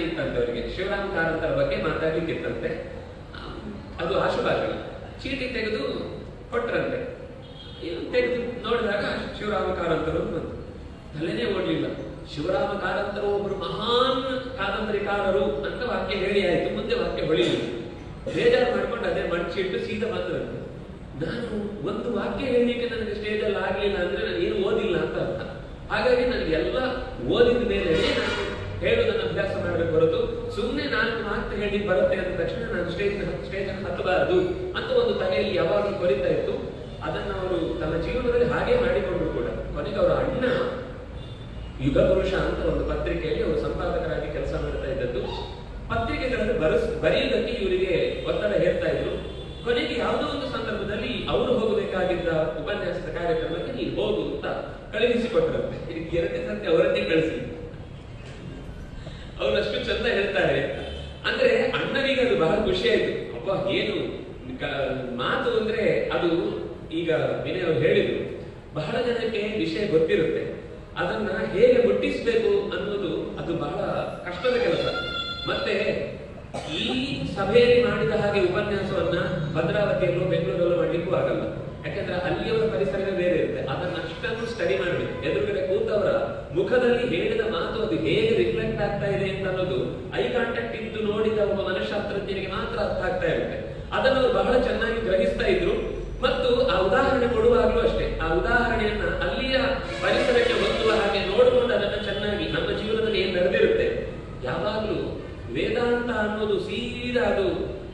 ಇತ್ತಂತೆ ಅವರಿಗೆ. ಶಿವರಾಮ ಕಾರಂತರ ಬಗ್ಗೆ ಮಾತಾಡ್ಲಿಕ್ಕಿತ್ತಂತೆ. ಅದು ಆಶುಭಾಷಣ. ಚೀಟಿ ತೆಗೆದು ಕೊಟ್ರಂತೆ. ತೆಗೆದು ನೋಡಿದಾಗ ಶಿವರಾಮ ಕಾರಂತರು ಬಂತು. ತಲೆನೇ ಓಡ್ಲಿಲ್ಲ. ಶಿವರಾಮ ಕಾರಂತರು ಒಬ್ಬರು ಮಹಾನ್ ಕಾದಂಬರಿಕಾರರು ಅಂತ ವಾಕ್ಯ ಹೇಳಿ ಆಯ್ತು. ಮುಂದೆ ವಾಕ್ಯ ಹೊಳಿಲಿಲ್ಲ. ಬೇಜಾರು ಮಾಡ್ಕೊಂಡು ಅದೇ ಮಡಚಿಟ್ಟು ಸೀದಾ ಬಂದ್ರಂತೆ. ನಾನು ಒಂದು ವಾಕ್ಯ ಹೇಳಲಿಕ್ಕೆ ನನಗೆ ಸ್ಟೇಜಲ್ಲಿ ಆಗ್ಲಿಲ್ಲ ಅಂದ್ರೆ ನಾನು ಏನು ಓದಿಲ್ಲ ಅಂತ ಅರ್ಥ. ಹಾಗಾಗಿ ನನಗೆ ಎಲ್ಲ ಓದಿದ ಮೇಲೆ ನಾನು ಹೇಳುವುದನ್ನು ಅಭ್ಯಾಸ ಮಾಡಬೇಕು ಹೊರತು ಸುಮ್ಮನೆ 4 ಮಾತು ಹೇಳಿ ಬರುತ್ತೆ ಅಂದ ತಕ್ಷಣ ನಾನು ಸ್ಟೇಜ್ ಹತ್ತಬಾರದು ಅಂತ ಒಂದು ತಲೆಯಲ್ಲಿ ಯಾವಾಗಲೂ ಕೊರಿತಾ ಇತ್ತು. ಅದನ್ನು ಅವರು ತಮ್ಮ ಜೀವನದಲ್ಲಿ ಹಾಗೆ ಮಾಡಿಕೊಂಡ್ರು ಕೂಡ. ಕೊನೆಗೆ ಅವರ ಅಣ್ಣ ಯುಗ ಪುರುಷ ಅಂತ ಒಂದು ಪತ್ರಿಕೆಯಲ್ಲಿ ಅವರು ಸಂಪಾದಕರಾಗಿ ಕೆಲಸ ಮಾಡ್ತಾ ಇದ್ದದ್ದು. ಪತ್ರಿಕೆಗಳನ್ನು ಬರೆಯುವುದಕ್ಕೆ ಇವರಿಗೆ ಒತ್ತಡ ಹೇರ್ತಾ ಇದ್ರು. ಕೊನೆಗೆ ಯಾವುದೋ ಒಂದು ಸಂದರ್ಭದಲ್ಲಿ ಅವರು ಹೋಗಬೇಕಾಗಿದ್ದ ಉಪನ್ಯಾಸದ ಕಾರ್ಯಕ್ರಮಕ್ಕೆ ನೀನು ಹೋಗು ಅಂತ ಕಳುಹಿಸಿಕೊಟ್ರಂತೆ. 2ನೇ ಸರ್ತಿ ಅವರನ್ನೇ ಕಳಿಸಿ. ಅವರು ಅಷ್ಟು ಚಂದ ಹೇಳ್ತಾರೆ. ಅಂದ್ರೆ ಅಣ್ಣನಿಗೆ ಅದು ಬಹಳ ಖುಷಿ ಆಯ್ತು. ಅಪ್ಪ ಏನು ಮಾತು ಅಂದ್ರೆ ಅದು ಈಗ ವಿನಯ್ ಅವರು ಹೇಳಿದ್ರು, ಬಹಳ ಜನಕ್ಕೆ ವಿಷಯ ಗೊತ್ತಿರುತ್ತೆ, ಅದನ್ನ ಹೇಗೆ ಮುಟ್ಟಿಸ್ಬೇಕು ಅನ್ನೋದು ಅದು ಬಹಳ ಕಷ್ಟದ ಕೆಲಸ. ಮತ್ತೆ ಈ ಸಭೆಯಲ್ಲಿ ಮಾಡಿದ ಹಾಗೆ ಉಪನ್ಯಾಸವನ್ನ ಭದ್ರಾವತಿಯಲ್ಲೋ ಬೆಂಗಳೂರಲ್ಲೋ ಮಾಡ್ಲಿಕ್ಕೂ ಆಗಲ್ಲ. ಯಾಕಂದ್ರೆ ಅಲ್ಲಿಯವರ ಪರಿಸರವೇ ಬೇರೆ ಇರುತ್ತೆ. ಅದನ್ನ ಅಷ್ಟನ್ನು ಸ್ಟಡಿ ಮಾಡಬೇಕು. ಎದುರುಗಡೆ ಕೂತವರ ಮುಖದಲ್ಲಿ ಹೇಳಿದ ಮಾತು ಅದು ಹೇಗೆ ರಿಫ್ಲೆಕ್ಟ್ ಆಗ್ತಾ ಇದೆ ಅಂತ ಅನ್ನೋದು ಐ ಕಾಂಟ್ಯಾಕ್ಟ್ ಇದ್ದು ನೋಡಿದ ಒಬ್ಬ ಮನಃಶಾಸ್ತ್ರಜ್ಞನಿಗೆ ಮಾತ್ರ ಅರ್ಥ ಆಗ್ತಾ ಇರುತ್ತೆ. ಅದನ್ನು ಅವರು ಬಹಳ ಚೆನ್ನಾಗಿ ಗ್ರಹಿಸ್ತಾ ಇದ್ರು. ಮತ್ತು ಆ ಉದಾಹರಣೆ ಕೊಡುವಾಗಲೂ ಅಷ್ಟೇ, ಆ ಉದಾಹರಣೆಯನ್ನ ಅಲ್ಲಿಯ ಪರಿಸರಕ್ಕೆ ಹೊಂದುವ ಹಾಗೆ ನೋಡಿಕೊಂಡು ಅದನ್ನ ಚೆನ್ನಾಗಿ ನಮ್ಮ ಜೀವನದಲ್ಲಿ ಏನ್ ನಡೆದಿರುತ್ತೆ. ಯಾವಾಗ್ಲೂ ವೇದಾಂತ ಅನ್ನೋದು ಸೀದಾ ಅದು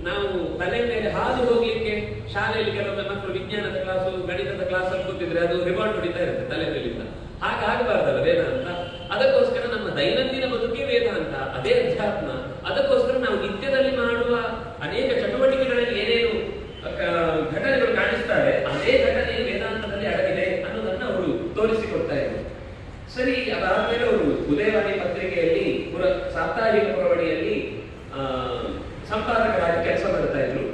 ನಾವು ತಲೆ ಮೇಲೆ ಹಾದು ಹೋಗ್ಲಿಕ್ಕೆ ಶಾಲೆಯಲ್ಲಿ ಕೆಲವೊಮ್ಮೆ ಮಕ್ಕಳು ವಿಜ್ಞಾನದ ಕ್ಲಾಸು ಗಣಿತದ ಕ್ಲಾಸ್ ಅಲ್ಲಿ ಕೂತಿದ್ರೆ ಅದು ರಿಬಾಂಡ್ ಹೊಡಿತಾ ಇರುತ್ತೆ ತಲೆ ಮೇಲಿಂದ. ಹಾಗಾಗಬಾರ್ದಲ್ಲ ವೇದಾಂತ. ಅದಕ್ಕೋಸ್ಕರ ನಮ್ಮ ದೈನಂದಿನ ಬದುಕೇ ವೇದಾಂತ, ಅದೇ ಅಧ್ಯಾತ್ಮ. ಅದಕ್ಕೋಸ್ಕರ ನಾವು ನಿತ್ಯದಲ್ಲಿ ಮಾಡುವ ಅನೇಕ ಚಟುವಟಿಕೆಗಳಲ್ಲಿ ಏನೇನು ಘಟನೆಗಳು ಕಾಣಿಸ್ತಾರೆ, ಅದೇ ಘಟನೆ ವೇದಾಂತದಲ್ಲಿ ಅಡಗಿದೆ ಅನ್ನೋದನ್ನ ಅವರು ತೋರಿಸಿಕೊಡ್ತಾ ಇದ್ರು. ಸರಿ, ಅದಾದ್ಮೇಲೆ ಅವರು ಉದಯವಾಣಿ ಪತ್ರಿಕೆಯಲ್ಲಿ ಸಾಪ್ತಾಹಿಕ ಪುರವಣಿಯಲ್ಲಿ ಸಂಪಾದಕರಾಗಿ ಕೆಲಸ ಮಾಡ್ತಾ ಇದ್ರು.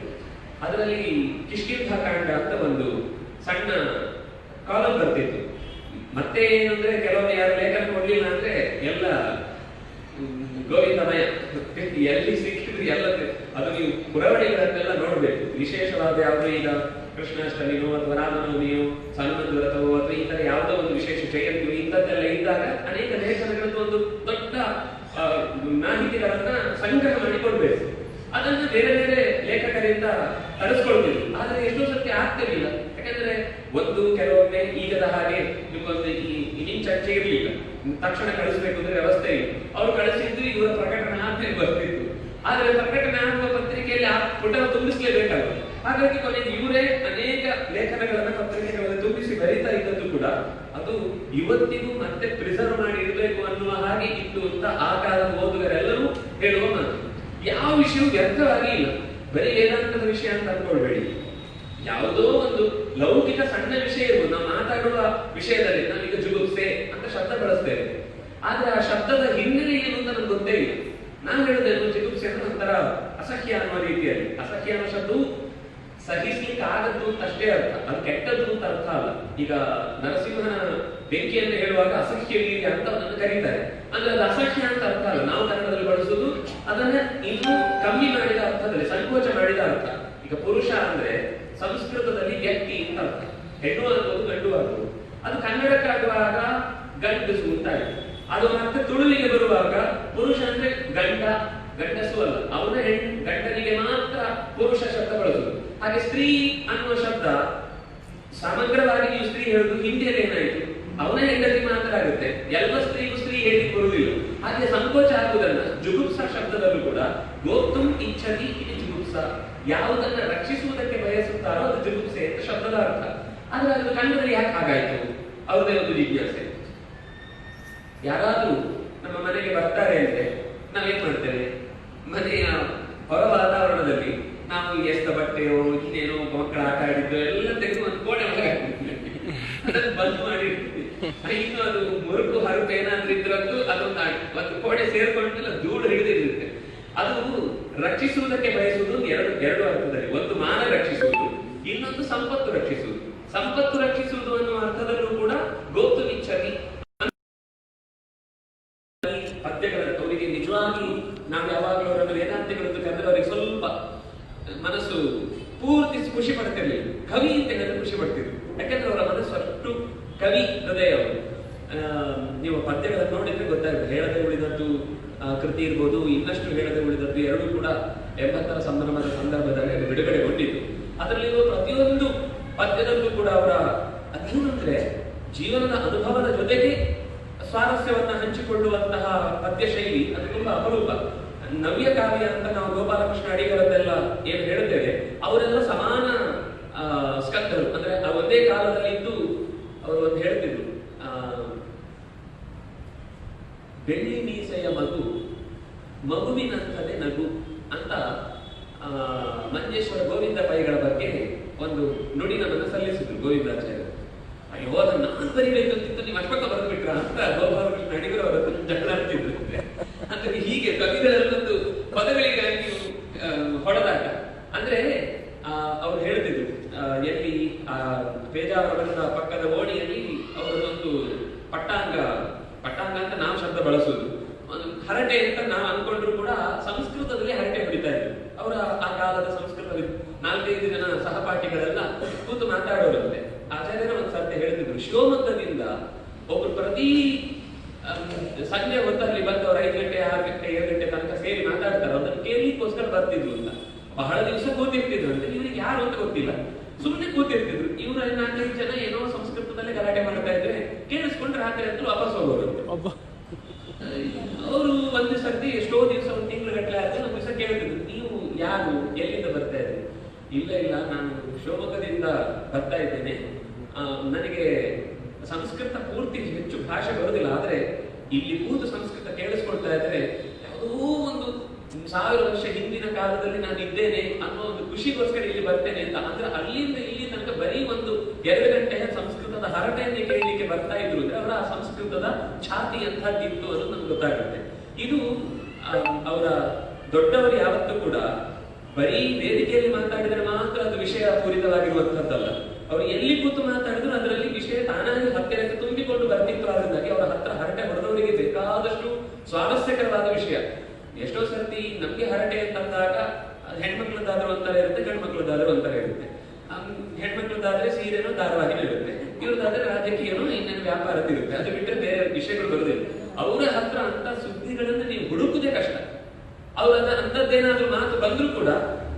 ಅದರಲ್ಲಿ ಕಿಷ್ಕಿಂಧ ಕಾಂಡ ಅಂತ ಒಂದು ಸಣ್ಣ ಕಾಲಂ ಬರ್ತಿತ್ತು. ಮತ್ತೆ ಏನಂದ್ರೆ ಕೆಲವೊಮ್ಮೆ ಯಾರು ಲೇಖನ ಕೊಡ್ಲಿಲ್ಲ ಅಂದ್ರೆ ಎಲ್ಲ ಗೋವಿಂದಮಯ, ಎಲ್ಲಿ ಸಿಕ್ಕಿದ್ರು ಎಲ್ಲ. ಅದು ನೀವು ಪುರವಣಿಗಳನ್ನೆಲ್ಲ ನೋಡ್ಬೇಕು. ವಿಶೇಷವಾದ ಯಾವುದೋ ಈಗ ಕೃಷ್ಣಾಷ್ಟಮಿನೋ ಅಥವಾ ರಾಮನವಮಿಯೋ ಹನುಮಂತ ವ್ರತವೋ ಅಥವಾ ಈ ತರ ಯಾವುದೋ ಒಂದು ವಿಶೇಷ ಜಯಂತಿಯೋ ಇಂಥದ್ದೆಲ್ಲ ಇದ್ದಾಗ ಅನೇಕ ಲೇಖನಗಳದ್ದು ಒಂದು ದೊಡ್ಡ ಮಾಹಿತಿಗಳನ್ನ ಸಂಗ್ರಹ ಮಾಡಿಕೊಡ್ಬೇಕು. ಅದನ್ನ ಬೇರೆ ಬೇರೆ ಲೇಖಕರಿಂದ ತರಿಸ್ಕೊಳ್ತಿದ್ರು. ಆದ್ರೆ ಎಷ್ಟೋ ಸತ್ಯ ಆಗ್ತಿರ್ಲಿಲ್ಲ. ಯಾಕಂದ್ರೆ ಒಂದು ಕೆಲವೊಮ್ಮೆ ಈಗದ ಹಾಗೆ ನಿಮ್ಗೊಂದು ಈ ಚರ್ಚೆ ಇರ್ಲಿಲ್ಲ, ತಕ್ಷಣ ಕಳಿಸ್ಬೇಕು ಅಂದ್ರೆ ವ್ಯವಸ್ಥೆ ಇಲ್ಲ. ಅವ್ರು ಕಳಿಸಿದ್ರು ಇವರ ಪ್ರಕಟಣೆ ಆದ್ಮೇಲೆ ಬರ್ತಿತ್ತು. ಆದ್ರೆ ಪ್ರಕಟಣೆ ಆಗುವ ಪತ್ರಿಕೆಯಲ್ಲಿ ಆ ಪುಟ ತುಂಬಿಸ್ಲೇಬೇಕಲ್ಲ. ಹಾಗಾಗಿ ಕೊನೆಗೆ ಇವರೇ ಅನೇಕ ಲೇಖನಗಳನ್ನ ಪತ್ರಿಕೆಗಳನ್ನು ತುಂಬಿಸಿ ಬರೀತಾ ಇದ್ದದ್ದು ಕೂಡ ಅದು ಇವತ್ತಿಗೂ ಮತ್ತೆ ಪ್ರಿಸರ್ವ್ ಮಾಡಿ ಇರಬೇಕು ಅನ್ನುವ ಹಾಗೆ ಇತ್ತು ಅಂತ ಆ ಕಾಲದ ಓದುಗರೆಲ್ಲರೂ ಹೇಳುವ ಮಾತು. ಯಾವ ವಿಷಯವೂ ವ್ಯರ್ಥವಾಗಿ ಇಲ್ಲ. ಬರೀ ವೇದಾಂತದ ವಿಷಯ ಅಂತ ಅನ್ಕೊಳ್ಬೇಡಿ. ಯಾವುದೋ ಒಂದು ಲೌಕಿಕ ಸಣ್ಣ ವಿಷಯ ಇರ್ಬೋದು. ನಾವು ಮಾತಾಡುವ ವಿಷಯದಲ್ಲಿ ನಾವೀಗ ಜುಗುಪ್ಸೆ ಅಂತ ಶಬ್ದ ಬಳಸ್ತೇವೆ. ಆದ್ರೆ ಆ ಶಬ್ದದ ಹಿನ್ನೆಲೆ ಏನು ಅಂತ ನಮ್ಗೆ ಗೊತ್ತೇ ಇಲ್ಲ. ನಾನು ಹೇಳುದೇನು, ಜಿಗುಪ್ಸೆ ಅಂದ್ರೆ ಒಂಥರ ಅಸಹ್ಯ ಅನ್ನುವ ರೀತಿಯಲ್ಲಿ. ಅಸಹ್ಯ ಅನ್ನೋ ಶಬ್ದವು ಸಹಿಸ್ಲಿಕ್ಕೆ ಆಗದ್ದು ಅಂತ ಅಷ್ಟೇ ಅರ್ಥ, ಅದು ಕೆಟ್ಟದ್ದು ಅಂತ ಅರ್ಥ ಅಲ್ಲ. ಈಗ ನರಸಿಂಹನ ಬೆಂಕಿ ಅಂತ ಹೇಳುವಾಗ ಅಸಹ್ಯ ವೀರ್ಯ ಅಂತ ಅದನ್ನು ಕರೀತಾರೆ. ಅಂದ್ರೆ ಅದು ಅಸಹ್ಯ ಅಂತ ಅರ್ಥ ಅಲ್ಲ. ನಾವು ಕನ್ನಡದಲ್ಲಿ ಬಳಸುದು ಅದನ್ನ ಇನ್ನೂ ಕಮ್ಮಿ ಮಾಡಿದ ಅರ್ಥದಲ್ಲಿ, ಸಂಕೋಚ ಮಾಡಿದ ಅರ್ಥ. ಈಗ ಪುರುಷ ಅಂದ್ರೆ ಸಂಸ್ಕೃತದಲ್ಲಿ ವ್ಯಕ್ತಿ ಅಂತ ಅರ್ಥ. ಹೆಣ್ಣು ಆಗ್ಬೋದು ಗಂಡು ಆಗ್ಬೋದು. ಅದು ಕನ್ನಡಕ್ಕಾಗುವಾಗ ಗಂಡಸು ಅಂತ ಆಯ್ತು. ಅದು ಮತ್ತೆ ತುಳುವಿಗೆ ಬರುವಾಗ ಪುರುಷ ಅಂದ್ರೆ ಗಂಡಸು ಅಲ್ಲ, ಅವನ ಗಂಡನಿಗೆ ಮಾತ್ರ ಪುರುಷ ಶಬ್ದ ಬಳಸುದು. ಹಾಗೆ ಸ್ತ್ರೀ ಅನ್ನುವ ಶಬ್ದ ಸಮಗ್ರವಾಗಿ ನೀವು ಸ್ತ್ರೀ ಹೇಳುದು ಹಿಂದಿಯಲ್ಲಿ ಏನಾಯ್ತು, ಅವನ ಹೆಂಡತಿ ಮಾತ್ರ ಆಗುತ್ತೆ. ಎಲ್ಲ ಸ್ತ್ರೀಗೂ ಸ್ತ್ರೀ ಹೇಳಿ ಬರುವುದಿಲ್ಲ. ಹಾಗೆ ಸಂಕೋಚ ಆಗುವುದನ್ನ ಜುಗುಪ್ಸ ಶಬ್ದದಲ್ಲೂ ಕೂಡ ಗೋಪ್ತುಂ ಇಚ್ಛತಿ ಇದು ಜುಗುಪ್ಸ. ಯಾವುದನ್ನ ರಕ್ಷಿಸುವುದಕ್ಕೆ ಬಯಸುತ್ತಾರೋ ಅದು ಜುಗುಪ್ಸೆ ಅಂತ ಶಬ್ದದ ಅರ್ಥ. ಆದ್ರೆ ಅದು ಕನ್ನಡದಲ್ಲಿ ಯಾಕೆ ಹಾಗಾಯ್ತು? ಅವ್ರದೇ ಒಂದು ಜಿಜ್ಞಾಸೆ. ಯಾರಾದ್ರೂ ನಮ್ಮ ಮನೆಗೆ ಬರ್ತಾರೆ ಅಂದ್ರೆ ನಾವೇನ್ ಮಾಡ್ತೇವೆ, ಮನೆಯ ಹೊರ ವಾತಾವರಣದಲ್ಲಿ ನಾವು ಎಷ್ಟ ಬಟ್ಟೆಯೋ ಇನ್ನೇನೋ ಮಕ್ಕಳ ಆಟ ಆಡಿದ್ದು ಎಲ್ಲ ತೆಗೆದು ಒಂದು ಕೋಣೆ ಒಳಗೆ ಅದನ್ನು ಬಂದ್ ಮಾಡಿರ್ತೀವಿ. ಇನ್ನು ಅದು ಮುರುಕು ಹರಕು ಏನಾದ್ರೂ ಇದ್ರಂತೂ ಅದೊಂದು ಕೋಣೆ ಸೇರ್ಕೊಂಡೆಲ್ಲ ಧೂಳು ಹಿಡಿದಿರುತ್ತೆ. ಅದು ರಕ್ಷಿಸುವುದಕ್ಕೆ ಬಯಸುವುದು ಎರಡು ಅರ್ಥದಲ್ಲಿ. ಒಂದು ಮಾನ ರಕ್ಷಿಸುವುದು, ಇನ್ನೊಂದು ಸಂಪತ್ತು ರಕ್ಷಿಸುವುದು. ಸಂಪತ್ತು ರಕ್ಷಿಸುವುದು ಅನ್ನುವ ಅರ್ಥದಲ್ಲೂ ಕೂಡ ಗೋಪ್ತು ಇಚ್ಛತಿ ಪದ್ಯಗಳನ್ನು ಅವರಿಗೆ ನಿಜ ನಿಜವಾಗಿ ನಾವು ಯಾವಾಗಲೂ ಅವರನ್ನು ವೇದಾಂತಿಗಳು ಅಂತ ಕರೆದ್ರೆ ಅವರಿಗೆ ಸ್ವಲ್ಪ ಮನಸ್ಸು ಪೂರ್ತಿ ಖುಷಿ ಪಡ್ತಿರ್ಲಿಲ್ಲ. ಕವಿ ಅಂತ ಹೇಳಿದ್ರೆ ಖುಷಿ ಪಡ್ತಿದ್ರು, ಯಾಕಂದ್ರೆ ಅವರ ಮನಸ್ಸು ಅಷ್ಟು ಕವಿ ಹೃದಯ ಅವರು. ನೀವು ಪದ್ಯಗಳನ್ನು ನೋಡಿದ್ರೆ ಗೊತ್ತಾಗುತ್ತೆ. ಹೇಳದೆ ಉಳಿದದ್ದು ಕೃತಿ ಇರ್ಬೋದು, ಇನ್ನಷ್ಟು ಹೇಳದೆ ಉಳಿದದ್ದು ಎರಡೂ ಕೂಡ 80ರ ಸಂಭ್ರಮದ ಸಂದರ್ಭದಲ್ಲಿ ಅದು ಬಿಡುಗಡೆಗೊಂಡಿತ್ತು. ಅದರಲ್ಲಿರುವ ಪ್ರತಿಯೊಂದು ಪದ್ಯದಲ್ಲೂ ಕೂಡ ಅವರ ಅದೇನಂದ್ರೆ ಜೀವನದ ಅನುಭವದ ಜೊತೆಗೆ ಸ್ವಾರಸ್ಯವನ್ನ ಹಂಚಿಕೊಳ್ಳುವಂತಹ ಪದ್ಯ ಶೈಲಿ ಅದು ತುಂಬಾ ಅಪರೂಪ. ನವ್ಯ ಕಾವ್ಯ ಅಂತ ನಾವು ಗೋಪಾಲಕೃಷ್ಣ ಅಡಿಗರನ್ನೆಲ್ಲ ಏನು ಹೇಳುತ್ತೇವೆ, ಅವರೆಲ್ಲ ಸಮಾನ ಸ್ಕಂದರು. ಅಂದ್ರೆ ಒಂದೇ ಕಾಲದಲ್ಲಿ ಇದ್ದು ಅವರು ಒಂದು ಹೇಳ್ತಿದ್ರು, ಬೆಳ್ಳಿ ಮೀಸೆಯ ಮಗುವಿನಂಥದೇ ನಗು ಅಂತ ಮಂಜೇಶ್ವರ ಗೋವಿಂದ ಪೈಗಳ ಬಗ್ಗೆ ಒಂದು ನುಡಿ ನಮ್ಮನ್ನು ಸಲ್ಲಿಸಿದ್ರು ಗೋವಿಂದಾಚಾರ್ಯರು. ಅಯ್ಯೋ ಅದನ್ನ ನಾನು ಬರಿಬೇಕಂತಿತ್ತು, ನೀವು ಅಷ್ಟೊಕ್ಕ ಬರೆದು ಬಿಟ್ರ ಅಂತ ಗೋಪಾಲಕೃಷ್ಣ ಅಡಿಗರು ಅವರ ಜಗಳ ಅಂತಿದ್ರು. ಅಂದ್ರೆ ಹೀಗೆ ಕವಿಗಳಲ್ಲೊಂದು ಪದಗಳಿಗಾಗಿ ಹೊಡೆದಾಟ. ಅಂದ್ರೆ ಅವ್ರು ಹೇಳ್ತಿದ್ರು, ಎಲ್ಲಿ ಪೇಜಾವರದ ಪಕ್ಕದ ಓಣಿಯಲ್ಲಿ ಅವರದೊಂದು ಪಟ್ಟಾಂಗ ಅಂತ ನಾವು ಶಬ್ದ ಬಳಸೋದು, ಹರಟೆ ಅಂತ ನಾವು ಅನ್ಕೊಂಡ್ರು ಕೂಡ ಸಂಸ್ಕೃತದಲ್ಲಿ ಹರಟೆ ಹೊಡಿತಾ ಇದ್ರು. ಅವರ ಆ ಕಾಲದ ಸಂಸ್ಕೃತ 4-5 ಜನ ಸಹಪಾಠಿಗಳೆಲ್ಲ ಕೂತು ಮಾತಾಡೋರಂತೆ. ಆಚಾರ್ಯರ ಒಂದ್ಸರ್ತಿ ಹೇಳ್ತಿದ್ರು, ಶಿವಮೊಗ್ಗದಿಂದ ಒಬ್ರು ಪ್ರತಿ ಸಂಜೆ ಹೊತ್ತಲ್ಲಿ ಬಂದವರು 5 ಗಂಟೆ 6 ಗಂಟೆ 7 ಗಂಟೆ ತನಕ ಸೇರಿ ಮಾತಾಡ್ತಾರೆ. ಅದನ್ನು ಕೇಳಲಿಕ್ಕೋಸ್ಕರ ಬರ್ತಿದ್ರು ಅಂತ. ಬಹಳ ದಿವಸ ಕೂತಿರ್ತಿದ್ರು ಅಂತ. ಇವ್ರಿಗೆ ಯಾರು ಅಂತ ಗೊತ್ತಿಲ್ಲ, ಸುಮ್ಮನೆ ಕೂತಿರ್ತಿದ್ರು. ಇವ್ರ 4-5 ಜನ ಏನೋ ಸಂಸ್ಕೃತದಲ್ಲೇ ಗಲಾಟೆ ಮಾಡ್ತಾ ಇದ್ರೆ ಕೇಳಿಸ್ಕೊಂಡು ರಾತ್ರಿ ಅಂತೂ ವಾಪಸ್ ಹೋಗೋರು. ಅವರು ಒಂದು ಸರ್ತಿ ಎಷ್ಟೋ ದಿವಸ, ಒಂದು ತಿಂಗಳು ಆದ್ರೆ ಒಂದು ದಿವಸ ಕೇಳ್ತಿದ್ರು, ನೀವು ಯಾರು, ಎಲ್ಲಿಂದ ಬರ್ತಾ ಇದ್ರಿ? ಇಲ್ಲ ನಾನು ಶಿವಮೊಗ್ಗದಿಂದ ಬರ್ತಾ ಇದ್ದೇನೆ, ನನಗೆ ಸಂಸ್ಕೃತ ಪೂರ್ತಿ ಹೆಚ್ಚು ಭಾಷೆ ಬರುವುದಿಲ್ಲ, ಆದ್ರೆ ಇಲ್ಲಿ ಕೂತು ಸಂಸ್ಕೃತ ಕೇಳಿಸ್ಕೊಳ್ತಾ ಇದ್ರೆ ಯಾವುದೋ ಒಂದು 1000 ವರ್ಷ ಹಿಂದಿನ ಕಾಲದಲ್ಲಿ ನಾನು ಇದ್ದೇನೆ ಅನ್ನೋ ಒಂದು ಖುಷಿಗೋಸ್ಕರ ಇಲ್ಲಿ ಬರ್ತೇನೆ ಅಂತ. ಅಂದ್ರೆ ಅಲ್ಲಿಂದ ಇಲ್ಲಿ ತನಕ ಬರೀ ಒಂದು 2 ಗಂಟೆಯ ಸಂಸ್ಕೃತದ ಹರಟೆಯನ್ನೇ ಕೇಳಲಿಕ್ಕೆ ಬರ್ತಾ ಇದ್ರು ಅಂದ್ರೆ ಅವರ ಆ ಸಂಸ್ಕೃತದ ಛಾತಿ ಎಂಥದ್ದಿತ್ತು ಅನ್ನೋದು ನಮ್ಗೆ ಗೊತ್ತಾಗುತ್ತೆ. ಇದು ಅವರ ದೊಡ್ಡವರು ಯಾವತ್ತೂ ಕೂಡ ಬರೀ ವೇದಿಕೆಯಲ್ಲಿ ಮಾತಾಡಿದರೆ ಮಾತ್ರ ಅದು ವಿಷಯ ಪೂರಿತವಾಗಿರುವಂತಹದ್ದಲ್ಲ. ಅವರು ಎಲ್ಲಿ ಕೂತು ಮಾತಾಡಿದ್ರು ಅದರಲ್ಲಿ ವಿಷಯ ತಾನಾಗಿ ಹತ್ತಿರಕ್ಕೆ ತುಂಬಿಕೊಂಡು ಬರ್ತಿತ್ತು. ಅದರಿಂದಾಗಿ ಅವರ ಹತ್ರ ಹರಟೆ ಹೊಡೆದವರಿಗೆ ಬೇಕಾದಷ್ಟು ಸ್ವಾರಸ್ಯಕರವಾದ ವಿಷಯ. ಎಷ್ಟೋ ಸರ್ತಿ ನಮ್ಗೆ ಹರಟೆ ಅಂತಂದಾಗ ಹೆಣ್ಮಕ್ಳದ್ದಾದ್ರೂ ಒಂಥರ ಇರುತ್ತೆ, ಗಂಡು ಮಕ್ಳದ್ದಾದ್ರೂ ಒಂಥರ ಇರುತ್ತೆ. ಹೆಣ್ಮಕ್ಳದ್ದಾದ್ರೆ ಸೀರೆನೋ ಧಾರವಾಹಿನೂ ಇರುತ್ತೆ, ಇವ್ರದ್ದಾದ್ರೆ ರಾಜಕೀಯನೋ ಇನ್ನೇನು ವ್ಯಾಪಾರದಿರುತ್ತೆ. ಅದು ಬಿಟ್ಟರೆ ಬೇರೆ ವಿಷಯಗಳು ಬರುವುದಿಲ್ಲ. ಅವರ ಹತ್ರ ಅಂತ ಸುದ್ದಿಗಳನ್ನು ನೀವು ಹುಡುಕುದೇ ಕಷ್ಟ. ಅವ್ರ ಅಂತದ್ದೇನಾದ್ರೂ ಮಾತು ಬಂದ್ರೂ ಕೂಡ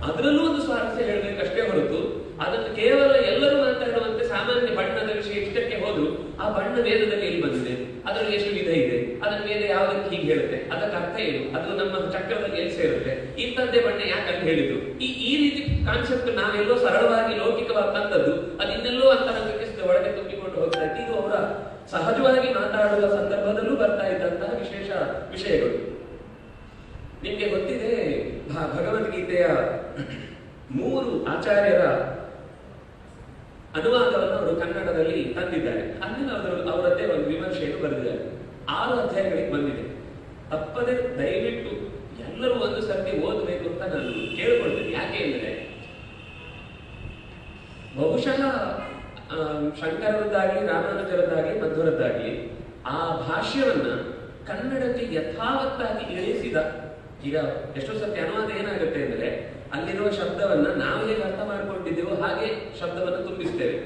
ಅದರಲ್ಲೂ ಒಂದು ಸ್ವಾರಸ್ಯ ಹೇಳ್ಬೇಕಷ್ಟೇ ಹೊರತು ಅದನ್ನು ಕೇವಲ ಎಲ್ಲರೂ ಮಾತಾಡುವಂತೆ ಸಾಮಾನ್ಯ ಬಣ್ಣದ ವಿಷಯ ಇಷ್ಟಕ್ಕೆ ಹೋದ್ರು ಆ ಬಣ್ಣ ವೇದದಲ್ಲಿ ಎಲ್ಲಿ ಬಂದಿದೆ, ಅದರಲ್ಲಿ ಎಷ್ಟು ವಿಧ ಇದೆ, ಅದನ್ನ ವೇದ ಯಾವುದಕ್ಕೆ ಹೀಗೆ ಹೇಳುತ್ತೆ, ಅದಕ್ಕೆ ಅರ್ಥ ಏನು, ಅದು ನಮ್ಮ ಚಕ್ರದಲ್ಲಿ ಎಲ್ಲಿ ಸೇರುತ್ತೆ, ಇಂಥದ್ದೇ ಬಣ್ಣ ಯಾಕೆ ಅಂತ ಹೇಳಿದ್ರು. ಈ ರೀತಿ ಕಾನ್ಸೆಪ್ಟ್ ನಾವೆಲ್ಲೋ ಸರಳವಾಗಿ ಲೌಕಿಕವಾಗಿ ತಂದದ್ದು ಅದು ಇನ್ನೆಲ್ಲೋ ಅಂತರಂಗಕ್ಕೆ ಒಳಗೆ ತುಂಬಿಕೊಂಡು ಹೋಗ್ತಾ ಇತ್ತು. ಇದು ಅವರ ಸಹಜವಾಗಿ ಮಾತಾಡುವ ಸಂದರ್ಭದಲ್ಲೂ ಬರ್ತಾ ಇದ್ದಂತಹ ವಿಶೇಷ ವಿಷಯಗಳು. ನಿಮ್ಗೆ ಗೊತ್ತಿದೆ, ಭಗವದ್ಗೀತೆಯ 3 ಆಚಾರ್ಯರ ಅನುವಾದವನ್ನು ಅವರು ಕನ್ನಡದಲ್ಲಿ ತಂದಿದ್ದಾರೆ. ಅಲ್ಲಿ ಅವರದ್ದೇ ಒಂದು ವಿಮರ್ಶೆಯನ್ನು ಬರೆದಿದ್ದಾರೆ. 6 ಅಧ್ಯಾಯಗಳಿಗೆ ಬಂದಿದೆ. ತಪ್ಪದೆ ದಯವಿಟ್ಟು ಎಲ್ಲರೂ ಒಂದು ಸರ್ತಿ ಓದಬೇಕು ಅಂತ ನಾನು ಕೇಳ್ಕೊಳ್ತೇನೆ. ಯಾಕೆ ಅಂದರೆ ಬಹುಶಃ ಶಂಕರರದ್ದಾಗಲಿ ರಾಮಾನುಜರದ್ದಾಗಲಿ ಮಧ್ವರದ್ದಾಗಲಿ ಆ ಭಾಷ್ಯವನ್ನ ಕನ್ನಡಕ್ಕೆ ಯಥಾವತ್ತಾಗಿ ಇಳಿಸಿದ. ಈಗ ಎಷ್ಟೋ ಸರ್ತಿ ಅನುವಾದ ಏನಾಗುತ್ತೆ ಅಂದ್ರೆ ಅಲ್ಲಿರುವ ಶಬ್ದವನ್ನ ನಾವು ಹೇಗೆ ಅರ್ಥ ಮಾಡ್ಕೊಂಡಿದ್ದೇವೋ ಹಾಗೆ ಶಬ್ದವನ್ನ ತುಂಬಿಸ್ತೇವೆ.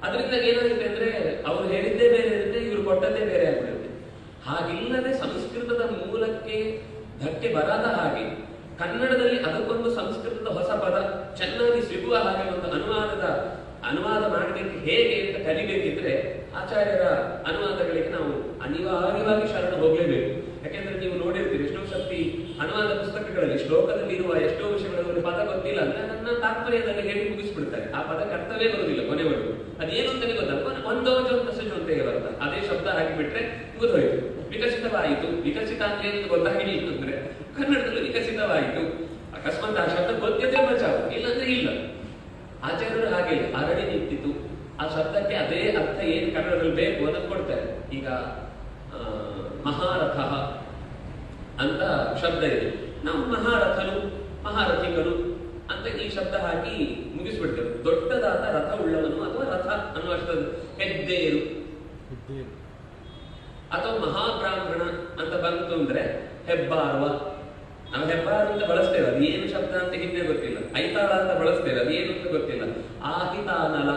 ಅದರಿಂದ ಏನಾಗುತ್ತೆ ಅಂದ್ರೆ ಅವ್ರು ಹೇಳಿದ್ದೇ ಬೇರೆ ಇರುತ್ತೆ, ಇವ್ರು ಕೊಟ್ಟದ್ದೇ ಬೇರೆ ಆಗ್ಬಿಡುತ್ತೆ. ಹಾಗಿಲ್ಲದೆ ಸಂಸ್ಕೃತದ ಮೂಲಕ್ಕೆ ಧಕ್ಕೆ ಬರದ ಹಾಗೆ ಕನ್ನಡದಲ್ಲಿ ಅದಕ್ಕೊಂದು ಸಂಸ್ಕೃತದ ಹೊಸ ಪದ ಚೆನ್ನಾಗಿ ಸಿಗುವ ಹಾಗೆ ಒಂದು ಅನುವಾದ ಮಾಡಲಿಕ್ಕೆ ಹೇಗೆ ಅಂತ ಕಲಿಬೇಕಿದ್ರೆ ಆಚಾರ್ಯರ ಅನುವಾದಗಳಿಗೆ ನಾವು ಅನಿವಾರ್ಯವಾಗಿ ಶರಣ ಹೋಗ್ಲೇಬೇಕು. ಯಾಕೆಂದ್ರೆ ನೀವು ನೋಡಿರ್ತೀರಿ ಎಷ್ಟೋ ಸರ್ತಿ ಅನುವಾದ ಪುಸ್ತಕಗಳಲ್ಲಿ ಶ್ಲೋಕದಲ್ಲಿ ಇರುವ ಎಷ್ಟೋ ವಿಷಯಗಳಲ್ಲಿ ಪದ ಗೊತ್ತಿಲ್ಲ ಅಂದ್ರೆ ನನ್ನ ತಾತ್ಪರ್ಯದಲ್ಲಿ ಹೇಳಿ ಮುಗಿಸ್ಬಿಡ್ತಾರೆ. ಆ ಪದಕ್ಕೆ ಅರ್ಥವೇ ಬರುವುದಿಲ್ಲ ಕೊನೆವರೆಗೂ. ಅದೇನು ಅಂತಾನೆ ಗೊತ್ತಲ್ಲ, ಒಂದೋಜು ಅಂತ ಸಜೊಂತೆಗೆ ಬರುತ್ತೆ. ಅದೇ ಶಬ್ದ ಹಾಕಿಬಿಟ್ರೆ ಮುಗಿದೋಯ್ತು. ವಿಕಸಿತವಾಯಿತು. ವಿಕಸಿತ ಅಂದ್ರೆ ಏನು ಗೊತ್ತಾಗಿಲ್ಲ ಅಂದ್ರೆ ಕನ್ನಡದಲ್ಲಿ ವಿಕಸಿತವಾಯಿತು. ಅಕಸ್ಮಾತ್ ಆ ಶಬ್ದ ಗೊತ್ತಿದ್ರೆ ಬಚಾವು, ಇಲ್ಲಾಂದ್ರೆ ಇಲ್ಲ. ಆಚಾರ್ಯರು ಹಾಗೆ ಅರಳಿ ನಿಂತಿತು. ಆ ಶಬ್ದಕ್ಕೆ ಅದೇ ಅರ್ಥ ಏನು ಕನ್ನಡದಲ್ಲಿ ಬೇಕು ಅದನ್ನು ಕೊಡ್ತಾರೆ. ಈಗ ಮಹಾರಥ ಅಂತ ಶಬ್ದ ಇದೆ, ನಾವು ಮಹಾರಥನು ಮಹಾರಥಿಕರು ಅಂತ ಈ ಶಬ್ದ ಹಾಕಿ ಮುಗಿಸ್ಬಿಡ್ತೇವೆ. ದೊಡ್ಡದಾದ ರಥ ಉಳ್ಳವನು ಅಥವಾ ರಥ ಅನ್ನುವ ಶಬ್ದ ಹೆದ್ದೇರು ಅಥವಾ ಮಹಾಬ್ರಾಹ್ಮಣ ಅಂತ ಬಂತು ಅಂದ್ರೆ ಹೆಬ್ಬಾರ್ವ. ನಾವು ಹೆಬ್ಬಾರ ಅಂತ ಬಳಸ್ತೇವೆ, ಅದು ಏನು ಶಬ್ದ ಅಂತ ಹಿಂದೆ ಗೊತ್ತಿಲ್ಲ. ಐತಾಳ ಅಂತ ಬಳಸ್ತೇವೆ, ಅದು ಏನು ಅಂತ ಗೊತ್ತಿಲ್ಲ. ಆಹಿತಾನಲ,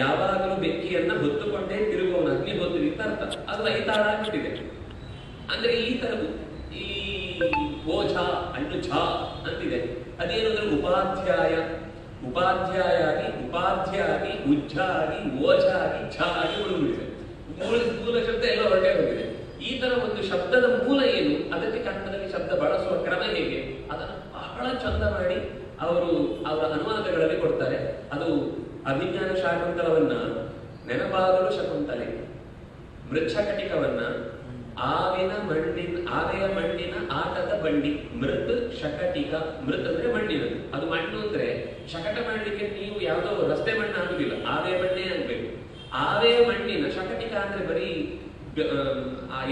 ಯಾವಾಗಲೂ ಬೆಂಕಿಯನ್ನ ಹೊತ್ತುಕೊಂಡೇ ತಿರುಗುವವನು, ಅಗ್ನಿ ಹೊತ್ತು ಅಂತ ಅರ್ಥ. ಅದು ಐತಾಳ ಆಗ್ಬಿಟ್ಟಿದೆ. ಅಂದ್ರೆ ಈ ತರದ್ದು ಈ ಓಝ ಅನ್ನು ಝ ಅಂತಿದೆ. ಅದೇನು ಅಂದ್ರೆ ಉಪಾಧ್ಯಾಯ, ಉಪಾಧ್ಯಾಯ ಆಗಿ ಉಪಾಧ್ಯ ಆಗಿ ಉಜ್ಜ ಆಗಿ ಓಝ ಆಗಿ ಝ ಆಗಿ ಉಳಿದುಬಿಟ್ಟಿದೆ. ಮೂಲ ಶಬ್ದ ಎಲ್ಲ ಹೊರಟೆ ಹೋಗಿದೆ. ಈ ತರ ಒಂದು ಶಬ್ದದ ಮೂಲ ಏನು, ಅದಕ್ಕೆ ಕನ್ನಡದಲ್ಲಿ ಶಬ್ದ ಬಳಸುವ ಕ್ರಮ ಹೇಗೆ, ಅದನ್ನು ಬಹಳ ಚಂದ ಮಾಡಿ ಅವರು ಅವರ ಅನುವಾದಗಳಲ್ಲಿ ಕೊಡ್ತಾರೆ. ಅದು ಅಭಿಜ್ಞಾನ ಶಾಕುಂತಲವನ್ನ ನೆನಪಾಗಲು ಶಕುಂತಲೆ, ಮೃಚ್ಛಕಟಿಕವನ್ನ ಆವೆಯ ಮಣ್ಣಿನ ಆಟದ ಬಂಡಿ, ಮೃತ್ ಶಕಟಿಕ. ಮೃತ್ ಅಂದ್ರೆ ಮಣ್ಣಿನದು, ಅದು ಮಣ್ಣು ಅಂದ್ರೆ ಶಕಟ ಮಾಡ್ಲಿಕ್ಕೆ ನೀವು ಯಾವುದೋ ರಸ್ತೆ ಮಣ್ಣು ಆಗುದಿಲ್ಲ, ಆವೆಯ ಮಣ್ಣೇ ಆಗ್ಬೇಕು. ಆವೆಯ ಮಣ್ಣಿನ ಶಕಟಿಕ ಅಂದ್ರೆ ಬರೀ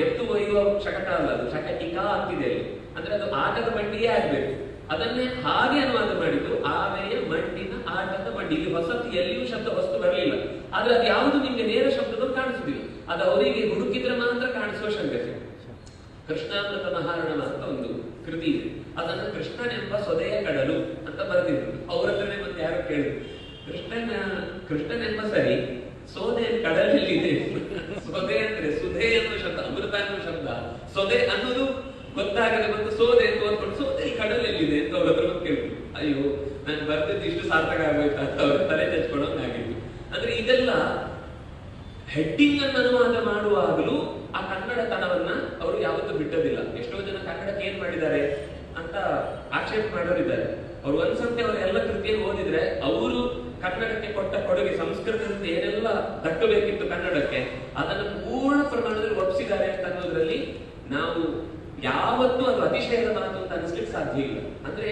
ಎತ್ತು ಒಯ್ಯುವ ಶಕಟ ಅಲ್ಲ, ಅದು ಶಕಟಿಕ ಅಂತಿದೆ. ಅಂದ್ರೆ ಅದು ಆಟದ ಬಂಡಿಯೇ ಆಗ್ಬೇಕು. ಅದನ್ನೇ ಹಾಗೆ ಅನುವಾದ ಮಾಡಿದ್ದು ಆವೆಯ ಮಣ್ಣಿನ ಆಟದ ಬಂಡಿ. ಇಲ್ಲಿ ಹೊಸತು ಎಲ್ಲಿಯೂ ಶಬ್ದ ವಸ್ತು ಬರಲಿಲ್ಲ, ಆದ್ರೆ ಅದು ಯಾವುದು ನಿಮ್ಗೆ ನೇರ ಶಬ್ದಗಳು ಕಾಣಿಸುದಿಲ್ಲ. ಅದು ಅವರಿಗೆ ಹುಡುಕಿದ್ರೆ ಮಾತ್ರ ಕಾಣಿಸುವ ಸಂಗತಿ. ಕೃಷ್ಣಾಮೃತ ಮಹಾರಣಮ ಅಂತ ಒಂದು ಕೃತಿ ಇದೆ, ಅದನ್ನು ಕೃಷ್ಣನೆಂಬ ಸೊದೆಯ ಕಡಲು ಅಂತ ಬರೆದಿದ್ರು. ಅವ್ರ ಹತ್ರನೇ ಮತ್ತೆ ಯಾರು ಕೇಳಿದ್ರು, ಕೃಷ್ಣನೆಂಬ ಸರಿ, ಸೋದೆ ಕಡಲಲ್ಲಿದೆ. ಸೊದೆ ಅಂದ್ರೆ ಸುಧೆ ಅನ್ನೋ ಶಬ್ದ, ಅಮೃತ ಅನ್ನೋ ಶಬ್ದ, ಸೊದೆ ಅನ್ನೋದು ಗೊತ್ತಾಗದೆ ಮತ್ತು ಸೋದೆ ಅಂತ ಅಂದ್ಕೊಂಡು ಸೋದೆ ಕಡಲಲ್ಲಿದೆ ಅಂತ ಅವ್ರ ಹತ್ರ ಕೇಳಿದ್ರು. ಅಯ್ಯೋ, ನಾನು ಬರ್ತಿದ್ದು ಇಷ್ಟು ಸಾರ್ಥಕ ಆಗೋಯ್ತಾ ಅಂತ ಅವ್ರ ತಲೆ ತೆಚ್ಕೊಳ್ಳೋಂಗಾಗಿತ್ತು. ಅಂದ್ರೆ ಇದೆಲ್ಲ ಹೆಡ್ಡಿಂಗ್ ಅನ್ನು ಅನುವಾದ ಮಾಡುವಾಗಲೂ ಆ ಕನ್ನಡತನವನ್ನ ಅವರು ಯಾವತ್ತೂ ಬಿಟ್ಟದಿಲ್ಲ. ಎಷ್ಟೋ ಜನ ಕನ್ನಡಕ್ಕೆ ಏನ್ ಮಾಡಿದ್ದಾರೆ ಅಂತ ಆಕ್ಷೇಪ ಮಾಡೋರಿದ್ದಾರೆ. ಅವ್ರು ಒಂದ್ಸರ್ತಿ ಅವರ ಎಲ್ಲ ಕೃತಿಯನ್ನು ಓದಿದ್ರೆ ಅವರು ಕನ್ನಡಕ್ಕೆ ಕೊಟ್ಟ ಕೊಡುಗೆ, ಸಂಸ್ಕೃತದಿಂದ ಏನೆಲ್ಲ ದಕ್ಕಬೇಕಿತ್ತು ಕನ್ನಡಕ್ಕೆ, ಅದನ್ನು ಪೂರ್ಣ ಪ್ರಮಾಣದಲ್ಲಿ ಒಪ್ಪಿಸಿದ್ದಾರೆ ಅಂತ ಅನ್ನೋದ್ರಲ್ಲಿ ನಾವು ಯಾವತ್ತೂ ಅದು ಅತಿಶಯದ ಮಾತು ಅಂತ ಅನಿಸ್ಲಿಕ್ಕೆ ಸಾಧ್ಯ ಇಲ್ಲ. ಅಂದ್ರೆ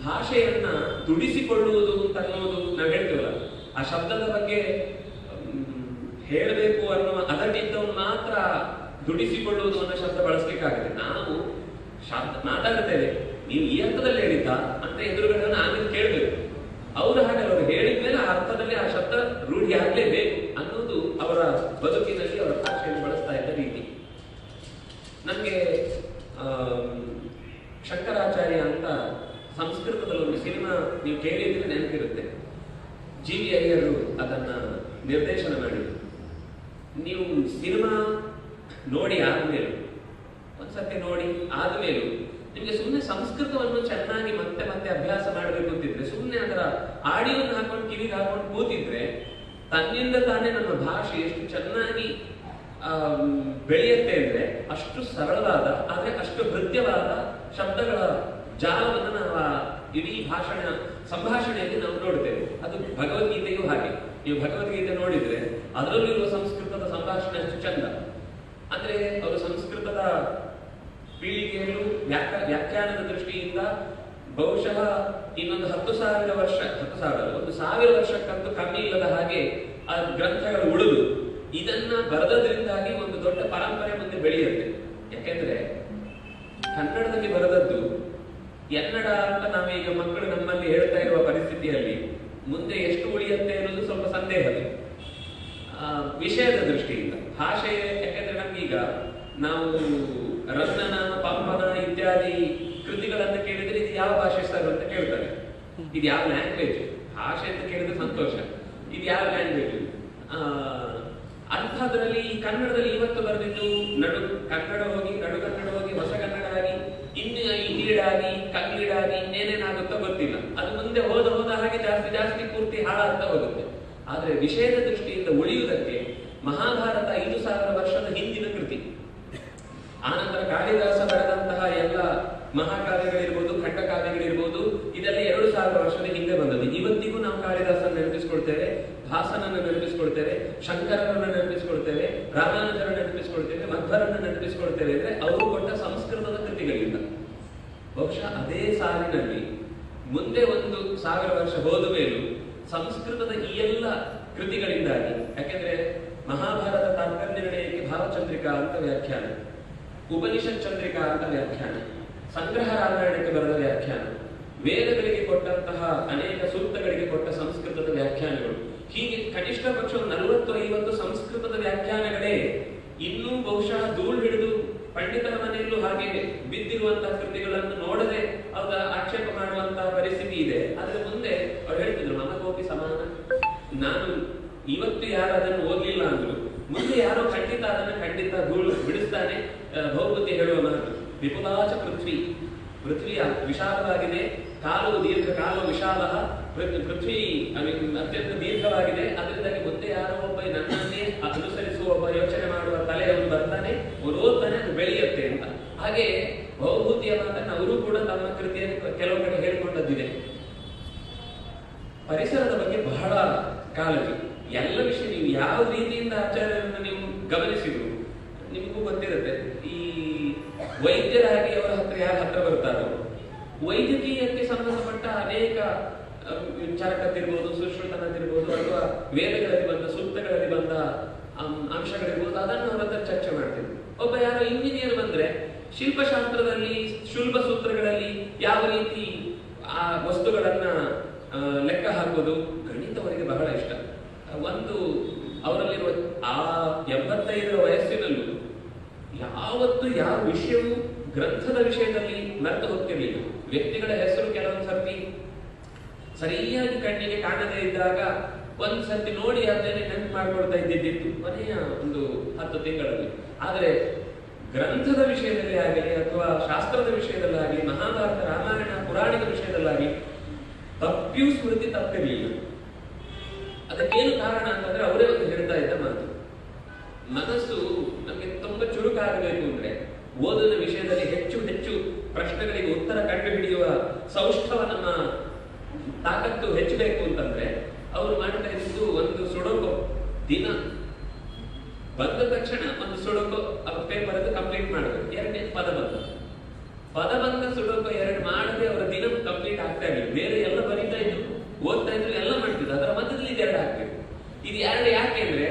ಭಾಷೆಯನ್ನ ದುಡಿಸಿಕೊಳ್ಳುವುದು ಅಂತ ಅನ್ನೋದು ನಾವು ಹೇಳ್ತೀವಲ್ಲ, ಆ ಶಬ್ದದ ಬಗ್ಗೆ ಹೇಳಬೇಕು ಅನ್ನುವ ಅದಕ್ಕಿದ್ದವನು ಮಾತ್ರ ದುಡಿಸಿಕೊಳ್ಳುವುದು ಅನ್ನೋ ಶಬ್ದ ಬಳಸಲಿಕ್ಕಾಗುತ್ತೆ. ನಾವು ಶಬ್ದ ಮಾತಾಡ್ತೇವೆ, ನೀವು ಈ ಅರ್ಥದಲ್ಲಿ ಹೇಳಿದ್ದ ಅಂತ ಎದುರುಗಡೆ ಆಮೇಲೆ ಕೇಳಬೇಕು. ಅವರು ಹಾಗೆ ಅವರು ಹೇಳಿದ್ಮೇಲೆ ಆ ಅರ್ಥದಲ್ಲಿ ಆ ಶಬ್ದ ರೂಢಿ ಆಗ್ಲೇಬೇಕು ಅನ್ನೋದು ಅವರ ಬದುಕಿನಲ್ಲಿ ಅವರ ಭಾಷೆಯನ್ನು ಬಳಸ್ತಾ ಇದ್ದ ರೀತಿ. ನಮ್ಗೆ ಶಂಕರಾಚಾರ್ಯ ಅಂತ ಸಂಸ್ಕೃತದಲ್ಲಿ ಒಂದು ಸಿನಿಮಾ ನೀವು ಕೇಳಿದ್ರೆ ನೆನಪಿರುತ್ತೆ. ಜಿ.ವಿ. ಅಯ್ಯರು ಅದನ್ನ ನಿರ್ದೇಶನ ಮಾಡಿದ್ರು. ನೀವು ಸಿನಿಮಾ ನೋಡಿ ಆದ್ಮೇಲೆ, ಒಂದ್ಸತಿ ನೋಡಿ ಆದ್ಮೇಲೂ ನಿಮ್ಗೆ ಸುಮ್ಮನೆ ಸಂಸ್ಕೃತವನ್ನು ಚೆನ್ನಾಗಿ ಮತ್ತೆ ಮತ್ತೆ ಅಭ್ಯಾಸ ಮಾಡಬೇಕು ಅಂತಿದ್ರೆ, ಸುಮ್ಮನೆ ಅದರ ಆಡಿಯೋನ ಹಾಕೊಂಡು ಕಿವಿಗೆ ಹಾಕೊಂಡು ಕೂತಿದ್ರೆ ತನ್ನಿಂದ ತಾನೇ ನಮ್ಮ ಭಾಷೆ ಎಷ್ಟು ಚೆನ್ನಾಗಿ ಬೆಳೆಯುತ್ತೆ ಅಂದ್ರೆ, ಅಷ್ಟು ಸರಳವಾದ ಆದ್ರೆ ಅಷ್ಟು ಹೃದಯವಾದ ಶಬ್ದಗಳ ಜಾಲವನ್ನು ನಾವು ಇಡೀ ಸಂಭಾಷಣೆಯಲ್ಲಿ ನಾವು ನೋಡ್ತೇವೆ. ಅದು ಭಗವದ್ಗೀತೆಯೂ ಹಾಗೆ. ನೀವು ಭಗವದ್ಗೀತೆ ನೋಡಿದ್ರೆ ಅದರಲ್ಲಿರುವ ಸಂಸ್ಕೃತದ ಸಂಭಾಷಣೆ ಅಷ್ಟು ಚಂದ. ಅಂದ್ರೆ ಅವರು ಸಂಸ್ಕೃತದ ಪೀಳಿಗೆಯಲ್ಲೂ ವ್ಯಾಖ್ಯಾನದ ದೃಷ್ಟಿಯಿಂದ ಬಹುಶಃ ಇನ್ನೊಂದು 10,000 ವರ್ಷ, 1,000 ವರ್ಷಕ್ಕಂತೂ ಕಮ್ಮಿ ಇಲ್ಲದ ಹಾಗೆ ಆ ಗ್ರಂಥಗಳು ಉಳಿದು ಇದನ್ನ ಬರೆದದ್ರಿಂದಾಗಿ ಒಂದು ದೊಡ್ಡ ಪರಂಪರೆ ಮುಂದೆ ಬೆಳೆಯುತ್ತೆ. ಯಾಕೆಂದ್ರೆ ಕನ್ನಡದಲ್ಲಿ ಬರೆದದ್ದು ಎನ್ನಡ ಅಂತ ನಾವೀಗ ಮಕ್ಕಳು ನಮ್ಮಲ್ಲಿ ಹೇಳ್ತಾ ಇರುವ ಪರಿಸ್ಥಿತಿಯಲ್ಲಿ ಮುಂದೆ ಎಷ್ಟು ಉಳಿಯುತ್ತೆ ಅನ್ನೋದು ಸ್ವಲ್ಪ ಸಂದೇಹವೇ ವಿಷಯದ ದೃಷ್ಟಿಯಿಂದ. ಭಾಷೆ, ಯಾಕೆಂದ್ರೆ ನಮ್ಗೀಗ ನಾವು ರನ್ನನ, ಪಂಪನ ಇತ್ಯಾದಿ ಕೃತಿಗಳನ್ನ ಕೇಳಿದ್ರೆ ಇದು ಯಾವ ಭಾಷೆ ಸರ್ ಅಂತ ಕೇಳ್ತಾರೆ. ಇದು ಯಾವ ಲ್ಯಾಂಗ್ವೇಜ್? ಭಾಷೆ ಅಂತ ಕೇಳಿದ್ರೆ ಸಂತೋಷ, ಇದು ಯಾವ ಲ್ಯಾಂಗ್ವೇಜ್? ಅಂಥದ್ರಲ್ಲಿ ಈ ಕನ್ನಡದಲ್ಲಿ ಇವತ್ತು ಬರೆದಿದ್ದು ಕನ್ನಡ ಹೋಗಿ ನಡುಗನ್ನಡ ಹೋಗಿ ಹೊಸ ಕನ್ನಡ ಆಗಿ ಇನ್ನು ಈಡಾಗಿ ಕನ್ನೀಡಾಗಿ ಇನ್ನೇನೇನಾಗುತ್ತೋ ಗೊತ್ತಿಲ್ಲ. ಅದು ಮುಂದೆ ಹೋದ ಹಾಗೆ ಜಾಸ್ತಿ ಪೂರ್ತಿ ಹಾಳಾಗ್ತಾ ಹೋಗುತ್ತೆ. ಆದ್ರೆ ವಿಷಯದ ದೃಷ್ಟಿಯಿಂದ ಉಳಿಯುವುದಕ್ಕೆ ಮಹಾಭಾರತ 5,000 ವರ್ಷದ ಹಿಂದಿನ ಕೃತಿ. ಆನಂತರ ಕಾಳಿದಾಸ ಬರೆದಂತಹ ಎಲ್ಲ ಮಹಾಕಾವ್ಯಗಳಿರ್ಬೋದು, ಖಂಡಕಾವ್ಯಗಳಿರ್ಬೋದು, ಇದೆಲ್ಲ 2,000 ವರ್ಷದ ಹಿಂದೆ ಬಂದದ್ದು. ಇವತ್ತಿಗೂ ನಾವು ಕಾಳಿದಾಸನ ನೆನಪಿಸ್ಕೊಳ್ತೇವೆ, ಭಾಸನನ್ನು ನೆನಪಿಸ್ಕೊಳ್ತೇವೆ, ಶಂಕರರನ್ನು ನೆನಪಿಸ್ಕೊಳ್ತೇವೆ, ರಾಮಾನುಜರನ್ನು ನೆನಪಿಸ್ಕೊಳ್ತೇವೆ, ಮಧ್ವರನ್ನು ನೆನಪಿಸ್ಕೊಳ್ತೇವೆ. ಅಂದ್ರೆ ಅವರು ಕೊಟ್ಟ ಸಂಸ್ಕೃತದ ಕೃತಿಗಳಿಂದ. ಬಹುಶಃ ಅದೇ ಸಾಲಿನಲ್ಲಿ ಮುಂದೆ 1,000 ವರ್ಷ ಹೋದ ಮೇಲೂ ಸಂಸ್ಕೃತದ ಈ ಎಲ್ಲ ಕೃತಿಗಳಿಂದಾಗಿ, ಯಾಕೆಂದ್ರೆ ಮಹಾಭಾರತ ತಾತ್ಪರ್ಯ ನಿರ್ಣಯಕ್ಕೆ ಭಾವಚಂದ್ರಿಕಾ ಅಂತ ವ್ಯಾಖ್ಯಾನ, ಉಪನಿಷತ್ ಚಂದ್ರಿಕಾ ಅಂತ ವ್ಯಾಖ್ಯಾನ, ಸಂಗ್ರಹ ರಾಮಾಯಣಕ್ಕೆ ಬರೆದ ವ್ಯಾಖ್ಯಾನ, ವೇದಗಳಿಗೆ ಕೊಟ್ಟಂತಹ ಅನೇಕ ಸೂಕ್ತಗಳಿಗೆ ಕೊಟ್ಟ ಸಂಸ್ಕೃತದ ವ್ಯಾಖ್ಯಾನಗಳು, ಹೀಗೆ ಕನಿಷ್ಠ ಪಕ್ಷ 40-50 ಸಂಸ್ಕೃತದ ವ್ಯಾಖ್ಯಾನಗಳೇ ಇನ್ನೂ ಬಹುಶಃ ಧೂಳು ಹಿಡಿದು ಪಂಡಿತರ ಮನೆಯಲ್ಲೂ ಹಾಗೆ ಬಿದ್ದಿರುವಂತಹ ಕೃತಿಗಳನ್ನು ನೋಡದೆ ಅವರ ಆಕ್ಷೇಪ ಮಾಡುವಂತಹ ಪರಿಸ್ಥಿತಿ ಇದೆ. ಆದ್ರೆ ಮುಂದೆ ಅವ್ರು ಹೇಳ್ತಿದ್ರು, ಮನಗೋಪಿ ಸಮಾನ, ನಾನು ಇವತ್ತು ಯಾರು ಅದನ್ನು ಓದ್ಲಿಲ್ಲ ಅಂದ್ರು ಮುಂದೆ ಯಾರೋ ಖಂಡಿತ ಅದನ್ನು ಖಂಡಿತ ಬಿಡಿಸ್ತಾನೆ. ಭೌಭೂತಿ ಹೇಳುವ ಮಾತು, ವಿಪುಲಾಚ ಪೃಥ್ವಿ, ಪೃಥ್ವಿಯ ವಿಶಾಲವಾಗಿದೆ, ಕಾಲು ದೀರ್ಘ, ಕಾಲು ವಿಶಾಲ, ಪೃಥ್ವಿ ಅತ್ಯಂತ ದೀರ್ಘವಾಗಿದೆ. ಅದರಿಂದಾಗಿ ಮುಂದೆ ಯಾರೋ ಒಬ್ಬ ನನ್ನನ್ನೇ ಅನುಸರಿಸುವ ಒಬ್ಬ ಯೋಚನೆ ಮಾಡುವ ತಲೆಯನ್ನು ಬರ್ತಾನೆ, ಓದ್ತಾನೆ, ಅದು ಬೆಳೆಯುತ್ತೆ ಅಂತ. ಹಾಗೆ ಭೌಭೂತಿಯ ಮಾತನ್ನು ಅವರು ಕೂಡ ತಮ್ಮ ಕೃತಿಯನ್ನು ಕೆಲವು ಕಡೆ ಹೇಳ್ಕೊಂಡದ್ದಿದೆ. ಪರಿಸರದ ಬಗ್ಗೆ ಬಹಳ ಕಾಳಜಿ. ಎಲ್ಲ ವಿಷಯ ನೀವು ಯಾವ ರೀತಿಯಿಂದ ಆಚಾರ್ಯರನ್ನು ನೀವು ಗಮನಿಸಿದ್ರು ನಿಮಗೂ ಗೊತ್ತಿರುತ್ತೆ. ಈ ವೈದ್ಯರಾಗಿ ಅವರ ಹತ್ರ ಯಾರ ಹತ್ರ ಬರ್ತಾರೋ ವೈದ್ಯಕೀಯಕ್ಕೆ ಸಂಬಂಧಪಟ್ಟ ಅನೇಕ ಚರಕತ್ತಿರ್ಬೋದು, ಸುಶ್ರುತನದಿರ್ಬೋದು, ಅಥವಾ ವೇದಗಳಲ್ಲಿ ಬಂದ ಸೂಕ್ತಗಳಲ್ಲಿ ಬಂದ ಅಂಶಗಳಿರ್ಬೋದು, ಅದನ್ನು ಅವರ ಹತ್ರ ಚರ್ಚೆ ಮಾಡ್ತಿದ್ರು. ಒಬ್ಬ ಯಾರೋ ಇಂಜಿನಿಯರ್ ಬಂದ್ರೆ ಶಿಲ್ಪಶಾಸ್ತ್ರದಲ್ಲಿ ಶುಲ್ಬ ಸೂತ್ರಗಳಲ್ಲಿ ಯಾವ ರೀತಿ ಆ ವಸ್ತುಗಳನ್ನ ಲೆಕ್ಕ ಹಾಕೋದು, ಗಣಿತ ಅವರಿಗೆ ಬಹಳ ಇಷ್ಟ. ಒಂದು ಅವರಲ್ಲಿರುವ ಆ 85ರ ವಯಸ್ಸಿನಲ್ಲೂ ಯಾವತ್ತು ಯಾವ ವಿಷಯವೂ ಗ್ರಂಥದ ವಿಷಯದಲ್ಲಿ ಮರೆತು ಹೋಗ್ತಿರ್ಲಿಲ್ಲ. ವ್ಯಕ್ತಿಗಳ ಹೆಸರು ಕೆಲವೊಂದು ಸರ್ತಿ ಸರಿಯಾಗಿ ಕಣ್ಣಿಗೆ ಕಾಣದೇ ಇದ್ದಾಗ ಒಂದ್ ಸರ್ತಿ ನೋಡಿ ಅದನ್ನೇ ನೆನಪು ಮಾಡ್ಕೊಳ್ತಾ ಇದ್ದಿದ್ದು ಕೊನೆಯ ಒಂದು 10 ತಿಂಗಳಲ್ಲಿ. ಆದರೆ ಗ್ರಂಥದ ವಿಷಯದಲ್ಲಿ ಆಗಲಿ ಅಥವಾ ಶಾಸ್ತ್ರದ ವಿಷಯದಲ್ಲಾಗಲಿ, ಮಹಾಭಾರತ, ರಾಮಾಯಣ, ಪುರಾಣದ ವಿಷಯದಲ್ಲಾಗಲಿ ತಪ್ಪಿಯೂ ಸ್ಮೃತಿ ತಪ್ಪಿರಲಿಲ್ಲ. ಅದಕ್ಕೇನು ಕಾರಣ ಅಂತಂದ್ರೆ ಅವರೇ ಒಂದು ಹೇಳ್ತಾ ಇದ್ದ ಮಾತು, ಮನಸ್ಸು ನಮಗೆ ತುಂಬಾ ಚುರುಕಾಗಬೇಕು ಅಂದ್ರೆ ಓದಿನ ವಿಷಯದಲ್ಲಿ ಹೆಚ್ಚು ಹೆಚ್ಚು ಪ್ರಶ್ನೆಗಳಿಗೆ ಉತ್ತರ ಕಂಡು ಹಿಡಿಯುವ ಸೌಷ್ಠವ ನಮ್ಮ ತಾಕತ್ತು ಹೆಚ್ಚಬೇಕು ಅಂತಂದ್ರೆ ಅವರು ಮಾಡ್ತಾ ಇದ್ದು ಒಂದು ಸುಡೋಕೋ ದಿನ ಬಂದ ತಕ್ಷಣ ಒಂದು ಸುಡೋಕೋ ಪೇಪರ್ ಅದು ಕಂಪ್ಲೀಟ್ ಮಾಡಬೇಕು. ಎರಡನೇ ಪದಬಂಧ ಸುಡೋಕೋ 2 ಮಾಡದೆ ಅವರ ದಿನ ಕಂಪ್ಲೀಟ್ ಆಗ್ತಾ ಇರಲಿಲ್ಲ. ಬೇರೆ ಎಲ್ಲ ಬರೀತಾ ಇದ್ರು, ಓದ್ತಾ ಇದ್ರು, ಎಲ್ಲ ಮಾಡ್ತಿದ್ರು. ಅದರ ಮಧ್ಯದಲ್ಲಿ ಇದು 2 ಆಗ್ಬೇಕು. ಇದು 2 ಯಾಕೆ ಅಂದ್ರೆ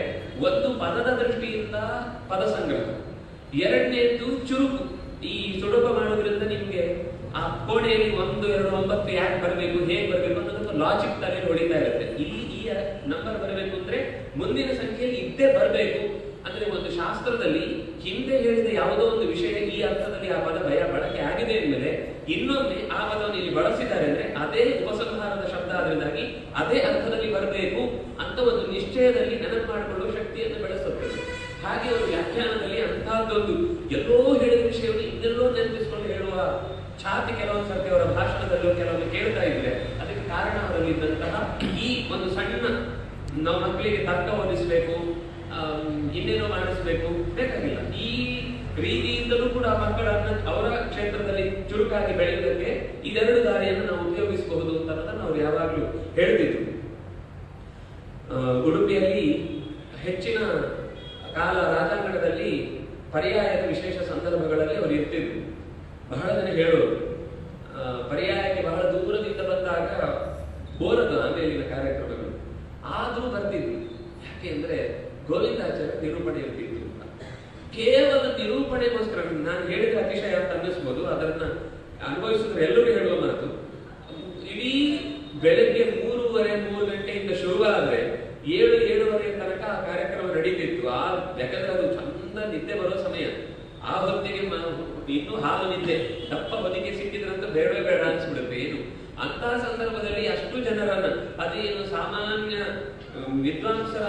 ಒಂದು ಪದದ ದೃಷ್ಟಿಯಿಂದ ಪದ ಸಂಗ್ರಹ, ಎರಡನೇದ್ದು ಚುರುಕು. ಈ ಸುಡುಪ ಮಾಡೋದ್ರಿಂದ ನಿಮ್ಗೆ ಆ ಕೋಣೆಯಲ್ಲಿ 1, 2, 9 ಯಾಕೆ ಬರಬೇಕು, ಹೇಗೆ ಬರಬೇಕು ಅನ್ನೋದಕ್ಕೆ ಲಾಜಿಕ್ ತಲೆ ಹೊಡಿತಾ ಇರುತ್ತೆ. ಇಲ್ಲಿ ಈ ನಂಬರ್ ಬರಬೇಕು ಅಂದ್ರೆ ಮುಂದಿನ ಸಂಖ್ಯೆಯಲ್ಲಿ ಇದ್ದೇ ಬರಬೇಕು. ಅಂದ್ರೆ ಒಂದು ಶಾಸ್ತ್ರದಲ್ಲಿ ಹಿಂದೆ ಹೇಳಿದ ಯಾವುದೋ ಒಂದು ವಿಷಯ ಈ ಅರ್ಥದಲ್ಲಿ ಆ ಪದ ಬಳಕೆ ಆಗಿದೆ ಅಂದ್ಮೇಲೆ ಇನ್ನೊಮ್ಮೆ ಆ ಪದವನ್ನು ಇಲ್ಲಿ ಬಳಸಿದ್ದಾರೆ ಅಂದ್ರೆ ಅದೇ ಉಪಸಂಹಾರದ ಶಬ್ದ, ಅದರಿಂದಾಗಿ ಅದೇ ಅರ್ಥದಲ್ಲಿ ಬರಬೇಕು ಅಂತ ಒಂದು ನಿಶ್ಚಯದಲ್ಲಿ ನೆನಪು ಮಾಡಿಕೊಳ್ಳುವ ಶಕ್ತಿಯನ್ನು ಬೆಳೆಸುತ್ತದೆ. ಹಾಗೆ ಅವರು ವ್ಯಾಖ್ಯಾನದಲ್ಲಿ ಅಂತಹದ್ದೊಂದು ಎಲ್ಲೋ ಹೇಳಿದ ವಿಷಯವನ್ನು ಇನ್ನೆಲ್ಲೋ ನೆನಪಿಸಿಕೊಂಡು ಹೇಳುವ ಛಾತಿ ಕೆಲವೊಂದು ಸರ್ತಿ ಅವರ ಭಾಷಣದಲ್ಲೂ ಕೆಲವೊಂದು ಕೇಳ್ತಾ ಇದ್ರೆ ಅದಕ್ಕೆ ಕಾರಣ ಅವರಲ್ಲಿ ಇದ್ದಂತಹ ಈ ಒಂದು ಸಣ್ಣ, ನಾವು ಮಕ್ಕಳಿಗೆ ತರ್ಕ ಓದಿಸ್ಬೇಕು, ಇನ್ನೇನೋ ಮಾಡಿಸ್ಬೇಕು ಬೇಕಾಗಿಲ್ಲ. ಈ ರೀತಿಯಿಂದಲೂ ಕೂಡ ಮಕ್ಕಳನ್ನ ಅವರ ಕ್ಷೇತ್ರದಲ್ಲಿ ಚುರುಕಾಗಿ ಬೆಳೆಯುವುದಕ್ಕೆ ಇದೆರಡು ದಾರಿಯನ್ನು ನಾವು ಉಪಯೋಗಿಸಬಹುದು ಅಂತ ಅನ್ನೋದನ್ನು ಅವ್ರು ಯಾವಾಗಲೂ ಹೇಳ್ತಿದ್ರು. ಉಡುಪಿಯಲ್ಲಿ ಹೆಚ್ಚಿನ ಕಾಲ ರಾಜಾಂಗಣದಲ್ಲಿ ಪರ್ಯಾಯದ ವಿಶೇಷ ಸಂದರ್ಭಗಳಲ್ಲಿ ಅವರು ಇರ್ತಿದ್ರು. ಬಹಳ ಜನ ಹೇಳೋರು ಪರ್ಯಾಯಕ್ಕೆ ಬಹಳ ದೂರದಿಂದ ಬಂದಾಗ ಬೋರದ ಆಮೇಲಿನ ಕಾರ್ಯಕ್ರಮಗಳು ಆದ್ರೂ ಬರ್ತಿದ್ರು. ಯಾಕೆ ಅಂದ್ರೆ ಗೋವಿಂದಾಚಾರ್ಯ ನಿರೂಪಣೆ ಇರ್ತಿತ್ತು ಅಂತ. ಕೇವಲ ನಿರೂಪಣೆಗೋಸ್ಕರ ನಾನು ಹೇಳಿದ್ರೆ ಅತಿಶಯ ಅಂತ ಅನ್ನಿಸ್ಬೋದು, ಅದನ್ನ ಅನುಭವಿಸಿದ್ರೆ ಎಲ್ಲರೂ ಹೇಳುವ ಮಾತು. ಇಡೀ ಬೆಳಗ್ಗೆ 3 ಗಂಟೆಯಿಂದ ಶುರುವಾದ್ರೆ 7-7:30 ತನಕ ಆ ಕಾರ್ಯಕ್ರಮ ನಡೀತಿತ್ತು. ಯಾಕಂದ್ರೆ ಅದು ಚಂದ ನಿದ್ದೆ ಬರೋ ಸಮಯ. ಆ ಹೊತ್ತಿಗೆ ಇನ್ನೂ ಹಾಲು ನಿದ್ದೆ ದಪ್ಪ ಹೊದಿಕೆ ಸಿಕ್ಕಿದ್ರಂತ ಬೇಡ ಅನ್ಸ್ಬಿಡುತ್ತೆ. ಏನು ಅಂತಹ ಸಂದರ್ಭದಲ್ಲಿ ಅಷ್ಟು ಜನರನ್ನ, ಅದೇನು ಸಾಮಾನ್ಯ ವಿದ್ವಾಂಸರ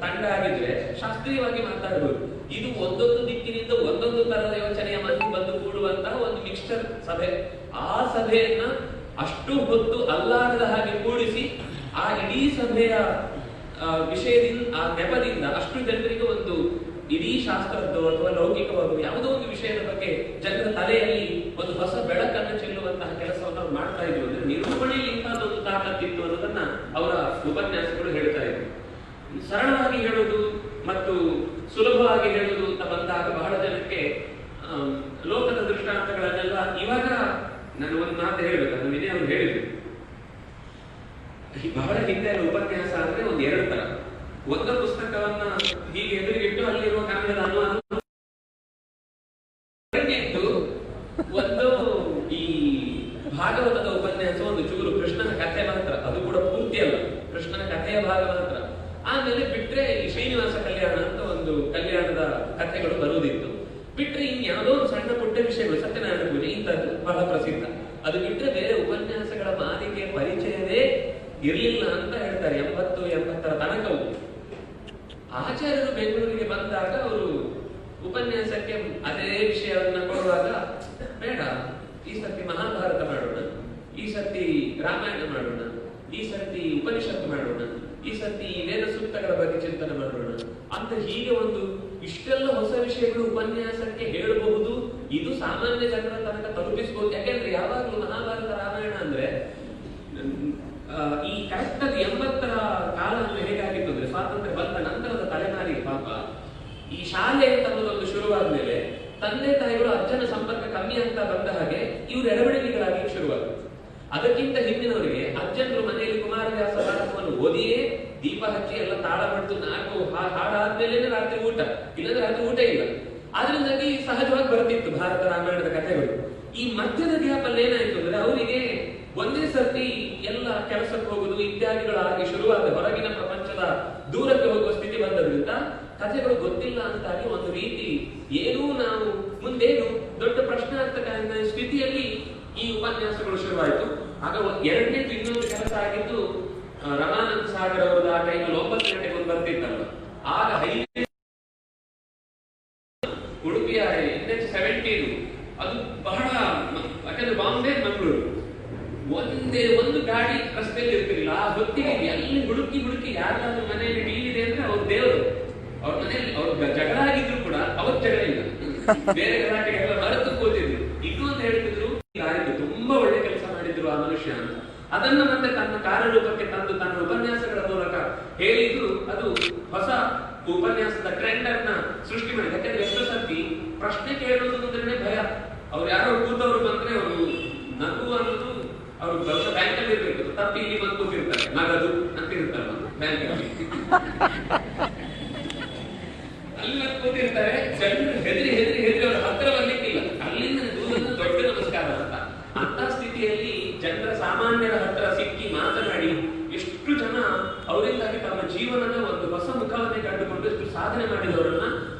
ತಂಡ ಆಗಿದ್ರೆ ಶಾಸ್ತ್ರೀಯವಾಗಿ ಮಾತಾಡಬಹುದು. ಇದು ಒಂದೊಂದು ದಿಕ್ಕಿನಿಂದ ಒಂದೊಂದು ತರದ ಯೋಚನೆಯ ಮಂದಿ ಬಂದು ಕೂಡುವಂತಹ ಒಂದು ಮಿಕ್ಸ್ಚರ್ ಸಭೆ. ಆ ಸಭೆಯನ್ನ ಅಷ್ಟು ಹೊತ್ತು ಅಲ್ಲಾರದ ಹಾಗೆ ಕೂಡಿಸಿ ಆ ಇಡೀ ಸಭೆಯ ವಿಷಯದಿಂದ, ಆ ನೆಪದಿಂದ ಅಷ್ಟು ಜನರಿಗೆ ಒಂದು ಇಡೀ ಶಾಸ್ತ್ರದ್ದು ಅಥವಾ ಲೌಕಿಕವಾದ ಯಾವುದೋ ಒಂದು ವಿಷಯದ ಬಗ್ಗೆ ಜನರ ತಲೆಯಲ್ಲಿ ಒಂದು ಹೊಸ ಬೆಳಕನ್ನು ಚೆಲ್ಲುವಂತಹ ಕೆಲಸವನ್ನು ಅವ್ರು ಮಾಡ್ತಾ ಇದ್ರು. ಅಂದ್ರೆ ನಿರೂಪಣೆಯಲ್ಲಿ ಇಂಥದ್ದೊಂದು ತಾಕತ್ತಿತ್ತು ಅನ್ನೋದನ್ನ ಅವರ ಉಪನ್ಯಾಸಗಳು ಹೇಳ್ತಾ ಇದ್ರು. ಸರಳವಾಗಿ ಹೇಳುವುದು ಮತ್ತು ಸುಲಭವಾಗಿ ಹೇಳುವುದು ಅಂತ ಬಂದಾಗ ಬಹಳ ಜನಕ್ಕೆ ಲೋಕದ ದೃಷ್ಟಾಂತಗಳನ್ನೆಲ್ಲ, ಇವಾಗ ನಾನು ಒಂದು ಮಾತು ಹೇಳ್ಬೇಕು, ಅದನ್ನ ವಿನಯ್ ಅವರು ಹೇಳಿದ್ರು. ಬಹಳ ಹಿಂದೆ ಉಪನ್ಯಾಸ ಅಂದ್ರೆ ಒಂದು 2 ತರ. ಒಂದು ಪುಸ್ತಕವನ್ನ ಹೀಗೆ ಎದುರಿಗಿಟ್ಟು ಅಲ್ಲಿರುವ ಕನ್ನಡದ ಅನುವಾದ, ಒಂದು ಈ ಭಾಗವತದ ಉಪನ್ಯಾಸ, ಒಂದು ಚೂರು ಕೃಷ್ಣನ ಕಥೆ ಮಾತ್ರ, ಅದು ಕೂಡ ಪೂರ್ತಿ ಅಲ್ಲ, ಕೃಷ್ಣನ ಕಥೆಯ ಭಾಗ ಮಾತ್ರ. ಆಮೇಲೆ ಬಿಟ್ರೆ ಈ ಶ್ರೀನಿವಾಸ ಕಲ್ಯಾಣ ಅಂತ ಒಂದು ಕಲ್ಯಾಣದ ಕಥೆಗಳು ಬರುವುದಿತ್ತು. ಬಿಟ್ರೆ ಇನ್ಯಾವುದೋ ಒಂದು ಸಣ್ಣ ಪುಟ್ಟ ವಿಷಯಗಳು, ಸತ್ಯನಾರಾಯಣ ಪೂಜೆ ಇಂಥದ್ದು ಬಹಳ ಪ್ರಸಿದ್ಧ. ಅದು ಬಿಟ್ರೆ ಬೇರೆ ಉಪನ್ಯಾಸಗಳ ಮಾಲಿಕೆ ಪರಿಚಯವೇ ಇರಲಿಲ್ಲ ಅಂತ ಹೇಳ್ತಾರೆ. 80-80ರ ತನಕವು ಆಚಾರ್ಯರು ಬೆಂಗಳೂರಿಗೆ ಬಂದಾಗ ಅವರು ಉಪನ್ಯಾಸಕ್ಕೆ ಅದೇ ವಿಷಯವನ್ನ ಕೊಡುವಾಗ, ಬೇಡ ಈ ಸರ್ತಿ ಮಹಾಭಾರತ ಮಾಡೋಣ, ಈ ಸರ್ತಿ ರಾಮಾಯಣ ಮಾಡೋಣ, ಈ ಸರ್ತಿ ಉಪನಿಷತ್ತು ಮಾಡೋಣ, ಈ ಸರ್ತಿ ವೇದ ಸೂಕ್ತಗಳ ಬಗ್ಗೆ ಚಿಂತನೆ ಮಾಡೋಣ ಅಂತ ಹೀಗೆ ಒಂದು ಇಷ್ಟೆಲ್ಲ ಹೊಸ ವಿಷಯಗಳು ಉಪನ್ಯಾಸಕ್ಕೆ ಹೇಳಬಹುದು. ಇದು ಸಾಮಾನ್ಯ ಜನರ ತನಕ ತಲುಪಿಸಬಹುದು. ಯಾಕೆಂದ್ರೆ ಯಾವಾಗಲೂ ಮಹಾಭಾರತ ರಾಮಾಯಣ ಅಂದ್ರೆ ಈ ಕರೆಕ್ಟ್ ಆಗಿ 80ರ ಕಾಲ ಅಂದ್ರೆ ಹೇಗಾಗಿತ್ತು ಅಂದ್ರೆ ಸ್ವಾತಂತ್ರ್ಯ ಬಂದ ನಂತರದ ತಲೆಮಾರಿಗೆ ಪಾಪ ಈ ಶಾಲೆ ಅಂತ ಅನ್ನೋದೊಂದು ಶುರುವಾದ್ಮೇಲೆ ತಂದೆ ತಾಯಿಗಳು ಅಜ್ಜನ ಸಂಪರ್ಕ ಕಮ್ಮಿ ಅಂತ ಬಂದ ಹಾಗೆ ಇವರು ಎಡಬಡಿಕೆಗಳಾಗಿ ಶುರುವಾಗುತ್ತೆ. ಅದಕ್ಕಿಂತ ಹಿಂದಿನವರಿಗೆ ಅಜ್ಜನರು ಮನೆಯಲ್ಲಿ ಕುಮಾರವ್ಯಾಸ ಭಾರತವನ್ನು ಓದಿಯೇ ದೀಪ ಹಚ್ಚಿ ಎಲ್ಲ ತಾಳ ಬಡ್ದು 4 ಹಾಡಾದ್ಮೇಲೆ ರಾತ್ರಿ ಊಟ, ಇಲ್ಲಂದ್ರೆ ರಾತ್ರಿ ಊಟ ಇಲ್ಲ. ಆದ್ರಿಂದಾಗಿ ಸಹಜವಾಗಿ ಬರ್ತಿತ್ತು ಭಾರತ ರಾಮಾಯಣದ ಕಥೆಗಳು. ಈ ಮಧ್ಯದ ಗ್ಯಾಪ್ ಅಲ್ಲಿ ಏನಾಯ್ತು ಅಂದ್ರೆ ಅವರಿಗೆ ಒಂದೇ ಸರ್ತಿ ಎಲ್ಲ ಕೆಲಸಕ್ಕೆ ಹೋಗುದು ಇತ್ಯಾದಿಗಳಾಗಿ ಶುರುವಾದ ಹೊರಗಿನ ಪ್ರಪಂಚದ ದೂರಕ್ಕೆ ಹೋಗುವ ಸ್ಥಿತಿ ಬಂದದ್ರಿಂದ ಕಥೆಗಳು ಗೊತ್ತಿಲ್ಲ ಅಂತಾಗಿ ಒಂದು ರೀತಿ ಏನೂ ನಾವು ಮುಂದೇನು ದೊಡ್ಡ ಪ್ರಶ್ನಾರ್ಥಕ ಸ್ಥಿತಿಯಲ್ಲಿ ಈ ಉಪನ್ಯಾಸಗಳು ಶುರುವಾಯಿತು. ಆಗ ಎರಡನೇದು ಇನ್ನೊಂದು ಕೆಲಸ ಆಗಿದ್ದು, ರಮಾನಂದ ಸಾಗರ್ ಅವರದ ಆ ಟೈಮಲ್ಲಿ 9 ಗಂಟೆಗೆ ಒಂದು ಬರ್ತಿತ್ತಲ್ಲ, ಆಗ ಉಡುಪಿಯ NH-17 ಅದು ಬಹಳ, ಯಾಕಂದ್ರೆ ಬಾಂಬೆ ಮಂಗಳೂರು ಒಂದೇ ಒಂದು ಗಾಡಿ ರಸ್ತೆಯಲ್ಲಿ ಇರ್ತಿರ್ಲಿಲ್ಲ. ಆ ಹೊತ್ತಿಗೆ ಎಲ್ಲಿ ಹುಡುಕಿ ಯಾರಾದ್ರೂ ಮನೆಯಲ್ಲಿ ಟಿವಿ ಇದೆ ಅಂದ್ರೆ ಅವ್ರ ದೇವರು, ಅವ್ರ ಮನೆಯಲ್ಲಿ ಅವ್ರ ಜಗಳ ಆಗಿದ್ರು ಕೂಡ ಅವತ್ ಜಗಳ ಇಲ್ಲ, ಬೇರೆ ಗಲಾಟೆಗೆಲ್ಲ ಮರೆತು ಕೂತಿದ್ರು. ಇನ್ನೊಂದು ಹೇಳ್ತಿದ್ರು, ಆಯ್ತು ತುಂಬಾ ಒಳ್ಳೆ ಕೆಲಸ ಮಾಡಿದ್ರು ಆ ಮನುಷ್ಯ ಅಂತ. ಅದನ್ನ ಮತ್ತೆ ತನ್ನ ಕಾರ್ಯರೂಪಕ್ಕೆ ತಂದು ತನ್ನ ಉಪನ್ಯಾಸಗಳ ಮೂಲಕ ಹೇಳಿದ್ರು. ಅದು ಹೊಸ ಉಪನ್ಯಾಸದ ಟ್ರೆಂಡ್ ಅನ್ನ ಸೃಷ್ಟಿ ಮಾಡಿದೆ. ಯಾಕಂದ್ರೆ ಎಷ್ಟೋ ಸರ್ತಿ ಪ್ರಶ್ನೆ ಕೇಳೋದು ಅಂದ್ರೆ ಭಯ. ಅವ್ರು ಯಾರೋ ಕೂತವ್ರು ಬಂದ್ರೆ ಅವರು ನಗು ಅನ್ನೋದು ಅವ್ರು ಬಹುಶಃ ಬ್ಯಾಂಕ್ ಅಲ್ಲಿ ಇರ್ಬೇಕು, ತಪ್ಪಿ ಇಲ್ಲಿ ಬಂದು ಕೂತಿರ್ತಾರೆ, ನಗದು ಅಂತ ಇರ್ತಾರಲ್ಲ ಬ್ಯಾಂಕ್ ಅಲ್ಲಿ, ಅಲ್ಲಿ ಕೂತಿರ್ತಾರೆ. ಜನರು ಹೆದರಿ ಅವ್ರ ಹತ್ರ ಬರ್ಲಿಕ್ಕಿಲ್ಲ, ಅಲ್ಲಿಂದ ದೂರದ ದೊಡ್ಡ ನಮಸ್ಕಾರ ಅಂತ ಸ್ಥಿತಿಯಲ್ಲಿ ಜನರ ಸಾಮಾನ್ಯರ ಹತ್ರ ಸಿಕ್ಕಿ ಮಾತನಾಡಿ ಎಷ್ಟು ಜನ ಅವರಿಂದಾಗಿ ತಮ್ಮ ಜೀವನದ ಒಂದು ಹೊಸ ಮುಖವನ್ನೇ ಕಂಡುಕೊಂಡು ಎಷ್ಟು ಸಾಧನೆ ಮಾಡಿದವರನ್ನ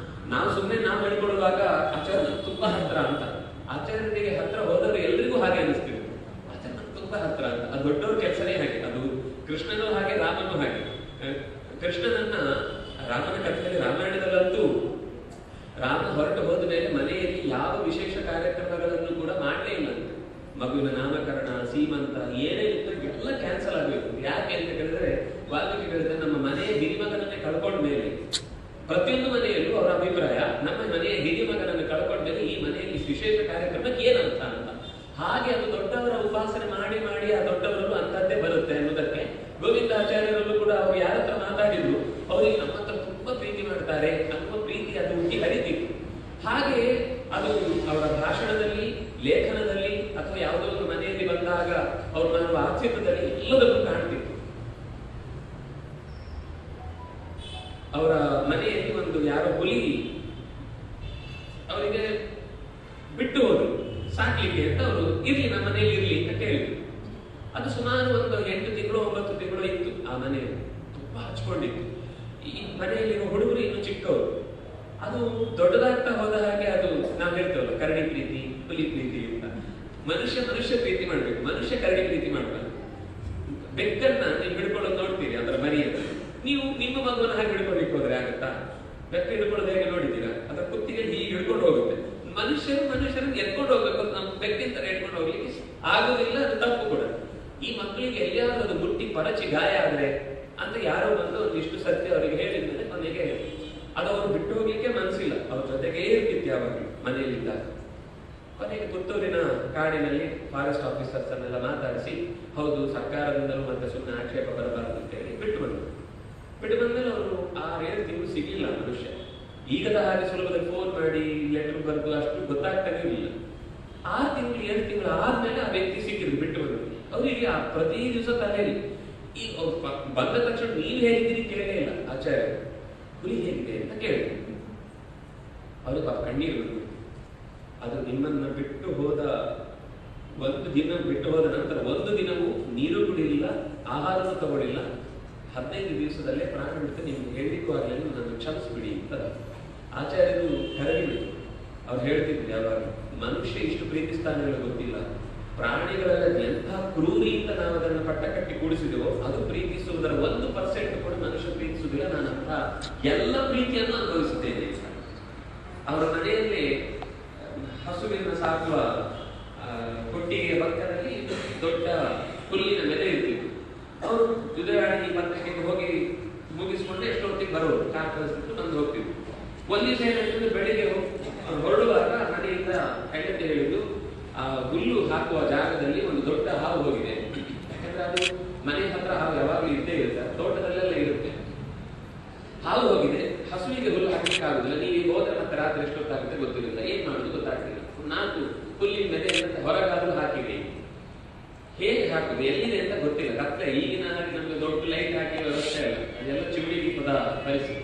ನಾವು ಹೇಳ್ಕೊಳ್ಳುವಾಗ ಆಚಾರ್ಯ ತುಂಬಾ ಹತ್ರ ಅಂತ. ಆಚಾರ್ಯನಿಗೆ ಹತ್ರ ಹೋದವರು ಎಲ್ರಿಗೂ ಹಾಗೆ ಅನಿಸ್ತಿದ್ರು, ಆಚಾರ್ಯ ತುಂಬಾ ಹತ್ರ ಅಂತ. ಅದು ದೊಡ್ಡವ್ರ ಕೆಲಸನೇ ಹಾಗೆ. ಅದು ಕೃಷ್ಣನೂ ಹಾಗೆ, ರಾಮನೂ ಹಾಗೆ. ಕೃಷ್ಣನನ್ನ ರಾಮನ ಕಥೆಯಲ್ಲಿ ರಾಮಾಯಣದಲ್ಲಂತೂ ರಾಮ ಹೊರಟು ಹೋದ ಮೇಲೆ ಮನೆಯಲ್ಲಿ ಯಾವ ವಿಶೇಷ ಕಾರ್ಯಕ್ರಮಗಳನ್ನು ಕೂಡ ಮಾಡಲೇ ಇಲ್ಲ. ಮಗುವಿನ ನಾಮಕರಣ, ಸೀಮಂತ ಏನೇ ಇತ್ತು ಎಲ್ಲ ಕ್ಯಾನ್ಸಲ್ ಆಗಬೇಕು. ಯಾಕೆ ಅಂತ ಕೇಳಿದ್ರೆ ವಾಲ್ಮೀಕಿ ಹೇಳಿದ್ರೆ ನಮ್ಮ ಮನೆಯ ಹಿರಿಮಗನನ್ನೇ ಕಳ್ಕೊಂಡ ಮೇಲೆ, ಪ್ರತಿಯೊಂದು ಮನೆಯಲ್ಲೂ ಅವರ ಅಭಿಪ್ರಾಯ, ನಮ್ಮ ಮನೆಯ ಹಿರಿಮಗನನ್ನು ಕಳ್ಕೊಂಡ ಮೇಲೆ ಈ ಮನೆಯಲ್ಲಿ ವಿಶೇಷ ಕಾರ್ಯಕ್ರಮಕ್ಕೆ ಏನಂತ ಅಂತ. ಹಾಗೆ ಅದು ದೊಡ್ಡವರ ಉಪಾಸನೆ ಮಾಡಿ ಮಾಡಿ ಆ ದೊಡ್ಡವರಲ್ಲೂ ಅಂತದ್ದೇ ಬರುತ್ತೆ ಅನ್ನೋದಕ್ಕೆ ಗೋವಿಂದಾಚಾರ್ಯರಲ್ಲೂ ಕೂಡ ಅವ್ರು ಯಾರ ಹತ್ರ ಮಾತಾಡಿದ್ರು ಅವರಿಗೆ ನಮ್ಮ ಹತ್ರ ತುಂಬಾ ಪ್ರೀತಿ ಮಾಡ್ತಾರೆ ಅನ್ನುವ ಪ್ರೀತಿ ಅದು ಹುಟ್ಟಿ ಹರಿತಿತ್ತು. ಹಾಗೆ ಅದು ಅವರ ಭಾಷಣದಲ್ಲಿ, ಲೇಖನದಲ್ಲಿ ಅಥವಾ ಯಾವುದೋ ಒಂದು ಮನೆಯಲ್ಲಿ ಬಂದಾಗ ಅವ್ರು ಮಾಡುವ ಆಕ್ಷೇಪದಲ್ಲಿ ಎಲ್ಲದಕ್ಕೂ ಕಾಣ್ತಿತ್ತು. ಅವರ ಮನೆಯಲ್ಲಿ ಒಂದು ಯಾರೋ ಹುಲಿ ಅವರಿಗೆ ಬಿಟ್ಟು ಹೋದ್ರು ಸಾಕ್ಲಿಕ್ಕೆ ಅಂತ. ಅವರು ಇರ್ಲಿ ನಮ್ಮ ಮನೆಯಲ್ಲಿ ಇರ್ಲಿ ಅಂತ ಕೇಳಿದ್ರು. ಅದು ಸುಮಾರು ಒಂದು 8 ತಿಂಗಳು 9 ತಿಂಗಳು ಇತ್ತು ಆ ಮನೆಯಲ್ಲಿ, ತುಂಬಾ ಹಚ್ಕೊಂಡಿತ್ತು. ಈ ಮನೆಯಲ್ಲಿರುವ ಹುಡುಗರು ಇನ್ನು ಚಿಕ್ಕವರು. ಅದು ದೊಡ್ಡದಾಗ್ತಾ ಹೋದ ಹಾಗೆ ಅದು ನಾವು ಹೇಳ್ತೇವಲ್ಲ ಕರಡಿ ಪ್ರೀತಿ, ಹುಲಿ ಪ್ರೀತಿ ಅಂತ. ಮನುಷ್ಯ ಪ್ರೀತಿ ಮಾಡ್ಬೇಕು, ಮನುಷ್ಯ ಕರಡಿ ಪ್ರೀತಿ ಮಾಡ್ಬೇಕು. ಬೆಕ್ಕನ್ನ ನೀವು ಹಿಡ್ಕೊಳ್ಳೋದು ನೋಡ್ತೀರಿ, ಅದರ ಮರಿಯನ್ನು ನೀವು ನಿಮ್ಮ ಮಗುವನ್ನು ಹಾಗೆ ಹಿಡ್ಕೊಳ್ಲಿಕ್ಕೆ ಹೋದ್ರೆ ಆಗುತ್ತಾ? ಬೆಕ್ಕ ಹಿಡ್ಕೊಳ್ಳೋದು ಹೇಗೆ ನೋಡಿದ್ದೀರಾ? ಅದರ ಕುತ್ತಿಗೆ ಹೀಗೆ ಹಿಡ್ಕೊಂಡು ಹೋಗುತ್ತೆ. ಮನುಷ್ಯರನ್ನು ಎತ್ಕೊಂಡು ಹೋಗ್ಬೇಕು, ನಮ್ಮ ಬೆಕ್ಕಿನ ತರ ಎತ್ಕೊಂಡು ಹೋಗ್ಲಿಕ್ಕೆ ಆಗುದಿಲ್ಲ, ಅದು ತಪ್ಪು ಕೂಡ. ಈ ಮಕ್ಕಳಿಗೆ ಎಲ್ಲಿಯಾದ್ರೂ ಅದು ಮುಟ್ಟಿ ಪರಚಿ ಗಾಯ ಆದ್ರೆ ಅಂತ ಯಾರೋ ಬಂದು ಒಂದಿಷ್ಟು ಸತ್ಯ ಅವರಿಗೆ ಹೇಳಿದ್ಮೇಲೆ ಕೊನೆಗೆ ಅದು ಅವರು ಬಿಟ್ಟು ಹೋಗ್ಲಿಕ್ಕೆ ಮನಸ್ಸಿಲ್ಲ, ಅವ್ರ ಜೊತೆಗೇ ಇರ್ತಿತ್ತು ಯಾವಾಗ ಮನೆಯಲ್ಲಿದ್ದಾಗ. ಕೊನೆಗೆ ಪುತ್ತೂರಿನ ಕಾಡಿನಲ್ಲಿ ಫಾರೆಸ್ಟ್ ಆಫೀಸರ್ಸ್ ಅನ್ನೆಲ್ಲ ಮಾತಾಡಿಸಿ, ಹೌದು ಸರ್ಕಾರದಿಂದಲೂ ಮತ್ತೆ ಸುಮ್ಮನೆ ಆಕ್ಷೇಪ ಬರಬಾರದು ಅಂತ ಹೇಳಿ ಬಿಟ್ಟು ಬಂದ್ಮೇಲೆ ಅವರು 6-7 ತಿಂಗಳು ಸಿಗಲಿಲ್ಲ ಮನುಷ್ಯ. ಈಗದ ಹಾಗೆ ಸುಲಭದಲ್ಲಿ ಫೋನ್ ಮಾಡಿ ಲೆಟರ್ ಬರೆದು ಅಷ್ಟು ಗೊತ್ತಾಗ್ತಾನೆ ಇರಲಿಲ್ಲ. 6 ತಿಂಗಳು 7 ತಿಂಗಳು ಆದ್ಮೇಲೆ ಆ ವ್ಯಕ್ತಿ ಸಿಕ್ಕಿದ್ರು ಬಿಟ್ಟು ಬಂದ್ರು. ಅವರಿಗೆ ಪ್ರತಿ ದಿವಸ ತಲೆಯಲ್ಲಿ ಈ ಬಂದ ತಕ್ಷಣ ನೀವು ಹೇಗಿದ್ದೀರಿ ಕೇಳಲೇ ಇಲ್ಲ. ಆಚಾರ್ಯ ಹುಲಿ ಹೇಗಿದೆ ಅಂತ ಕೇಳಿದ್ರು. ಅವರು ಕಣ್ಣೀರು ಬಂದ್ರು. ಅದು ನಿಮ್ಮನ್ನ ಬಿಟ್ಟು ಹೋದ ಒಂದು ದಿನ ಬಿಟ್ಟು ಹೋದ ನಂತರ ಒಂದು ದಿನವೂ ನೀರು ಕುಡಿಲಿಲ್ಲ, ಆಹಾರನೂ ತಗೊಳ್ಳಿಲ್ಲ, 15 ದಿವಸದಲ್ಲೇ ಪ್ರಾಣ ಬಿಟ್ಟು ನಿಮ್ಗೆ ಹೇಳಲಿಕ್ಕೂ ಆಗಲಿಲ್ಲ, ನನ್ನ ಕ್ಷಮಿಸ್ಬಿಡಿ ಅಂತ ಆಚಾರ್ಯರು ಕರಗಿ ಬಿಟ್ಟರು. ಅವ್ರು ಹೇಳ್ತಿದ್ರು ಯಾವಾಗ, ಮನುಷ್ಯ ಇಷ್ಟು ಪ್ರೀತಿಸ್ತಾನೆ ಗೊತ್ತಿಲ್ಲ, ಪ್ರಾಣಿಗಳೆಲ್ಲ ಎಂಥ ಕ್ರೂರಿ ಅಂತ ನಾವು ಅದನ್ನು ಪಟ್ಟ ಕಟ್ಟಿ ಕೂಡಿಸಿದೆವೋ ಅದು ಪ್ರೀತಿಸುವುದರ 1% ಕೂಡ ಮನುಷ್ಯ ಪ್ರೀತಿಸುವುದಿಲ್ಲ. ನಾನು ಅಂತ ಎಲ್ಲ ಪ್ರೀತಿಯನ್ನು ಅನುಭವಿಸುತ್ತೇನೆ. ಅವರ ಮನೆಯಲ್ಲಿ ಹಸುವಿನ ಸಾಕುವ ಕೊಟ್ಟಿಗೆಯ ಪಕ್ಕದಲ್ಲಿ ದೊಡ್ಡ ಹುಲ್ಲಿನ ಮೆದೆ ಇರ್ತಿತ್ತು. ಅವರು ಜುದರಾಡಿ ಪತ್ರಕ್ಕೆ ಹೋಗಿ ಮುಗಿಸ್ಕೊಂಡು ಎಷ್ಟೋ ಹೊತ್ತಿಗೆ ಬರೋರು, ಕಾರ್ ಕಳಿಸ್ಬಿಟ್ಟು ಬಂದು ಹೋಗ್ತಿದ್ರು. ಒಂದು ದಿವಸ ಏನಾಯ್ತು, ಬೆಳಿಗ್ಗೆ ಹೊರಡುವಾಗ ಮನೆಯಿಂದ ಹೆಂಡತಿ ಹೇಳಿದ್ದು, ಆ ಹುಲ್ಲು ಹಾಕುವ ಜಾಗದಲ್ಲಿ ಒಂದು ದೊಡ್ಡ ಹಾವು ಹೋಗಿದೆ. ಯಾಕಂದ್ರೆ ಅದು ಮನೆ ಹತ್ರ ಹಾವು ಯಾವಾಗಲೂ ಇದ್ದೇ ಇರುತ್ತೆ, ತೋಟದಲ್ಲೆಲ್ಲ ಇರುತ್ತೆ. ಹಾವು ಹೋಗಿದೆ, ಹಸುವಿಗೆ ಹುಲ್ಲು ಹಾಕಲಿಕ್ಕೆ ಆಗುದಿಲ್ಲ. ನೀವು ಹೋದ್ರೆ ಮತ್ತೆ ರಾತ್ರಿ ಎಷ್ಟೊತ್ತಾಗುತ್ತೆ ಗೊತ್ತಿರಲಿಲ್ಲ, ಏನ್ ಮಾಡುದು ಗೊತ್ತಾಗ್ತಿಲ್ಲ. 4 ಹುಲ್ಲಿನ ಮೇಲೆ ಹೊರಗಾದ್ರೂ ಹಾಕಿದೆ. ಹೇಗೆ ಹಾಕುದು, ಎಲ್ಲಿದೆ ಅಂತ ಗೊತ್ತಿಲ್ಲ, ಕತ್ಲೆ. ಈಗಿನ ಹಾಗೆ ನಮ್ಗೆ ದೊಡ್ಡ ಲೈಟ್ ಹಾಕಿ ವ್ಯವಸ್ಥೆ ಇಲ್ಲ, ಅದೆಲ್ಲ ಚಿಮಣಿ ದೀಪದ ಪರಿಸ್ಥಿತಿ.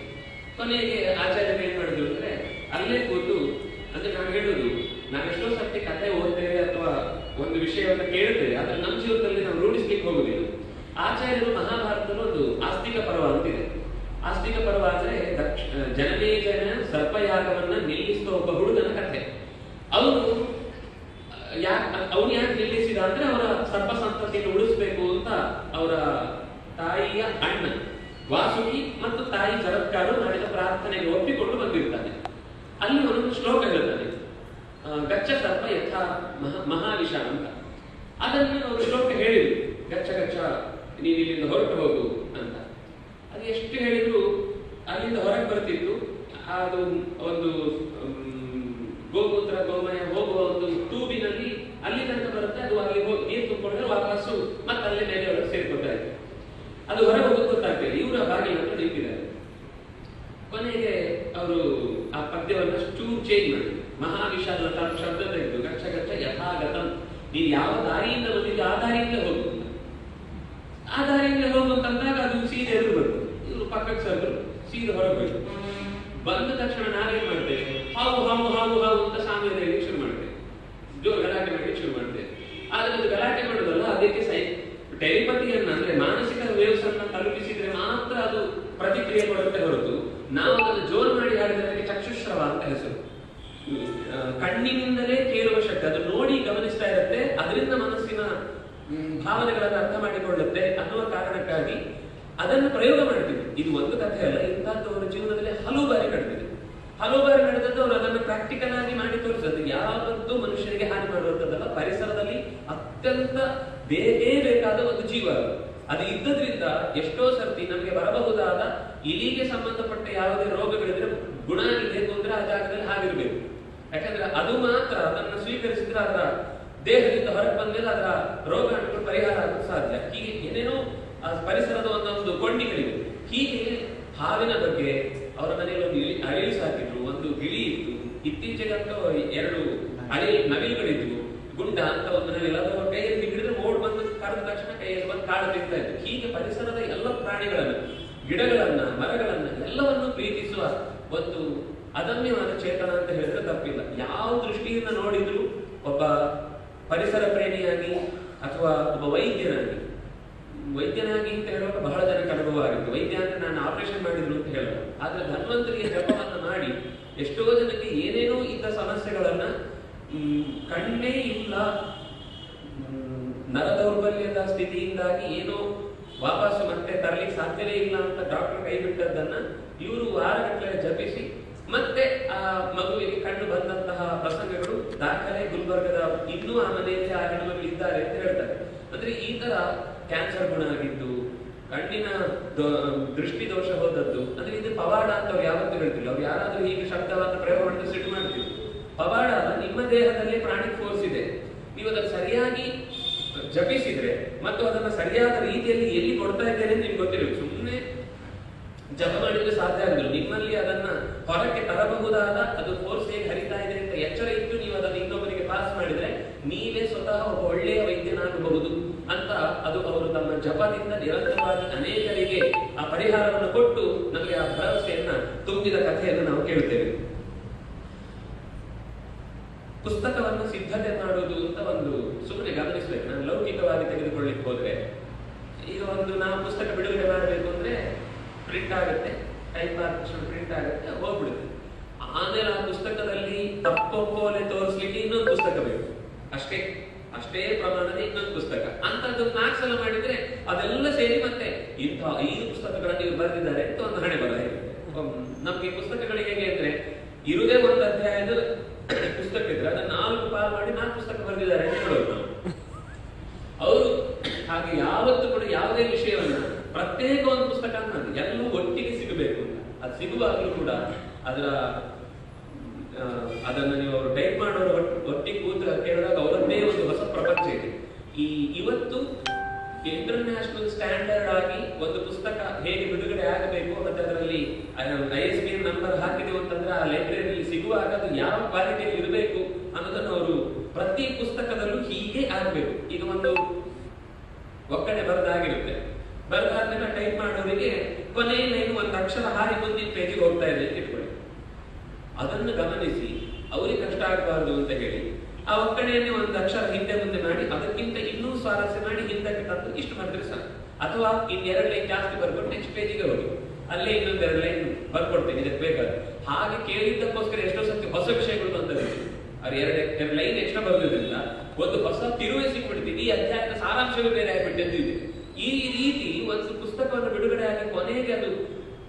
ಕೊನೆಗೆ ಆಚಾರ್ಯರು ಏನ್ ಮಾಡಿದ್ರು ಅಂದ್ರೆ, ಅಲ್ಲೇ ಕೂತು, ಅಂದ್ರೆ ನಾನು ಹೇಳುದು, ನಾವೆಷ್ಟೋ ಸರ್ತಿ ಕಥೆ ಓದ್ತೇವೆ ಅಥವಾ ಒಂದು ವಿಷಯವನ್ನು ಕೇಳ್ತೇವೆ, ಆದ್ರೆ ನಮ್ಮ ಜೀವನದಲ್ಲಿ ನಾವು ರೂಢಿಸ್ಲಿಕ್ಕೆ ಹೋಗುದಿಲ್ಲ. ಆಚಾರ್ಯರು ಮಹಾಭಾರತದಲ್ಲಿ ಒಂದು ಆಸ್ತಿಕ ಪರ್ವ ಅಂತಿದೆ. ಆಸ್ತಿಕ ಪರ್ವ ಅಂದ್ರೆ ಜನಮೇಜನ ಸರ್ಪಯಾಗವನ್ನ ನಿಲ್ಲಿಸುವ ಒಬ್ಬ ಹುಡುಗನ ಕಥೆ. ಅವನು ಯಾಕೆ ನಿಲ್ಲಿಸಿದ ಅಂದ್ರೆ, ಅವರ ಸರ್ಪ ಸಂತತಿಯನ್ನು ಉಳಿಸ್ಬೇಕು ಅಂತ ಅವರ ತಾಯಿಯ ಅಣ್ಣ ವಾಸುಕಿ ಮತ್ತು ತಾಯಿ ಜರತ್ಕಾರು ಮಾಡಿದ ಪ್ರಾರ್ಥನೆಗೆ ಒಪ್ಪಿಕೊಂಡು ಬಂದಿರ್ತಾನೆ. ಅಲ್ಲಿ ಅವನೊಂದು ಶ್ಲೋಕ ಹೇಳ್ತಾನೆ, ಗಚ್ಚ ಸರ್ಪ ಯಥಾ ಮಹಾವಿಷ ಅಂತ. ಅದನ್ನು ಅವರು ಶ್ಲೋಕ ಹೇಳಿದ್ರು, ಗಚ್ಚ ಗಚ್ಚ ನೀನು ಇಲ್ಲಿಂದ ಹೊರಟು ಹೋಗು ಅಂತ. ಅದು ಎಷ್ಟು ಹೇಳಿದ್ರು ಅಲ್ಲಿಂದ ಹೊರಗೆ ಬರ್ತಿತ್ತು. ಅದು ಒಂದು ಗೋಮೂತ್ರ ಗೋಮಯ ಹೋಗುವ ಒಂದು ತೂಬಿನಲ್ಲಿ ಅಲ್ಲಿ ತನಕ ಬರುತ್ತೆ. ಅದು ಅಲ್ಲಿ ಹೋಗಿ ನೀರು ತುಂಬಿಕೊಂಡ್ರೆ ವಾಪಸ್ಸು ಮತ್ತೆ ಅಲ್ಲೇ ಮೇಲೆ ಒಳಗೆ ಸೇರ್ಕೊತಾ ಇತ್ತು. ಅದು ಹೊರಗೆ ಹೋಗೋದು ಗೊತ್ತಾಗ್ತದೆ. ಇವರ ಬಾಗಿಲು ಹತ್ರ ನಿಂತಿದ್ದಾರೆ. ಕೊನೆಗೆ ಅವರು ಆ ಪದ್ಯವನ್ನು ಚೂರು ಚೇಂಜ್ ಮಾಡಿದ್ರು. ಮಹಾವಿಶಾಲ ಶಬ್ದ ತೆಗೆದು ಗಚ್ಚ ಗಚ್ಚ ಯಥಾಗತಂ, ನೀನು ಯಾವ ದಾರಿಯಿಂದ ಬಂದಿದ್ದು ಆ ದಾರಿಯಿಂದ ಹೋಗು. ಆ ದಾರಿಯಿಂದ ಹೋಗುವಂತಂದಾಗ ಅದು ಸೀದೆ ಎದುರು ಬಂತು. ಇವರು ಪಕ್ಕಕ್ಕೆ ಸರ್ರು ಸೀದೆ ಹೊರಗೆ ಬಂದ ತಕ್ಷಣ ನಾವೇನ್ ಮಾಡ್ತೇವೆ, ಹಾವು ಹಾವು ಹಾವು ಹಾವು ಅಂತ ಸಾಮಾನ್ಯ ಹೇಳಿ ಶುರು ಮಾಡ್ತೇವೆ, ಜೋರು ಗಲಾಟೆ ಮಾಡಿ ಶುರು ಮಾಡ್ತೇವೆ. ಆದ್ರೆ ಅದು ಗಲಾಟೆ ಮಾಡೋದಲ್ಲ, ಅದಕ್ಕೆ ಟೆಲಿಪತಿಯನ್ನ ಅಂದ್ರೆ ಮಾನಸಿಕ ವೇವ್ಸ್ ಅನ್ನ ತಲುಪಿಸಿದ್ರೆ ಮಾತ್ರ ಅದು ಪ್ರತಿಕ್ರಿಯೆ ಕೊಡುತ್ತೆ ಹೊರತು, ನಾವು ಅದನ್ನು ಜೋರು ಮಾಡಿ ಹಾಡಿದ್ರೆ ಅದಕ್ಕೆ ಚಕ್ಷುಶ್ರವ ಅಂತ ಹೆಸರು. ಕಣ್ಣಿನಿಂದಲೇ ಕೇಳುವ ಶಕ್ತಿ, ಅದು ನೋಡಿ ಗಮನಿಸ್ತಾ ಇರುತ್ತೆ, ಅದರಿಂದ ಮನಸ್ಸಿನ ಭಾವನೆಗಳನ್ನು ಅರ್ಥ ಮಾಡಿಕೊಳ್ಳುತ್ತೆ ಅನ್ನುವ ಕಾರಣಕ್ಕಾಗಿ ಅದನ್ನು ಪ್ರಯೋಗ ಮಾಡ್ತೀವಿ. ಇದು ಒಂದು ಕಥೆ ಅಲ್ಲ, ಇಂಥದ್ದು ಅವರ ಜೀವನದಲ್ಲಿ ಹಲವು ಬಾರಿ ನಡೆದಿದೆ. ಹಲವು ಬಾರಿ ನಡೆದದ್ದು ಅವರು ಅದನ್ನು ಪ್ರಾಕ್ಟಿಕಲ್ ಆಗಿ ಮಾಡಿ ತೋರಿಸೋದು. ಯಾವತ್ತೂ ಮನುಷ್ಯನಿಗೆ ಹಾನಿ ಮಾಡುವಂಥದ್ದಲ್ಲ. ಪರಿಸರದಲ್ಲಿ ಅತ್ಯಂತ ಬೇಕಾದ ಒಂದು ಜೀವ ಅದು ಇದ್ದದ್ರಿಂದ ಎಷ್ಟೋ ಸರ್ತಿ ನಮಗೆ ಬರಬಹುದಾದ ಇಲಿಗೆ ಸಂಬಂಧಪಟ್ಟ ಯಾವುದೇ ರೋಗಗಳಿದ್ರೆ ಗುಣ ಆಗಿದೆ ಅಂದ್ರೆ ಆ ಜಾಗದಲ್ಲಿ ಹಾಗಿರ್ಬೇಕು. ಯಾಕಂದ್ರೆ ಅದು ಮಾತ್ರ ಅದನ್ನು ಸ್ವೀಕರಿಸಿದ್ರೆ ಅದರ ದೇಹದಿಂದ ಹೊರಗೆ ಬಂದ್ಮೇಲೆ ಅದರ ರೋಗ ಅಂಟು ಪರಿಹಾರ ಆಗೋದು ಸಾಧ್ಯ. ಹೀಗೆ ಏನೇನೋ ಪರಿಸರದ ಒಂದೊಂದು ಕೊಂಡಿಗಳಿವೆ. ಹೀಗೆ ಹಾವಿನ ಬಗ್ಗೆ ಅವರ ಮನೆಯಲ್ಲಿ ಒಂದು ಅಳಿಲು ಸಾಕಿದ್ರು, ಒಂದು ಗಿಳಿ ಇತ್ತು. ಇತ್ತೀಚೆಗಂತೂ 2 ಅಳಿಲು ನವಿಲುಗಳಿದ್ವು. ಗುಂಡ ಅಂತ ಒಂದು ನವಿಲು, ಅದು ಕೈಯಲ್ಲಿ ಹಿಡಿದ್ರೆ ಓಡ್ ಬಂದು ಕರೆದ ತಕ್ಷಣ ಕೈಯಲ್ಲಿ ಬಂದು ಕಾಳು ತಿಂತಾ ಇತ್ತು. ಹೀಗೆ ಪರಿಸರದ ಎಲ್ಲ ಪ್ರಾಣಿಗಳನ್ನ, ಗಿಡಗಳನ್ನ, ಮರಗಳನ್ನ ಎಲ್ಲವನ್ನು ಪ್ರೀತಿಸುವ ಒಂದು ಅದಮ್ಯವಾದ ಚೇತನ ಅಂತ ಹೇಳಿದ್ರೆ ತಪ್ಪಿಲ್ಲ. ಯಾವ ದೃಷ್ಟಿಯಿಂದ ನೋಡಿದ್ರು ಒಬ್ಬ ಪರಿಸರ ಪ್ರೇಮಿಯಾಗಿ ಅಥವಾ ಒಬ್ಬ ವೈದ್ಯನಾಗಿ ಅಂತ ಹೇಳುವಾಗ ಬಹಳ ಜನಕ್ಕೆ ಅನುಭವ ಆಗುತ್ತೆ. ವೈದ್ಯ ಅಂದ್ರೆ ನಾನು ಆಪರೇಷನ್ ಮಾಡಿದ್ರು ಅಂತ ಹೇಳೋದು. ಆದ್ರೆ ಧನ್ವಂತರಿಗೆ ಜಪವನ್ನ ಮಾಡಿ ಎಷ್ಟೋ ಜನಕ್ಕೆ ಏನೇನೋ ಇದ್ದ ಸಮಸ್ಯೆಗಳನ್ನ ಕಣ್ಣೇ ಇಲ್ಲ, ನರ ದೌರ್ಬಲ್ಯದ ಸ್ಥಿತಿಯಿಂದಾಗಿ ಏನೋ ವಾಪಸ್ಸು ಮತ್ತೆ ತರಲಿಕ್ಕೆ ಸಾಧ್ಯವೇ ಇಲ್ಲ ಅಂತ ಡಾಕ್ಟರ್ ಕೈ ಬಿಟ್ಟದ್ದನ್ನ ಇವರು ವಾರಗಟ್ಟಲೆ ಜಪಿಸಿ ಮತ್ತೆ ಆ ಮಗುವಿಗೆ ಕಣ್ಣು ಬಂದಂತಹ ಪ್ರಸಂಗಗಳು ದಾಖಲೆ ಗುಲ್ಬರ್ಗದ ಇನ್ನೂ ಆ ಮನೆಯಲ್ಲಿ ಆ ಹೆಣ್ಣುಮಗಳು ಇದ್ದಾರೆ ಅಂತ ಹೇಳ್ತಾರೆ. ಅಂದ್ರೆ ಈ ತರ ಕ್ಯಾನ್ಸರ್ ಗುಣ ಆಗಿದ್ದು, ಕಣ್ಣಿನ ದೃಷ್ಟಿ ದೋಷ ಹೋದದ್ದು. ಅಂದ್ರೆ ಇದು ಪವಾಡ ಅಂತ ಅವ್ರು ಯಾವತ್ತೂ ಹೇಳ್ತಿಲ್ಲ. ಅವ್ರು ಯಾರಾದ್ರೂ ಹೀಗೆ ಶಬ್ದವಾದ ಪ್ರಯೋಗ ಮಾಡಿದ್ರೆ ಸಿಟ್ಟು ಮಾಡ್ತಿದ್ರು. ಪವಾಡ ನಿಮ್ಮ ದೇಹದಲ್ಲಿ ಪ್ರಾಣಿಕ್ ಫೋರ್ಸ್ ಇದೆ, ನೀವು ಅದನ್ನು ಸರಿಯಾಗಿ ಜಪಿಸಿದ್ರೆ ಮತ್ತು ಅದನ್ನ ಸರಿಯಾದ ರೀತಿಯಲ್ಲಿ ಎಲ್ಲಿ ಕೊಡ್ತಾ ಇದ್ದೇನೆ ಅಂತ ನಿಮ್ಗೆ ಗೊತ್ತಿರಬೇಕು. ಸುಮ್ಮನೆ ಜಪ ಮಾಡಿದ್ರೆ ಸಾಧ್ಯ ಆಗಲ್ಲ. ನಿಮ್ಮಲ್ಲಿ ಅದನ್ನ ಹೊರಕ್ಕೆ ತರಬಹುದಾದ ಅದು ಫೋರ್ಸ್ ಹೇಗೆ ಹರಿತಾ ಇದೆ ಅಂತ ಎಚ್ಚರ ಇಟ್ಟು ನೀವು ಅದನ್ನು ಇನ್ನೊಬ್ಬರಿಗೆ ಪಾಸ್ ಮಾಡಿದ್ರೆ ನೀವೇ ಸ್ವತಃ ಒಬ್ಬ ಒಳ್ಳೆಯ ವೈದ್ಯನಾಗಬಹುದು ಅಂತ ಅದು ಅವರು ತಮ್ಮ ಜಪದಿಂದ ನಿರಂತರವಾಗಿ ಅನೇಕರಿಗೆ ಆ ಪರಿಹಾರವನ್ನು ಕೊಟ್ಟು ನಮಗೆ ಆ ಭರವಸೆಯನ್ನ ತುಂಬಿದ ಕಥೆಯನ್ನು ನಾವು ಕೇಳುತ್ತೇವೆ. ಪುಸ್ತಕವನ್ನು ಸಿದ್ಧತೆ ಮಾಡುವುದು ಅಂತ ಒಂದು ಸುಮ್ಮನೆ ಗಮನಿಸಬೇಕು. ನಾನು ಲೌಕಿಕವಾಗಿ ತೆಗೆದುಕೊಳ್ಳಿಕ್ಕೆ ಹೋದ್ರೆ ಈಗ ಒಂದು ನಾವು ಪುಸ್ತಕ ಬಿಡುಗಡೆ ಮಾಡಬೇಕು ಅಂದ್ರೆ ಪ್ರಿಂಟ್ ಆಗುತ್ತೆ, ಟೈಪ್ ಆದ ತಕ್ಷಣ ಪ್ರಿಂಟ್ ಆಗುತ್ತೆ, ಹೋಗ್ಬಿಡುತ್ತೆ. ಆಮೇಲೆ ಆ ಪುಸ್ತಕದಲ್ಲಿ ತಪ್ಪೊಪ್ಪೋಲೆ ತೋರಿಸ್ಲಿಕ್ಕೆ ಇನ್ನೊಂದು ಪುಸ್ತಕ ಬೇಕು, ಅಷ್ಟೇ ಅಷ್ಟೇ ಪ್ರಮಾಣದ ಇನ್ನೊಂದು ಪುಸ್ತಕ ಅಂತದ್ದು 4 ಸಲ ಮಾಡಿದ್ರೆ ಅದೆಲ್ಲ ಸೇರಿ ಮತ್ತೆ ಇಂಥ 5 ಪುಸ್ತಕಗಳನ್ನು ಇವರು ಬರೆದಿದ್ದಾರೆ ಅಂತ ಒಂದು ಹಣೆ ಬರ ಇರುತ್ತೆ. ನಮ್ಗೆ ಪುಸ್ತಕಗಳಿಗೆ ಹೇಗೆ ಅಂದ್ರೆ ಇರುದೇ ಒಂದು ಅಧ್ಯಾಯದ ಪುಸ್ತಕ ಇದ್ರೆ ಅದನ್ನ 4 ಪಾಲು ಮಾಡಿ 4 ಪುಸ್ತಕ ಬರೆದಿದ್ದಾರೆ ಅಂತ ಹೇಳೋದು ನಾವು. ಅವರು ಹಾಗೆ ಯಾವತ್ತು ಕೂಡ ಯಾವುದೇ ವಿಷಯವನ್ನ ಪ್ರತ್ಯೇಕ ಒಂದು ಪುಸ್ತಕ ಅನ್ನೋದು ಎಲ್ಲೂ ಒಟ್ಟಿಗೆ ಸಿಗಬೇಕು ಅಂತ. ಅದು ಸಿಗುವಾಗಲೂ ಕೂಡ ಅದನ್ನು ನೀವು ಅವರು ಟೈಪ್ ಮಾಡೋರು ಒಟ್ಟಿಗೆ ಕೂತು ಕೇಳಿದಾಗ ಅವರದ್ದೇ ಒಂದು ಹೊಸ ಪ್ರಪಂಚ ಇದೆ. ಇವತ್ತು ಇಂಟರ್ನ್ಯಾಷನಲ್ ಸ್ಟ್ಯಾಂಡರ್ಡ್ ಆಗಿ ಒಂದು ಪುಸ್ತಕ ಹೇಗೆ ಬಿಡುಗಡೆ ಆಗಬೇಕು ಮತ್ತೆ ಅದರಲ್ಲಿ ISBN ನಂಬರ್ ಹಾಕಿದೆವು ಅಂತಂದ್ರೆ ಆ ಲೈಬ್ರರಿಯಲ್ಲಿ ಸಿಗುವಾಗ ಅದು ಯಾವ ಕ್ವಾಲಿಟಿಯಲ್ಲಿ ಇರಬೇಕು ಅನ್ನೋದನ್ನು ಅವರು ಪ್ರತಿ ಪುಸ್ತಕದಲ್ಲೂ ಹೀಗೆ ಆಗಬೇಕು. ಈಗ ಒಂದು ಒಕ್ಕಣೆ ಬರೆದಾಗಿರುತ್ತೆ, ಬರೆದಾದ್ಮೇಲೆ ಟೈಪ್ ಮಾಡೋರಿಗೆ ಕೊನೆಯ ಲೈನ್ ಒಂದು ಅಕ್ಷರ ಹಾರಿ ಮುಂದಿನ ಪೇಜಿಗೆ ಹೋಗ್ತಾ ಇದೆ ಅಂತ ಇಟ್ಕೊಳ್ಳಿ. ಅದನ್ನು ಗಮನಿಸಿ ಅವರಿಗೆ ಕಷ್ಟ ಆಗಬಾರ್ದು ಅಂತ ಹೇಳಿ ಆ ಒಕ್ಕಣೆಯನ್ನೇ ಒಂದು ಅಕ್ಷರ ಹಿಂದೆ ಮುಂದೆ ಮಾಡಿ ಅದಕ್ಕಿಂತ ಇನ್ನೂ ಸ್ವಾರಸ್ಯ ಮಾಡಿ ಹಿಂದಕ್ಕೆ ತಂದು ಇಷ್ಟು ಮಾಡಿದ್ರೆ ಸಾಕು. ಅಥವಾ ಇನ್ನೆರಡು ಲೈನ್ ಜಾಸ್ತಿ ಬರ್ಕೊಂಡು ನೆಕ್ಸ್ಟ್ ಪೇಜಿಗೆ ಹೋಗಿ ಅಲ್ಲೇ ಇನ್ನೊಂದೆರಡು ಲೈನ್ ಬರ್ಕೊಡ್ತೇನೆ ಇದಕ್ಕೆ ಬೇಕಾದ್ರೆ. ಹಾಗೆ ಕೇಳಿದ್ದಕ್ಕೋಸ್ಕರ ಎಷ್ಟೋ ಸತಿ ಹೊಸ ವಿಷಯಗಳು ಬಂದಿದೆ. ಅವ್ರು ಎರಡು ಲೈನ್ ಎಕ್ಸ್ಟ್ರಾ ಬರೋದ್ರಿಂದ ಒಂದು ಹೊಸ ತಿರುವೆ ಸಿಕ್ಬಿಡ್ತೀವಿ. ಈ ಅಧ್ಯಾಯದ ಸಾರಾಂಶವೇ ಬೇರೆ ಆಗ್ಬಿಟ್ಟಿದೆ. ಈ ರೀತಿ ಒಂದು ಪುಸ್ತಕವನ್ನು ಬಿಡುಗಡೆ ಆಗಿ ಕೊನೆಗೆ ಅದು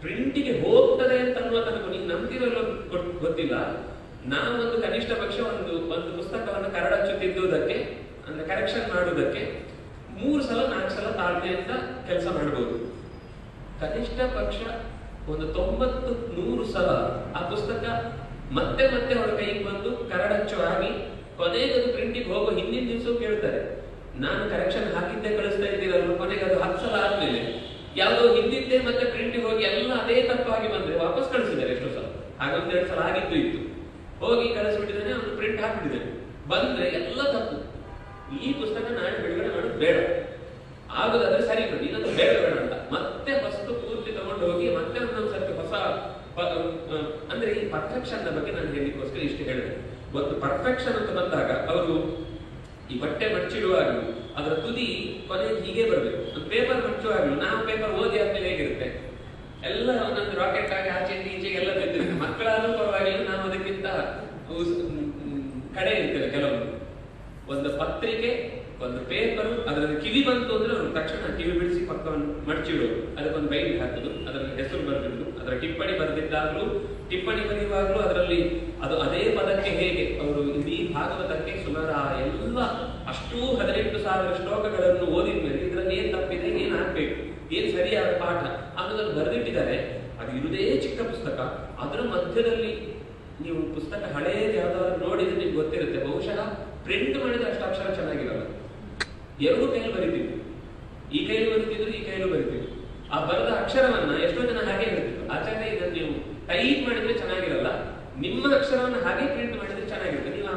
ಪ್ರಿಂಟಿಗೆ ಹೋಗ್ತದೆ ಅಂತ ಅನ್ನುವ ತನಕ ನೀವು ನಂಬಿರಲು ಗೊತ್ತಿಲ್ಲ. ನಾವೊಂದು ಕನಿಷ್ಠ ಪಕ್ಷ ಒಂದು ಪುಸ್ತಕವನ್ನು ಕರಡಚ್ಚುತ್ತಿದ್ದುದಕ್ಕೆ ಅಂದ್ರೆ ಕರೆಕ್ಷನ್ ಮಾಡುವುದಕ್ಕೆ 3 ಸಲ 4 ಸಲ ತಾಳ್ಮೆಯಿಂದ ಕೆಲಸ ಮಾಡಬಹುದು. ಕನಿಷ್ಠ ಪಕ್ಷ ಒಂದು 90-100 ಸಲ ಆ ಪುಸ್ತಕ ಮತ್ತೆ ಮತ್ತೆ ಅವರ ಕೈಗೆ ಬಂದು ಕರಡಚ್ಚು ಆಗಿ ಕೊನೆಗೆ ಅದು ಪ್ರಿಂಟಿಗೆ ಹೋಗೋ ಹಿಂದಿನ ದಿವಸ ಕೇಳ್ತಾರೆ, ನಾನು ಕರೆಕ್ಷನ್ ಹಾಕಿದ್ದೆ ಕಳಿಸ್ತಾ ಇದ್ದೀರಲ್ಲ, ಕೊನೆಗೆ ಅದು 10 ಸಲ ಆದ್ಮೇಲೆ ಯಾವುದೋ ಹಿಂದಿದ್ದೆ ಮತ್ತೆ ಪ್ರಿಂಟಿಗೆ ಹೋಗಿ ಎಲ್ಲ ಅದೇ ತಪ್ಪಾಗಿ ಬಂದ್ರೆ ವಾಪಸ್ ಕಳಿಸಿದ್ದಾರೆ ಎಷ್ಟೋ ಸಲ. ಹಾಗೊಂದೆರಡು ಸಲ ಆಗಿದ್ದು ಇತ್ತು, ಹೋಗಿ ಕಳಿಸ್ಬಿಟ್ಟಿದ್ದಾನೆ, ಅವನು ಪ್ರಿಂಟ್ ಹಾಕ್ಬಿಟ್ಟಿದ್ದಾನೆ, ಬಂದ್ರೆ ಎಲ್ಲ ತಪ್ಪು. ಈ ಪುಸ್ತಕ ನಾಳೆ ಬಿಡುಗಡೆ ಮಾಡೋದು ಬೇಡ, ಆಗೋದಾದ್ರೆ ಸರಿ ಬಿಡಿ, ಇನ್ನೊಂದು ಬೇಡ ಅಂತ ಮತ್ತೆ ಹೊಸತು ಪೂರ್ತಿ ತಗೊಂಡು ಹೋಗಿ ಮತ್ತೆ ಒಂದೊಂದು ಸರ್ತಿ ಹೊಸ ಅಂದ್ರೆ ಈ ಪರ್ಫೆಕ್ಷನ್ ಬಗ್ಗೆ ನಾನು ಹೇಳಿಕೋಸ್ಕರ ಇಷ್ಟು ಹೇಳಿದೆ. ಒಂದು ಪರ್ಫೆಕ್ಷನ್ ಅಂತ ಬಂದಾಗ ಅವರು ಈ ಬಟ್ಟೆ ಮಡ್ಚಿಡುವಾಗಲೂ ಅದರ ತುದಿ ಕೊನೆಗೆ ಹೀಗೆ ಬರ್ಬೇಕು. ಒಂದು ಪೇಪರ್ ಮಡ್ಚುವಾಗಲೂ ನಾವು ಪೇಪರ್ ಓದಿ ಆದ್ಮೇಲೆ ಹೇಗಿರುತ್ತೆ ಎಲ್ಲ ಒಂದೊಂದು ರಾಕೆಟ್ ಆಗಿ ಆಚೆ ಈಚೆಗೆ ಎಲ್ಲ ಬಿದ್ದಿರುತ್ತೆ. ಮಕ್ಕಳಾದ್ರೂ ಪರವಾಗಿಲ್ಲ, ನಾವು ಅದಕ್ಕಿಂತ ಕಡೆ ಇರ್ತೇವೆ. ಕೆಲವೊಂದು ಒಂದು ಪತ್ರಿಕೆ ಒಂದು ಪೇಪರ್ ಅದರಲ್ಲಿ ಕಿವಿ ಬಂತು ಅಂದ್ರೆ ಅವ್ರು ತಕ್ಷಣ ಕಿವಿ ಬಿಡಿಸಿ ಪಕ್ಕವನ್ನು ಮಡ್ಚಿಡೋದು, ಅದಕ್ಕೊಂದು ಬೈಲ್ ಹಾಕುದು, ಅದರಲ್ಲಿ ಹೆಸರು ಬರೆದಿದ್ದು, ಅದರ ಟಿಪ್ಪಣಿ ಬರೆದಿದ್ದಾಗ್ಲೂ ಟಿಪ್ಪಣಿ ಬರೆಯುವಾಗ್ಲೂ ಅದರಲ್ಲಿ ಅದು ಅದೇ ಪದಕ್ಕೆ ಹೇಗೆ ಅವರು ಇಡೀ ಭಾಗವತಕ್ಕೆ ಸುಮಾರು ಎಲ್ಲ ಅಷ್ಟೂ 18,000 ಶ್ಲೋಕಗಳನ್ನು ಓದಿದ ಮೇಲೆ ಇದರಲ್ಲಿ ಏನ್ ತಪ್ಪಿದೆ, ಏನ್ ಆಗ್ಬೇಕು, ಏನ್ ಸರಿಯಾದ ಪಾಠ ಅನ್ನೋದನ್ನು ಬರೆದಿಟ್ಟಿದ್ದಾರೆ. ಅದು ಇರುವುದೇ ಚಿಕ್ಕ ಪುಸ್ತಕ. ಅದರ ಮಧ್ಯದಲ್ಲಿ ನೀವು ಪುಸ್ತಕ ಹಳೆಯದು ಯಾವ್ದಾದ್ರು ನೋಡಿದ್ರೆ ನಿಮ್ಗೆ ಗೊತ್ತಿರುತ್ತೆ, ಬಹುಶಃ ಪ್ರಿಂಟ್ ಮಾಡಿದ್ರೆ ಅಷ್ಟು ಅಕ್ಷರ ಚೆನ್ನಾಗಿರಲ್ಲ. 2 ಕೈಯಲ್ಲಿ ಬರೀತಿದ್ರು, ಈ ಕೈಯಲ್ಲಿ ಬರೀತಿದ್ರು, ಈ ಕೈಯಲ್ಲೂ ಬರೀತಿದ್ರು. ಆ ಬರೆದ ಅಕ್ಷರವನ್ನ ಎಷ್ಟೋ ಜನ ಹಾಗೆ ಹೇಳ್ತಿದ್ರು, ಆಚಾರ್ಯ ಇದನ್ನು ನೀವು ಟೈಪ್ ಮಾಡಿದ್ರೆ ಚೆನ್ನಾಗಿರಲ್ಲ, ನಿಮ್ಮ ಅಕ್ಷರವನ್ನ ಹಾಗೆ ಪ್ರಿಂಟ್ ಮಾಡಿದ್ರೆ ಚೆನ್ನಾಗಿರುತ್ತೆ. ನೀವು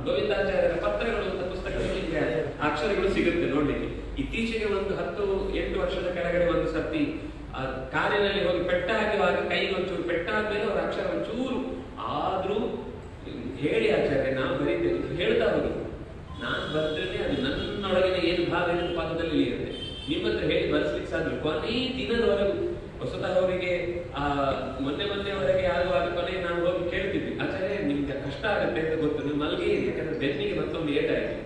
ಗೋವಿಂದಾಚಾರ್ಯರ ಪತ್ರಗಳು ಅಂತ ಪುಸ್ತಕದಲ್ಲಿ ಅಕ್ಷರಗಳು ಸಿಗುತ್ತೆ ನೋಡ್ಲಿಕ್ಕೆ. ಇತ್ತೀಚೆಗೆ ಒಂದು 10-8 ವರ್ಷದ ಕೆಳಗಡೆ ಒಂದು ಸರ್ತಿ ಕಾರಿನಲ್ಲಿ ಹೋಗಿ ಪೆಟ್ಟ ಹಾಕಿವಾಗ ಕೈಗೆ ಒಂಚೂರು ಪೆಟ್ಟ ಆದ್ಮೇಲೆ ಅವ್ರ ಅಕ್ಷರ ಒಂಚೂರು ಆದ್ರೂ ಹೇಳಿ ಆಚಾರ್ಯ ನಾವು ಬರೀತೇವೆ ಹೇಳ್ತಾ ಹೋಗಿ, ನಾನು ಬರೆದ್ರೆ ಅದು ನನ್ನೊಳಗಿನ ಏನು ಭಾವ ಏನು ಪಾದದಲ್ಲಿ ಇರುತ್ತೆ, ನಿಮ್ಮ ಹತ್ರ ಹೇಳಿ ಬರ್ಸ್ಲಿಕ್ಕೆ ಸಾಧ್ಯ. ಕೊನೆ ದಿನದವರೆಗೂ ಹೊಸತಃ ಅವರಿಗೆ ಮೊನ್ನೆವರೆಗೆ ಆಗುವಾಗ ಕೊನೆ ನಾವು ಹೋಗಿ ಕೇಳ್ತಿದ್ವಿ, ಆಚಾರ್ಯ ನಿಮ್ಗೆ ಕಷ್ಟ ಆಗುತ್ತೆ ಅಂತ ಗೊತ್ತು, ನೀವು ಮಲ್ಗೆ ಯಾಕಂದ್ರೆ ಬೆನ್ನಿಗೆ ಮತ್ತೊಂದು ಏಟಾಯಿತು,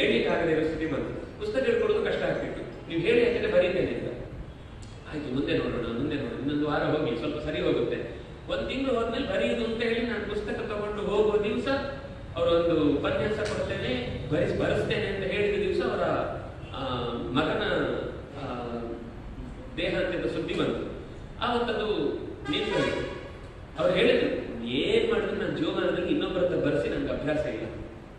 ಏಳ್ಲಿಕ್ಕೆ ಆಗದೆ ಇರೋ ಸ್ಥಿತಿ ಬಂತು, ಪುಸ್ತಕ ಹೇಳ್ಕೊಡೋದು ಕಷ್ಟ ಆಗ್ತಿತ್ತು, ನೀವು ಹೇಳಿ ಯಾಕಂದ್ರೆ ಬರೀತೇನೆ ಅಂತ. ಆಯ್ತು ಮುಂದೆ ನೋಡೋಣ, ಇನ್ನೊಂದು ವಾರ ಹೋಗಿ ಸ್ವಲ್ಪ ಸರಿ ಹೋಗುತ್ತೆ. 1 ತಿಂಗಳು ಹೋದ್ಮೇಲೆ ಬರೆಯುವುದು ಅಂತ ಹೇಳಿ ನಾನು ಪುಸ್ತಕ ತಗೊಂಡು ಹೋಗುವ ದಿವಸ ಅವರೊಂದು ಉಪನ್ಯಾಸ ಕೊಡ್ತೇನೆ ಬರೆಸ್ತೇನೆ ಅಂತ ಹೇಳಿದ ದಿವಸ ಅವರ ಮಗನ ದೇಹಾಂತ್ಯದ ಸುದ್ದಿ ಬಂತು. ಆವತ್ತದು ನಿಂತು ಅವ್ರು ಹೇಳಿದ್ರು, ಏನ್ ಮಾಡಿದ್ರು ನನ್ನ ಜೀವನದಲ್ಲಿ ಇನ್ನೊಬ್ಬರ ಬರೆಸಿ ನನ್ಗೆ ಅಭ್ಯಾಸ ಇಲ್ಲ,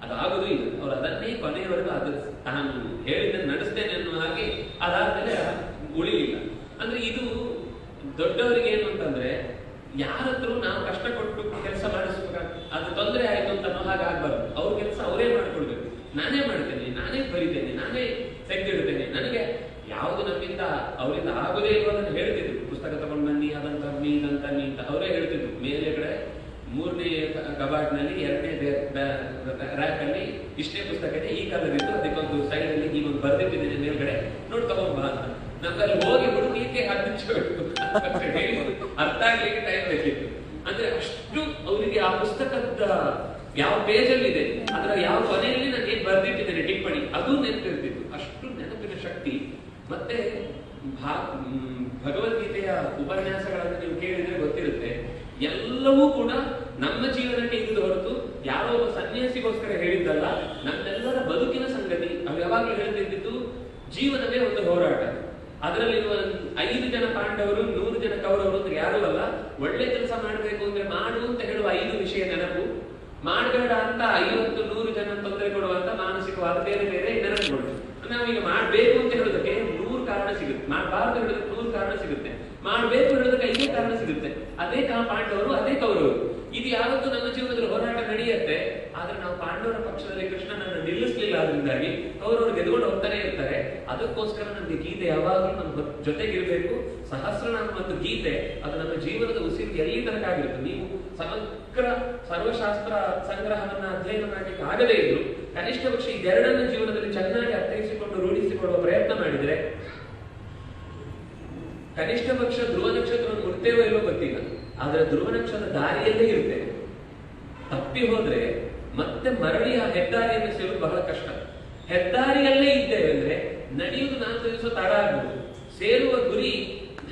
ಅದಾಗುದು ಇಲ್ಲ. ಅವ್ರು ಅದನ್ನೇ ಕೊನೆಯವರೆಗೂ ಅದು ನಾನು ಹೇಳಿದ್ದನ್ನು ನಡೆಸ್ತೇನೆ ಅನ್ನೋ ಹಾಗೆ ಅದಾದ್ಮೇಲೆ ಉಳಿಲಿಲ್ಲ. ಅಂದ್ರೆ ಇದು ದೊಡ್ಡವರಿಗೆ ಏನು ಅಂತಂದ್ರೆ ಯಾರತ್ರ ನಾವು ಕಷ್ಟ ಕೊಟ್ಟು ಕೆಲಸ ಮಾಡಿಸ್ಬೇಕಾಗ ಅದು ತೊಂದರೆ ಆಯ್ತು ಅಂತ ಅನ್ನೋ ಹಾಗೆ ಆಗ್ಬಾರ್ದು. ಅವ್ರ ಕೆಲಸ ಅವರೇ ಮಾಡ್ಕೊಳ್ಬೇಕು. ನಾನೇ ಮಾಡ್ತೇನೆ, ನಾನೇ ಬರಿತೇನೆ, ನಾನೇ ತೆಗೆದಿಡ್ತೇನೆ, ನನಗೆ ಯಾವುದು ನಮ್ಮಿಂದ ಅವರಿಂದ ಆಗೋದೇ ಇರೋದನ್ನು ಹೇಳ್ತಿದ್ರು. ಪುಸ್ತಕ ತಗೊಂಡು ಬನ್ನಿ, ಅದಂತ ಇದಂತ ಅಂತ ಅವರೇ ಹೇಳ್ತಿದ್ರು. ಮೇಲೆ ಕಡೆ 3ನೇ ಕಬಾಟ್ನಲ್ಲಿ 2ನೇ ರ್ಯಾಕ್ ಅಲ್ಲಿ ಇಷ್ಟೇ ಪುಸ್ತಕ ಇದೆ, ಈ ಕಾಲದಿದ್ದು ಅದಕ್ಕೊಂದು ಸೈಡ್ ಅಲ್ಲಿ ಈಗ ಒಂದು ಬರ್ದಿಟ್ಟಿದ್ದೇನೆ ಮೇಲ್ಗಡೆ ನೋಡಿ ತಗೊಂಡ್ಬಾ ಅಂತ. ನಮ್ಗಲ್ಲಿ ಹೋಗಿ ಹುಡುಕಲಿಕ್ಕೆ 10 ನಿಮಿಷ ಬೇಕು, ಅರ್ಥ ಆಗ್ಲಿಕ್ಕೆ ಟೈಮ್ ಬೇಕಿತ್ತು. ಅಂದ್ರೆ ಅಷ್ಟು ಆ ಪುಸ್ತಕದ ಯಾವ ಪೇಜಲ್ಲಿ ಇದೆ, ಅದರ ಯಾವ ಕೊನೆಯಲ್ಲಿ ನಾನು ಏನ್ ಬರೆದಿಟ್ಟಿದ್ದೇನೆ ಟಿಪ್ಪಣಿ, ಅದು ನೆನಪಿರ್ತಿತ್ತು. ಅಷ್ಟು ನೆನಪಿನ ಶಕ್ತಿ. ಮತ್ತೆ ಭಗವದ್ಗೀತೆಯ ಉಪನ್ಯಾಸಗಳನ್ನು ನೀವು ಕೇಳಿದ್ರೆ ಗೊತ್ತಿರುತ್ತೆ, ಎಲ್ಲವೂ ಕೂಡ ನಮ್ಮ ಜೀವನಕ್ಕೆ ಇದ್ದು ಹೊರತು ಯಾರೋ ಒಬ್ಬ ಸನ್ಯಾಸಿಗೋಸ್ಕರ ಹೇಳಿದ್ದಲ್ಲ, ನಮ್ಮೆಲ್ಲರ ಬದುಕಿನ ಸಂಗತಿ. ಅವು ಯಾವಾಗಲೂ ಹೇಳ್ತಿದ್ದು ಜೀವನವೇ ಒಂದು ಹೋರಾಟ. ಅದರಲ್ಲಿರುವ 5 ಜನ ಪಾಂಡವರು 100 ಜನ ಕೌರವರು ಅಂದ್ರೆ ಯಾರು ಅಲ್ಲ. ಒಳ್ಳೆ ಕೆಲಸ ಮಾಡಬೇಕು ಅಂದ್ರೆ ಮಾಡು ಅಂತ ಹೇಳುವ 5 ವಿಷಯ ನೆನಪು, ಮಾಡಬೇಡ ಅಂತ 50-100 ಜನ ತೊಂದರೆ ಕೊಡುವಂತ ಮಾನಸಿಕವಾದ ಬೇರೆ ಬೇರೆ ನೆನಪುಗಳು. ನಾವೀಗ ಮಾಡ್ಬೇಕು ಅಂತ ಹೇಳೋದಕ್ಕೆ 100 ಕಾರಣ ಸಿಗುತ್ತೆ, ಮಾಡಬಾರ್ದು ಹೇಳೋದಕ್ಕೆ 100 ಕಾರಣ ಸಿಗುತ್ತೆ, ಮಾಡ್ಬೇಕು ಹೇಳೋದಕ್ಕೆ 5 ಕಾರಣ ಸಿಗುತ್ತೆ. ಅದೇ ಪಾಂಡವರು, ಅದೇ ಕೌರವರು. ಇದು ಯಾವತ್ತೂ ನಮ್ಮ ಜೀವನದಲ್ಲಿ ಹೋರಾಟ ನಡೆಯುತ್ತೆ. ಆದ್ರೆ ನಾವು ಪಾಂಡವರ ಪಕ್ಷದಲ್ಲಿ ಕೃಷ್ಣನನ್ನು ನಿಲ್ಲಿಸಲಿಲ್ಲ, ಅದರಿಂದಾಗಿ ಕೌರವರು ಗೆದ್ಕೊಂಡು ಹೋಗ್ತಾನೆ ಇರ್ತಾರೆ. ಅದಕ್ಕೋಸ್ಕರ ನಮ್ಗೆ ಗೀತೆ ಯಾವಾಗಲೂ ನಮ್ಮ ಜೊತೆಗಿರ್ಬೇಕು. ಸಹಸ್ರನಾಮ ಮತ್ತು ಗೀತೆ ಅದು ನಮ್ಮ ಜೀವನದ ಉಸಿರು ಎಲ್ಲಿ ತನಕ ಆಗಿರುತ್ತೆ. ನೀವು ಸಮಗ್ರ ಸರ್ವಶಾಸ್ತ್ರ ಸಂಗ್ರಹವನ್ನ ಅಧ್ಯಯನ ಮಾಡಲಿಕ್ಕೆ ಆಗದೇ ಇದ್ರು ಕನಿಷ್ಠ ಪಕ್ಷ ಇದೆರಡನ್ನ ಜೀವನದಲ್ಲಿ ಚೆನ್ನಾಗಿ ಅರ್ಥೈಸಿಕೊಂಡು ರೂಢಿಸಿಕೊಳ್ಳುವ ಪ್ರಯತ್ನ ಮಾಡಿದ್ರೆ, ಕನಿಷ್ಠ ಪಕ್ಷ ಧ್ರುವ ನಕ್ಷತ್ರವನ್ನು ಮುಟ್ತೇವೋ ಇಲ್ಲೋ ಗೊತ್ತಿಲ್ಲ, ಆದ್ರೆ ಧ್ರುವ ನಕ್ಷತ್ರದ ದಾರಿಯಲ್ಲೇ ಇರ್ತೇವೆ. ತಪ್ಪಿ ಹೋದ್ರೆ ಮತ್ತೆ ಮರಳಿ ಆ ಹೆದ್ದಾರಿಯನ್ನು ಸೇರೋದು ಬಹಳ ಕಷ್ಟ. ಹೆದ್ದಾರಿಯಲ್ಲೇ ಇದ್ದೇವೆ ಅಂದ್ರೆ ನಡೆಯುವುದು 4 ದಿವಸ ತಡ ಆಗ್ಬಹುದು, ಸೇರುವ ಗುರಿ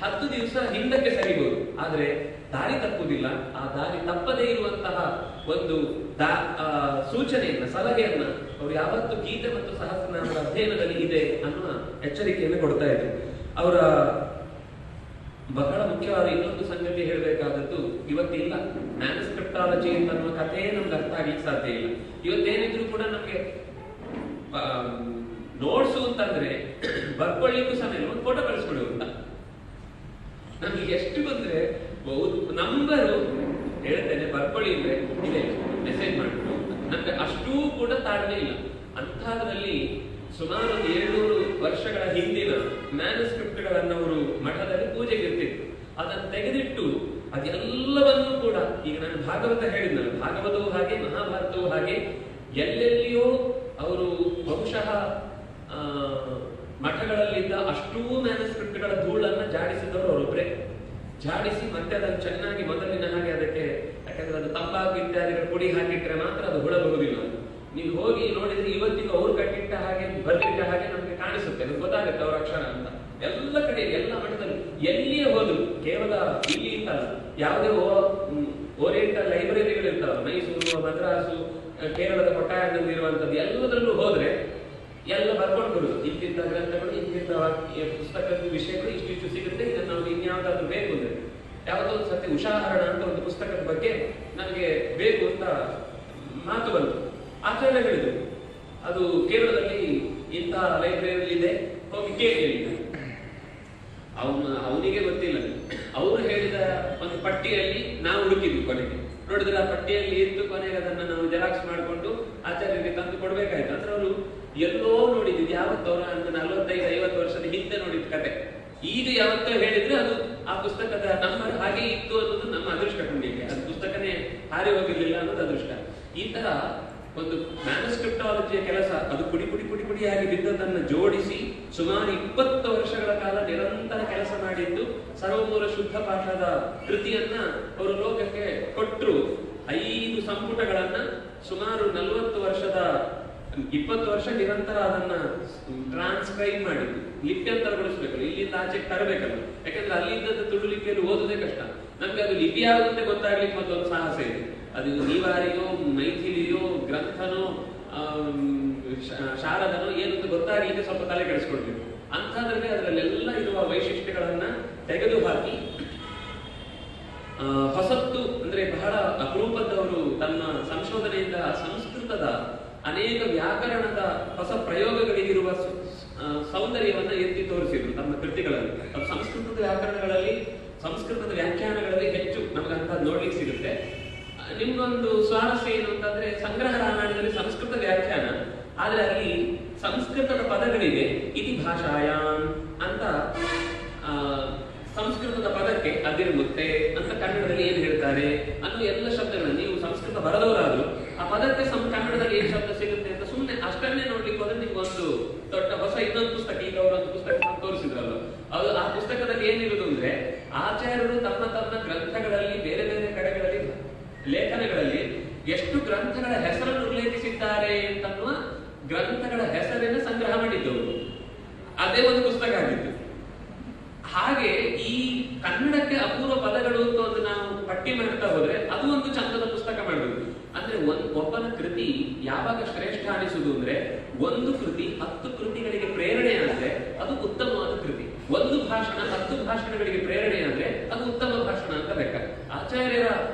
10 ದಿವಸ ಹಿಂದಕ್ಕೆ ಸರಿಬಹುದು. ಆದ್ರೆ ದಾರಿ ತಪ್ಪುವುದಿಲ್ಲ. ಆ ದಾರಿ ತಪ್ಪದೇ ಇರುವಂತಹ ಒಂದು ಸೂಚನೆಯನ್ನ, ಸಲಹೆಯನ್ನ ಅವರು ಯಾವತ್ತು ಗೀತೆ ಮತ್ತು ಸಹಸ್ರನಾಮದ ಅಧ್ಯಯನದಲ್ಲಿ ಇದೆ ಅನ್ನುವ ಎಚ್ಚರಿಕೆಯನ್ನು ಕೊಡ್ತಾ ಇದ್ರು. ಅವರ ಬಹಳ ಮುಖ್ಯವಾದ ಇನ್ನೊಂದು ಸಂಗತಿ ಹೇಳಬೇಕಾದದ್ದು ಇವತ್ತಿಲ್ಲ. ಮ್ಯಾನುಸ್ಕ್ರಿಪ್ಟಾಲಜಿ ಅನ್ನುವ ಕಥೆಯೇ ನಮ್ಗೆ ಅರ್ಥ ಆಗ್ಲಿಕ್ಕೆ ಸಾಧ್ಯ ಇಲ್ಲ. ಇವತ್ತೇನಿದ್ರು ಕೂಡ ನಮ್ಗೆ ನೋಟ್ಸು ಅಂತಂದ್ರೆ ಬರ್ಕೊಳ್ಳಿಕ್ಕೂ ಸಮಯ ಒಂದು ಫೋಟೋ ಕಳಿಸ್ಕೊಡು ಅಂತ. ನಮ್ಗೆ ಎಷ್ಟು ಬಂದ್ರೆ ನಂಬರು ಹೇಳ್ತೇನೆ, ಬರ್ಕೊಳ್ಳಿ ಅಂದ್ರೆ ಇದೆ ಮೆಸೇಜ್ ಮಾಡ್ಬಿಟ್ಟು ಅಂತ. ನಮ್ಗೆ ಅಷ್ಟೂ ಕೂಡ ತಾಳ್ಮೆ ಇಲ್ಲ. ಅಂಥದ್ರಲ್ಲಿ ಸುಮಾರು 700 ವರ್ಷಗಳ ಹಿಂದಿನ ಮ್ಯಾನುಸ್ಕ್ರಿಪ್ಟ್ಗಳನ್ನು ಅವರು ಮಠದಲ್ಲಿ ಪೂಜೆಗೆ ಇರ್ತಿತ್ತು. ಅದನ್ನು ತೆಗೆದಿಟ್ಟು ಅದೆಲ್ಲವನ್ನೂ ಕೂಡ, ಈಗ ನಾನು ಭಾಗವತ ಹೇಳಿದ್ನಲ್ಲ, ಭಾಗವತವೂ ಹಾಗೆ ಮಹಾಭಾರತವೂ ಹಾಗೆ ಎಲ್ಲೆಲ್ಲಿಯೋ ಅವರು ಬಹುಶಃ ಮಠಗಳಲ್ಲಿದ್ದ ಅಷ್ಟೂ ಮ್ಯಾನುಸ್ಕ್ರಿಪ್ಟ್ಗಳ ಧೂಳನ್ನ ಜಾಡಿಸಿದವರು ಅವರೊಬ್ಬರೇ. ಜಾಡಿಸಿ ಮತ್ತೆ ಅದನ್ನು ಚೆನ್ನಾಗಿ ಮೊದಲಿನ ಹಾಗೆ ಅದಕ್ಕೆ, ಯಾಕಂದ್ರೆ ಅದು ತಂಬಾಕು ಇತ್ಯಾದಿಗಳ ಪುಡಿ ಹಾಕಿಟ್ರೆ ಮಾತ್ರ ಅದು ಹುಳಬಹುದಿಲ್ಲ. ನೀವು ಹೋಗಿ ನೋಡಿದ್ರೆ ಇವತ್ತಿಗೂ ಅವ್ರು ಕಟ್ಟಿಟ್ಟ ಹಾಗೆ ಬರ್ಲಿಟ್ಟ ಹಾಗೆ ನಮ್ಗೆ ಕಾಣಿಸುತ್ತೆ, ಗೊತ್ತಾಗುತ್ತೆ ಅವ್ರ ಅಕ್ಷರ ಅಂತ. ಎಲ್ಲ ಕಡೆ ಎಲ್ಲ ಮಠದಲ್ಲಿ ಎಲ್ಲಿಯೇ ಹೋದ್ರು, ಕೇವಲ ಇಲ್ಲಿ ಅಂತಲ್ಲ, ಯಾವುದೇ ಓರಿಯೆಂಟಲ್ ಲೈಬ್ರರಿಗಳಿರ್ತಾವ, ಮೈಸೂರು, ಮದ್ರಾಸು, ಕೇರಳದ ಕೊಟ್ಟಾಯದಲ್ಲಿ ಇರುವಂತದ್ದು, ಎಲ್ಲದರಲ್ಲೂ ಹೋದ್ರೆ ಎಲ್ಲ ಬರ್ಕೊಂಡು ಬರುದು. ಇಂತಿಂತ ಗ್ರಂಥಗಳು, ಇಂತಿಂತ ಪುಸ್ತಕದ ವಿಷಯಗಳು ಇಷ್ಟಿಷ್ಟು ಸಿಗುತ್ತೆ, ಇದನ್ನು ನಾವು ಇನ್ಯಾವುದಾದ್ರೂ ಬೇಕು ಅಂದ್ರೆ. ಯಾವುದೋ ಒಂದು ಸತಿ ಉಷಾಹರಣ ಅಂತ ಒಂದು ಪುಸ್ತಕದ ಬಗ್ಗೆ ನನಗೆ ಬೇಕು ಅಂತ ಮಾತು ಬಂತು. ಆಚಾರ್ಯ ಹೇಳಿದ್ರು ಅದು ಕೇರಳದಲ್ಲಿ ಇಂಥ ಲೈಬ್ರರಿ ಇದೆ, ಹೋಗಿ ಕೇಳಿ. ಅವನಿಗೆ ಗೊತ್ತಿಲ್ಲ. ಅವರು ಹೇಳಿದ ಒಂದು ಪಟ್ಟಿಯಲ್ಲಿ ನಾವು ಹುಡುಕಿದ್ವಿ. ಕೊನೆಗೆ ನೋಡಿದ್ರೆ ಆ ಪಟ್ಟಿಯಲ್ಲಿ ಇತ್ತು. ಕೊನೆಗೆ ಅದನ್ನ ನಾವು ಜೆರಾಕ್ಸ್ ಮಾಡಿಕೊಂಡು ಆಚಾರ್ಯರಿಗೆ ತಂದು ಕೊಡ್ಬೇಕಾಯ್ತು. ಅಂದ್ರೆ ಅವರು ಎಲ್ಲೋ ನೋಡಿದ್ವಿ, ಯಾವತ್ತವರ 45-50 ವರ್ಷದ ಹಿಂದೆ ನೋಡಿದ ಕತೆ ಈಗ ಯಾವತ್ತೋ ಹೇಳಿದ್ರೆ ಅದು ಆ ಪುಸ್ತಕದ ನಂಬರ್ ಹಾಗೆ ಇತ್ತು ಅನ್ನೋದು ನಮ್ಮ ಅದೃಷ್ಟ. ಖಂಡಿಗೆ ಅದು ಪುಸ್ತಕನೇ ಹಾರಿ ಹೋಗಿರ್ಲಿಲ್ಲ ಅನ್ನೋದು ಅದೃಷ್ಟ. ಈ ತರ ಒಂದು ಮ್ಯಾನುಸ್ಕ್ರಿಪ್ಟಾಲಜಿಯ ಕೆಲಸ, ಅದು ಪುಡಿಯಾಗಿ ಬಿದ್ದದನ್ನು ಜೋಡಿಸಿ ಸುಮಾರು 20 ವರ್ಷಗಳ ಕಾಲ ನಿರಂತರ ಕೆಲಸ ಮಾಡಿದ್ದು ಸರ್ವಮೂಲ ಶುದ್ಧ ಪಾಠದ ಕೃತಿಯನ್ನ ಅವರು ಲೋಕಕ್ಕೆ ಕೊಟ್ಟರು. 5 ಸಂಪುಟಗಳನ್ನ ಸುಮಾರು 40 ವರ್ಷದ 20 ವರ್ಷ ನಿರಂತರ ಅದನ್ನ ಟ್ರಾನ್ಸ್ಕ್ರೈಬ್ ಮಾಡಿದ್ದು, ಲಿಪ್ಯಂತರಗೊಳಿಸ್ಬೇಕು, ಇಲ್ಲಿಂದ ಆಚೆಗೆ ತರಬೇಕಲ್ಲ. ಯಾಕಂದ್ರೆ ಅಲ್ಲಿಂದ ತುಳು ಲಿಪಿಯಲ್ಲಿ ಓದೋದೇ ಕಷ್ಟ. ನಮ್ಗೆ ಅದು ಲಿಪಿ ಆಗುತ್ತೆ ಗೊತ್ತಾಗ್ಲಿಕ್ಕೆ ಮತ್ತೊಂದು ಸಾಹಸ ಇದೆ. ಅದು ನೀವಾರಿಯೋ, ಮೈಥಿಲಿಯೋ, ಗ್ರಂಥನೋ, ಶಾರದನೋ ಏನಂತ ಗೊತ್ತಾಗ್ಲಿಕ್ಕೆ ಸ್ವಲ್ಪ ತಲೆ ಕೆಡಿಸ್ಕೊಳ್ಬೇಕು. ಅಂಥದ್ರಲ್ಲಿ ಅದರಲ್ಲೆಲ್ಲ ಇರುವ ವೈಶಿಷ್ಟ್ಯಗಳನ್ನ ತೆಗೆದು ಹಾಕಿ ಹೊಸತ್ತು ಅಂದ್ರೆ ಬಹಳ ಅಪರೂಪದವರು ತನ್ನ ಸಂಶೋಧನೆಯಿಂದ ಸಂಸ್ಕೃತದ ಅನೇಕ ವ್ಯಾಕರಣದ ಹೊಸ ಪ್ರಯೋಗಗಳಿಗಿರುವ ಸೌಂದರ್ಯವನ್ನ ಎತ್ತಿ ತೋರಿಸಿದ್ರು ತಮ್ಮ ಕೃತಿಗಳಲ್ಲಿ. ಅದು ಸಂಸ್ಕೃತದ ವ್ಯಾಕರಣಗಳಲ್ಲಿ, ಸಂಸ್ಕೃತದ ವ್ಯಾಖ್ಯಾನಗಳಲ್ಲಿ ಹೆಚ್ಚು ನಮಗಂತ ನೋಡ್ಲಿಕ್ಕೆ ಸಿಗುತ್ತೆ. ನಿಮ್ಗೊಂದು ಸ್ವಾರಸ್ಯ ಏನು ಅಂತಂದ್ರೆ, ಸಂಗ್ರಹ ರಾಮಾಯಣದಲ್ಲಿ ಸಂಸ್ಕೃತ ವ್ಯಾಖ್ಯಾನ, ಆದ್ರೆ ಅಲ್ಲಿ ಸಂಸ್ಕೃತದ ಪದಗಳಿಗೆ ಇತಿ ಭಾಷಾಯಾಮ್ ಅಂತ ಸಂಸ್ಕೃತದ ಪದಕ್ಕೆ ಅದಿರ್ಮುತ್ತೆ ಅಂತ ಕನ್ನಡದಲ್ಲಿ ಏನ್ ಹೇಳ್ತಾರೆ ಅನ್ನೋ ಎಲ್ಲ ಶಬ್ದಗಳನ್ನ ನೀವು ಸಂಸ್ಕೃತ ಬರದವರಾದ್ರು ಆ ಪದಕ್ಕೆ ಕನ್ನಡದಲ್ಲಿ ಏನ್ ಶಬ್ದ ಸಿಗುತ್ತೆ ಅಂತ ಸುಮ್ಮನೆ ಅಷ್ಟನ್ನೇ ನೋಡ್ಲಿಕ್ಕೆ ಹೋದ್ರೆ ನಿಮ್ಗೊಂದು ದೊಡ್ಡ ಹೊಸ ಇನ್ನೊಂದು ಪುಸ್ತಕ, ಈಗ ಅವರೊಂದು ಪುಸ್ತಕ ತೋರಿಸಿದ್ರಲ್ಲ, ಅದು ಆ ಪುಸ್ತಕದಲ್ಲಿ ಏನಿರುವುದು ಅಂದ್ರೆ ಆಚಾರ್ಯರು ತಮ್ಮ ಗ್ರಂಥಗಳಲ್ಲಿ ಬೇರೆ ಬೇರೆ ಕಡೆಗಳಲ್ಲಿ ಲೇಖನಗಳಲ್ಲಿ ಗ್ರಂಥಗಳ ಹೆಸರನ್ನ ಸಂಗ್ರಹ ಮಾಡಿದ್ದವರು. ಅದೇ ಒಂದು ಪುಸ್ತಕ ಆಗಿತ್ತು. ಹಾಗೆ ಈ ಕನ್ನಡಕ್ಕೆ ಅಪೂರ್ವ ಪದಗಳು ಅಂತ ಒಂದು ನಾವು ಪಟ್ಟಿ ಮಾಡ್ತಾ ಹೋದ್ರೆ ಅದು ಒಂದು ಚಂದದ ಪುಸ್ತಕ ಮಾಡಬಹುದು. ಅಂದ್ರೆ ಒಬ್ಬನ ಕೃತಿ ಯಾವಾಗ ಶ್ರೇಷ್ಠ ಅನಿಸುವುದು ಅಂದ್ರೆ, ಒಂದು ಕೃತಿ 10 ಕೃತಿಗಳಿಗೆ ಪ್ರೇರಣೆ ಆದ್ರೆ ಅದು ಉತ್ತಮವಾದ ಕೃತಿ. ಒಂದು ಭಾಷಣ 10 ಭಾಷಣಗಳಿಗೆ ಪ್ರೇರಣೆ ಆದ್ರೆ ಅದು ಉತ್ತಮ ಭಾಷಣ ಅಂತ ಲೆಕ್ಕ. ಆಚಾರ್ಯರ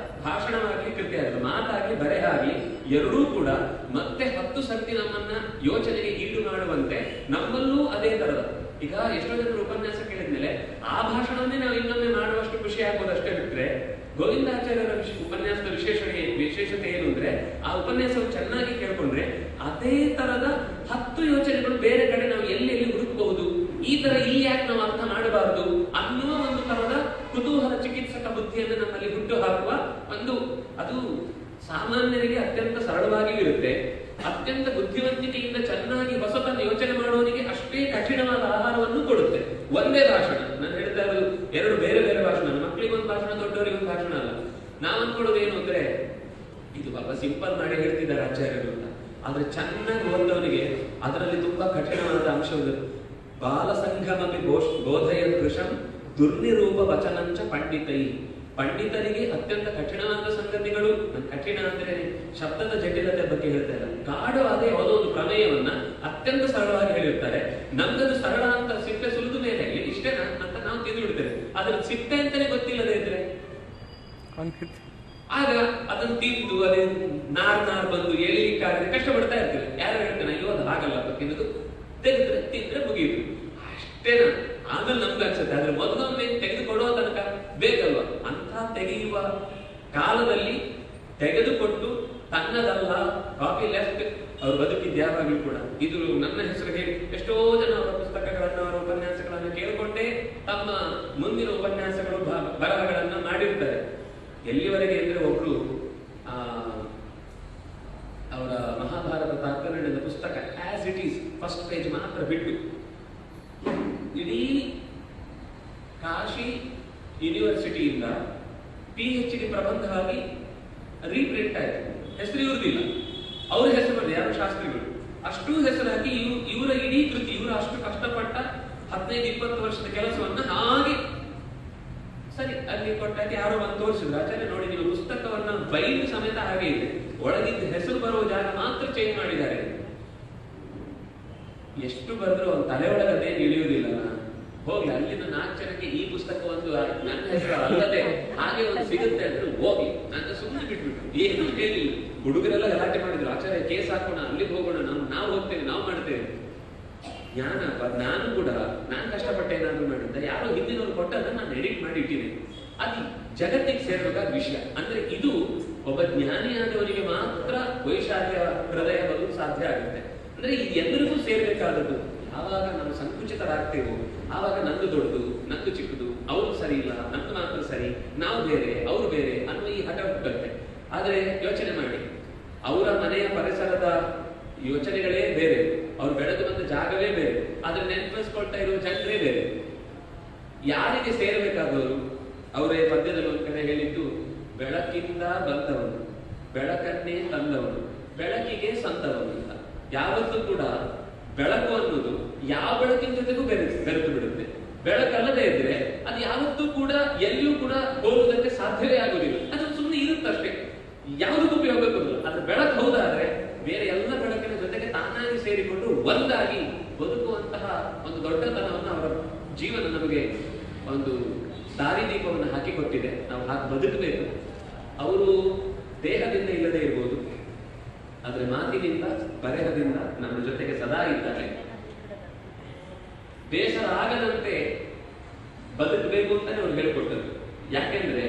ಭಾಷಣವಾಗಲಿ ಕೃತಿ ಆಗಲಿ, ಮಾತಾಗ್ಲಿ ಬರೆಹ ಆಗ್ಲಿ, ಎರಡೂ ಕೂಡ ಮತ್ತೆ 10 ಸರ್ತಿ ನಮ್ಮನ್ನ ಯೋಚನೆಗೆ ಈಡು ಮಾಡುವಂತೆ ನಮ್ಮಲ್ಲೂ ಅದೇ ತರದ. ಈಗ ಎಷ್ಟೋ ಜನರು ಉಪನ್ಯಾಸ ಕೇಳಿದ್ಮೇಲೆ ಆ ಭಾಷಣವನ್ನೇ ನಾವು ಇನ್ನೊಮ್ಮೆ ಮಾಡುವಷ್ಟು ಖುಷಿ ಆಗೋದಷ್ಟೇ ಬಿಟ್ರೆ, ಗೋವಿಂದಾಚಾರ್ಯರ ಉಪನ್ಯಾಸದ ವಿಶೇಷತೆ ಏನು ಅಂದ್ರೆ, ಆ ಉಪನ್ಯಾಸವನ್ನು ಚೆನ್ನಾಗಿ ಕೇಳ್ಕೊಂಡ್ರೆ ಅದೇ ತರದ 10 ಯೋಚನೆಗಳು ಬೇರೆ ಕಡೆ ನಾವು ಎಲ್ಲಿ ಹುಡುಕಬಹುದು, ಈ ತರ ಇಲ್ಲಿ ಯಾಕೆ ನಾವು ಅರ್ಥ ಮಾಡಬಾರದು ಅನ್ನುವ ಒಂದು ತರದ ಕುತೂಹಲ ಚಿಕಿತ್ಸಕ ಬುದ್ಧಿಯನ್ನು ನಮ್ಮಲ್ಲಿ ಹುಟ್ಟು ಹಾಕುವ ಒಂದು, ಅದು ಸಾಮಾನ್ಯರಿಗೆ ಅತ್ಯಂತ ಸರಳವಾಗಿಯೂ ಇರುತ್ತೆ. ಅತ್ಯಂತ ಬುದ್ಧಿವಂತಿಕೆಯಿಂದ ಚೆನ್ನಾಗಿ ಹೊಸತನ್ನು ಯೋಚನೆ ಮಾಡುವವನಿಗೆ ಅಷ್ಟೇ ಕಠಿಣವಾದ ಆಹಾರವನ್ನು ಕೊಡುತ್ತೆ. ಒಂದೇ ಭಾಷಣ, ನಾನು ಹೇಳ್ತಾ ಇರೋದು 2 ಬೇರೆ ಬೇರೆ ಭಾಷಣ. ಮಕ್ಕಳಿಗೆ ಒಂದು ಭಾಷಣ, ದೊಡ್ಡವರಿಗೆ ಒಂದು ಭಾಷಣ ಅಲ್ಲ. ನಾವು ಅನ್ಕೊಳ್ಳೋದು ಏನು ಅಂದ್ರೆ, ಇದು ಪಾಪ ಸಿಂಪಲ್ ಮಾಡಿ ಹೇಳ್ತಿದ್ದಾರೆ ಆಚಾರ್ಯರು ಅಂತ. ಆದ್ರೆ ಚೆನ್ನಾಗಿ ಓದವನಿಗೆ ಅದರಲ್ಲಿ ತುಂಬಾ ಕಠಿಣವಾದ ಅಂಶವಿದೆ. ಬಾಲ ಸಂಘಮಿ ಬೋಧಯ ಕೃಷಂ ದುರ್ನಿರೂಪ ವಚನಂಚ ಪಂಡಿತೈ. ಪಂಡಿತರಿಗೆ ಅತ್ಯಂತ ಕಠಿಣವಾದ ಸಂಗತಿಗಳು, ಕಠಿಣ ಅಂದ್ರೆ ಶಬ್ದದ ಜಟಿಲತೆ ಬಗ್ಗೆ ಹೇಳ್ತಾ ಇಲ್ಲ, ಗಾಢವಾದ ಯಾವುದೋ ಒಂದು ಪ್ರಮೇಯವನ್ನ ಅತ್ಯಂತ ಸರಳವಾಗಿ ಹೇಳಿರ್ತಾರೆ. ನಮ್ಗದು ಸರಳ ಅಂತ ಸಿಪ್ಪೆ ಸುಲಿದ ಮೇಲೆ ಇಷ್ಟೇನಾ ಅಂತ ನಾವು ತಿಂದು ಬಿಡ್ತೇವೆ. ಅದ್ರ ಸಿಪ್ಪೆ ಅಂತಾನೆ ಗೊತ್ತಿಲ್ಲದೆ ಇದ್ರೆ ಆಗ ಅದನ್ನು ತಿಂದು ಅದೇ ನಾರ್ ಬಂದು ಎಳಿಲಿಕ್ಕಾಗದೆ ಕಷ್ಟಪಡ್ತಾ ಇರ್ತೇವೆ. ಯಾರು ಹೇಳ್ತಾನೆ, ಅಯ್ಯೋ ಅದು ಹಾಗಲ್ಲ ತಿನ್ನೋದು, ತೆಗೆದ್ರೆ ತಿಂದ್ರೆ ಮುಗಿಯುದು ಅಷ್ಟೇನಾ. ಆಮೇಲೆ ನಮ್ಗೆ ಅನ್ಸುತ್ತೆ, ಆದ್ರೆ ಮೊದಲೊಮ್ಮೆ ತೆಗೆದುಕೊಡುವ ತನಕ ಬೇಕಲ್ವಾ ಅಂತ ತೆಗೆಯುವ ಕಾಲದಲ್ಲಿ ತೆಗೆದುಕೊಟ್ಟು ತನ್ನದಲ್ಲ ಕಾಪಿ ಲೆಫ್ಟ್ ಅವ್ರು ಬದುಕಿದ್ದು ಯಾವಾಗಲೂ ಕೂಡ. ಇದು ನನ್ನ ಹೆಸರಿಗೆ ಎಷ್ಟೋ ಜನ ಅವರ ಪುಸ್ತಕಗಳನ್ನ, ಅವರ ಉಪನ್ಯಾಸಗಳನ್ನ ಕೇಳಿಕೊಂಡೇ ತಮ್ಮ ಮುಂದಿನ ಉಪನ್ಯಾಸಗಳು ಬರಹಗಳನ್ನ ಮಾಡಿರ್ತಾರೆ. ಎಲ್ಲಿವರೆಗೆ ಅಂದ್ರೆ, ಒಬ್ರು ಅವರ ಮಹಾಭಾರತ ತಾತ್ಪರ್ಯದ ಪುಸ್ತಕ as it is first page ಮಾತ್ರ ಬಿಟ್ಟು ಇಡೀ ಕಾಶಿ ಯೂನಿವರ್ಸಿಟಿಯಿಂದ PhD ಪ್ರಬಂಧವಾಗಿ ರೀಪ್ರಿಂಟ್ ಆಯ್ತು. ಹೆಸರು ಇವ್ರದಿಲ್ಲ, ಅವ್ರ ಹೆಸರು ಬರ್ತದೆ, ಯಾರು ಶಾಸ್ತ್ರಿಗಳು ಅಷ್ಟು ಹೆಸರು ಹಾಕಿ ಇವರ ಇಡೀ ಕೃತಿ, ಇವರು ಅಷ್ಟು ಕಷ್ಟಪಟ್ಟ 15-20 ವರ್ಷದ ಕೆಲಸವನ್ನ ಹಾಗೆ ಸರಿ ಅಲ್ಲಿ ಕೊಟ್ಟಾಗಿ ಯಾರೋ ಬಂದು ತೋರಿಸಿದ್ರು, ಆಚಾರ್ಯ ನೋಡಿ ನೀವು ಪುಸ್ತಕವನ್ನ ಬೈಂಡ್ ಸಮೇತ ಹಾಗೆ ಇದೆ, ಒಳಗಿದ್ದ ಹೆಸರು ಬರುವ ಜಾಗ ಮಾತ್ರ ಚೇಂಜ್ ಮಾಡಿದ್ದಾರೆ. ಎಷ್ಟು ಬರೆದ್ರು ಅವ್ನ ತಲೆ ಒಳಗದೇ ಇಳಿಯುವುದಿಲ್ಲ. ಹೋಗ್ಲಿ, ಅಲ್ಲಿನ 4 ಜನಕ್ಕೆ ಈ ಪುಸ್ತಕ ಒಂದು ನನ್ನ ಹೆಸರು ಅಲ್ಲದೆ ಹಾಗೆ ಒಂದು ಸಿಗುತ್ತೆ ಅಂದ್ರೆ ಹೋಗಿ ನನ್ನ ಸುಮ್ಮನೆ ಬಿಟ್ಬಿಟ್ಟು ಏನು ಹೇಳಿಲ್ಲ. ಹುಡುಗರೆಲ್ಲ ಗಲಾಟೆ ಮಾಡಿದ್ರು, ಆಚಾರ್ಯ ಕೇಸ್ ಹಾಕೋಣ, ಅಲ್ಲಿಗೆ ಹೋಗೋಣ, ನಾವು ಹೋಗ್ತೇವೆ, ನಾವು ಮಾಡ್ತೇವೆ. ಜ್ಞಾನ ನಾನು ಕೂಡ ನಾನು ಕಷ್ಟಪಟ್ಟೆ ಏನಾದ್ರು ಮಾಡಿದ್ದ, ಯಾರೋ ಹಿಂದಿನವ್ರು ಕೊಟ್ಟದನ್ನ ನಾನು ಎಡಿಟ್ ಮಾಡಿ ಇಟ್ಟಿದ್ದೇನೆ. ಅದು ಜಗತ್ತಿಗೆ ಸೇರಬೇಕಾದ ವಿಷಯ. ಅಂದ್ರೆ ಇದು ಒಬ್ಬ ಜ್ಞಾನಿಯಾದವನಿಗೆ ಮಾತ್ರ ವೈಶಾಲ್ಯ ಹೃದಯ ಬರಲು ಸಾಧ್ಯ ಆಗುತ್ತೆ. ಅಂದ್ರೆ ಇದು ಎಲ್ಲರಿಗೂ ಸೇರ್ಬೇಕಾದದ್ದು. ಆವಾಗ ನಾವು ಸಂಕುಚಿತರಾಗ್ತೇವೋ ಆವಾಗ ನಂದು ದೊಡ್ಡದು, ನಂದು ಚಿಕ್ಕದು, ಅವ್ರು ಸರಿ ಇಲ್ಲ, ನಂದು ಮಾತ್ರ ಸರಿ, ನಾವು ಬೇರೆ ಅವ್ರು ಬೇರೆ ಅನ್ನೋ ಈ ಹಠ ಹುಟ್ಟುತ್ತೆ. ಆದ್ರೆ ಯೋಚನೆ ಮಾಡಿ, ಅವರ ಮನೆಯ ಪರಿಸರದ ಯೋಚನೆಗಳೇ ಬೇರೆ, ಅವ್ರು ಬೆಳೆದು ಬಂದ ಜಾಗವೇ ಬೇರೆ, ಅದನ್ನ ನೆನಪಿಸ್ಕೊಳ್ತಾ ಇರುವ ಜನರೇ ಬೇರೆ. ಯಾರಿಗೆ ಸೇರಬೇಕಾದವರು? ಅವರೇ ಪದ್ಯದಲ್ಲಿ ಒಂದು ಕಡೆ ಹೇಳಿದ್ದು, ಬೆಳಕಿಂದ ಬಂದವನು, ಬೆಳಕನ್ನೇ ತಂದವನು, ಬೆಳಕಿಗೆ ಸಂತವನು ಅಂತ. ಯಾವತ್ತೂ ಕೂಡ ಬೆಳಕು ಅನ್ನೋದು ಯಾವ ಬೆಳಕಿನ ಜೊತೆಗೂ ಬೆರೆತು ಬಿಡುತ್ತೆ. ಬೆಳಕಲ್ಲದೆ ಇದ್ರೆ ಅದು ಯಾವತ್ತೂ ಕೂಡ ಎಲ್ಲಿಯೂ ಕೂಡ ಹೋಗುವುದಕ್ಕೆ ಸಾಧ್ಯವೇ ಆಗುದಿಲ್ಲ. ಅದು ಸುಮ್ಮನೆ ಇರುತ್ತಷ್ಟೇ, ಯಾವುದಕ್ಕೂ ಉಪಯೋಗಕ್ಕಿಲ್ಲ. ಅದು ಬೆಳಕು ಹೌದಾದ್ರೆ ಬೇರೆ ಎಲ್ಲ ಬೆಳಕಿನ ಜೊತೆಗೆ ತಾನಾಗಿ ಸೇರಿಕೊಂಡು ಒಂದಾಗಿ ಬದುಕುವಂತಹ ಒಂದು ದೊಡ್ಡತನವನ್ನು ಅವರ ಜೀವನ ನಮಗೆ ಒಂದು ದಾರಿದೀಪವನ್ನು ಹಾಕಿಕೊಟ್ಟಿದೆ. ನಾವು ಹಾಗೆ ಬದುಕಬೇಕು. ಅವರು ದೇಹದಿಂದ ಇಲ್ಲದೆ ಇರ್ಬೋದು, ಆದ್ರೆ ಮಾತಿನಿಂದ ಬರೆಹದಿಂದ ನಮ್ಮ ಜೊತೆಗೆ ಸದಾ ಇದ್ದಾರೆ. ಬೇಸರ ಆಗದಂತೆ ಬದುಕಬೇಕು ಅಂತಾನೆ ಅವ್ರು ಹೇಳಿಕೊಟ್ಟರು. ಯಾಕೆಂದ್ರೆ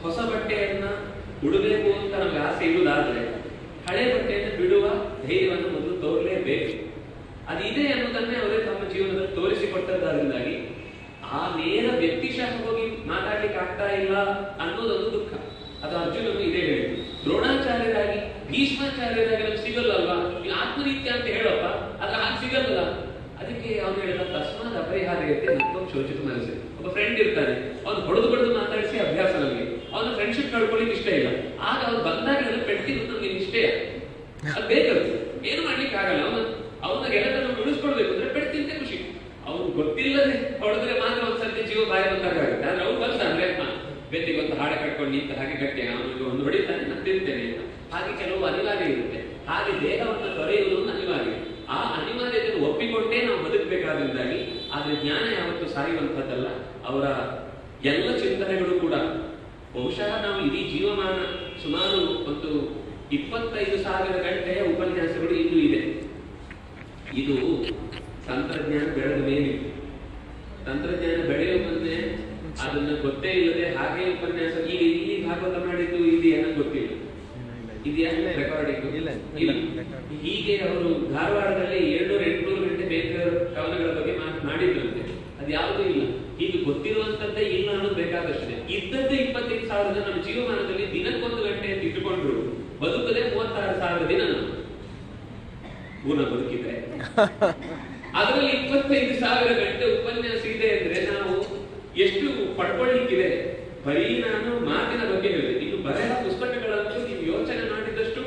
ಹೊಸ ಬಟ್ಟೆಯನ್ನ ಉಡಬೇಕು ಅಂತ ನಮ್ಗೆ ಆಸೆ ಇರುವುದಾದ್ರೆ ಹಳೆ ಬಟ್ಟೆಯನ್ನು ಬಿಡುವ ಧೈರ್ಯವನ್ನು ಮೊದಲು ತೋರಲೇಬೇಕು. ಅದಿದೆ ಅನ್ನೋದನ್ನೇ ಅವರೇ ತಮ್ಮ ಜೀವನದಲ್ಲಿ ತೋರಿಸಿಕೊಟ್ಟದ್ದಾರಿಂದಾಗಿ ಆ ನೇರ ವ್ಯಕ್ತಿಶಃ ಹೋಗಿ ಮಾತಾಡ್ಲಿಕ್ಕೆ ಆಗ್ತಾ ಇಲ್ಲ ಅನ್ನೋದೊಂದು ದುಃಖ. ಅದು ಅರ್ಜುನನು ಇದೇ ಹೇಳಿದ್ರು. ದ್ರೋಣಾಚಾರ್ಯರಾಗಿ ಭೀಷ್ಮಾಚಾರ್ಯರಾಗಿ ನಮ್ಗೆ ಸಿಗಲ್ಲಲ್ವಾ, ನೀವು ಆತ್ಮರೀತ್ಯ ಅಂತ ಹೇಳಪ್ಪ, ಅದ್ರ ಹಾಗೆ ಸಿಗಲ್ಲ. ಅದಕ್ಕೆ ಅವನು ಹೇಳಿದ ತಸ್ಮಾತ್ ಅಪರಿಹಾರ್ಯತೆ ಮತ್ತು ಶೋಚಿತ ಮನಸ್ಸು. ಒಬ್ಬ ಫ್ರೆಂಡ್ ಇರ್ತಾನೆ, ಅವ್ನು ಹೊಡೆದು ಮಾತಾಡಿಸಿ ಅಭ್ಯಾಸ ನಮಗೆ, ಅವನ ಫ್ರೆಂಡ್ಶಿಪ್ ಕಳ್ಕೊಳ್ಳಿಕ್ಕೆ ಇಷ್ಟ ಇಲ್ಲ. ಆಗ ಅವ್ನು ಬಂದಾಗ ಪೆಟ್ಟಿದ್ದು ನಮ್ಗೆ ಇಷ್ಟೇ, ಅದು ಬೇಕದು, ಏನು ಮಾಡ್ಲಿಕ್ಕೆ ಆಗಲ್ಲ. ಅವನು ಗೊತ್ತಿಲ್ಲದೆ ಹೊಡೆದ್ರೆ ಮಾತ್ರ ಒಂದ್ಸರ್ತಿ ಜೀವ ಬಾಯ ಬಂದಾಗುತ್ತೆ. ಆದ್ರೆ ಅವ್ರು ಬರ್ತಾರೆ ಬೆತ್ತಿಗೊಂದು ಹಾಡ ಕಟ್ಕೊಂಡು ನಿಂತ ಹಾಗೆ ಗಟ್ಟಿ ಅವನಿಗೆ ಒಂದು ಹೊಡಿತಾನೆ ನಾನು ತಿರ್ತೇನೆ ಅಂತ. ಹಾಗೆ ಕೆಲವು ಅನಿವಾರ್ಯ ಇರುತ್ತೆ. ಹಾಗೆ ದೇಹವನ್ನು ತೊರೆಯುವುದು ಒಂದು ಅನಿವಾರ್ಯ. ಆ ಅನಿವಾರ್ಯತೆಯನ್ನು ಒಪ್ಪಿಕೊಂಡೇ ನಾವು ಬದುಕಬೇಕಾದ್ರಿಂದಾಗಿ. ಆದ್ರೆ ಜ್ಞಾನ ಯಾವತ್ತು ಸಾಯುವಂಥದ್ದಲ್ಲ. ಅವರ ಎಲ್ಲ ಚಿಂತನೆಗಳು ಕೂಡ ಬಹುಶಃ ನಾವು ಇಡೀ ಜೀವಮಾನ ಸುಮಾರು ಒಂದು 25,000 ಗಂಟೆಯ ಉಪನ್ಯಾಸಗಳು ಇನ್ನೂ ಇದೆ. ಇದು ತಂತ್ರಜ್ಞಾನ ಬೆಳೆದ ಮೇಲೆ. ತಂತ್ರಜ್ಞಾನ ಬೆಳೆಯುವ ಮುಂದೆ ಅದನ್ನ ಗೊತ್ತೇ ಇಲ್ಲದೆ ಹಾಗೆ ಉಪನ್ಯಾಸ ಈಗ ಇಲ್ಲಿ ಭಾಗವತ ಮಾಡಿದ್ದು ಇದೆಯಾ ಅನ್ನೋದು ಗೊತ್ತಿಲ್ಲ. ಇದೆಯಾ ರೆಕಾರ್ಡಿಂಗ್ ಇಲ್ಲ. ಹೀಗೆ ಅವರು ಧಾರವಾಡದಲ್ಲಿ 700-800 ಗಂಟೆ ಬೇರೆಯವರ ಕವನಗಳ ಬಗ್ಗೆ ಮಾಡಿದ್ರಂತೆ. ಅದು ಯಾವುದೂ ಇಲ್ಲ. ಹೀಗೆ ಗೊತ್ತಿರುವಂತದ್ದೇ ಇಲ್ಲ ಅನ್ನೋದು ಬೇಕಾದಷ್ಟೇ. ಇದ್ದದ್ದೇ 25,000 ನಮ್ಮ ಜೀವಮಾನದಲ್ಲಿ ದಿನಕ್ಕೊಂದು ಗಂಟೆ ಅಂತ ಇಟ್ಟುಕೊಂಡ್ರು ಬದುಕದೆ 36,000 ದಿನ ನಾವು ಪೂರ್ಣ ಬದುಕಿದ್ರೆ. ಅದರಲ್ಲಿ 25,000 ಗಂಟೆ ಉಪನ್ಯಾಸ ಇದೆ ಅಂದ್ರೆ ನಾವು ಎಷ್ಟು ಪಡ್ಕೊಳ್ಳಿಕ್ಕಿದೆ. ಬರೀ ನಾನು ಮಾತಿನ ಬಗ್ಗೆ ಹೇಳಿದೆ. ಇನ್ನು ಬರೆಯ ಪುಸ್ತಕಗಳಂತೂ ನೀವು ಯೋಚನೆ ಮಾಡಿದಷ್ಟು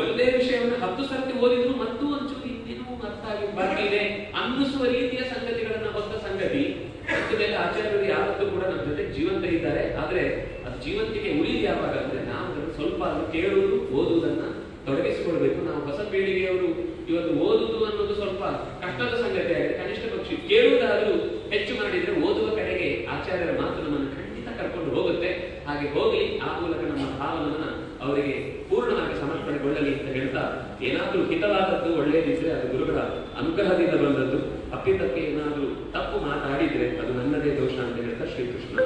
ಒಂದೇ ವಿಷಯವನ್ನು 10 ಸರ್ತಿ ಓದಿದ್ರು ಮತ್ತು ಒಂಚೂರು ಇನ್ನೇನು ಅರ್ಥ ಆಗಿ ಬಾಕಿ ಇದೆ ಅನ್ನಿಸುವ ರೀತಿಯ ಸಂಗತಿಗಳನ್ನ ಹೊತ್ತ ಸಂಗತಿ. ಮತ್ತು ಮೇಲೆ ಆಚಾರ್ಯರು ಯಾವತ್ತೂ ಕೂಡ ನಮ್ಮ ಜೊತೆ ಜೀವಂತ ಇದ್ದಾರೆ. ಆದ್ರೆ ಅದು ಜೀವಂತಿಗೆ ಉಳಿದು ಯಾವಾಗ ಅಂದ್ರೆ ನಾವು ಸ್ವಲ್ಪ ಕೇಳುವುದು ಓದುವುದನ್ನ ತೊಡಗಿಸಿಕೊಳ್ಬೇಕು. ನಾವು ಹೊಸ ಪೀಳಿಗೆಯವರು ಇವತ್ತು ಓದುವುದು ಅನ್ನೋದು ಸ್ವಲ್ಪ ಕಷ್ಟದ ಸಂಗತಿ ಆಗಿದೆ. ಕನಿಷ್ಠ ಪಕ್ಷ ಕೇಳುವುದಾದ್ರೂ ಹೆಚ್ಚು ಮಾಡಿದ್ರೆ ಓದುವ ಕಡೆಗೆ ಆಚಾರ್ಯರ ಮಾತು ನಮ್ಮನ್ನು ಖಂಡಿತ ಕರ್ಕೊಂಡು ಹೋಗುತ್ತೆ. ಹಾಗೆ ಹೋಗ್ಲಿ, ಆ ಮೂಲಕ ನಮ್ಮ ಭಾವನನ್ನ ಅವರಿಗೆ ಪೂರ್ಣವಾಗಿ ಸಮರ್ಪಣೆಗೊಳ್ಳಲಿ ಅಂತ ಹೇಳ್ತಾ, ಏನಾದ್ರೂ ಹಿತವಾದದ್ದು ಒಳ್ಳೆಯದಿದ್ರೆ ಅದು ಗುರುಗಳ ಅನುಗ್ರಹದಿಂದ ಬಂದದ್ದು. ಅಪ್ಪಿತಪ್ಪಿ ಏನಾದ್ರೂ ತಪ್ಪು ಮಾತಾಡಿದ್ರೆ ಅದು ನನ್ನದೇ ದೋಷ ಅಂತ ಹೇಳ್ತಾ ಶ್ರೀಕೃಷ್ಣ.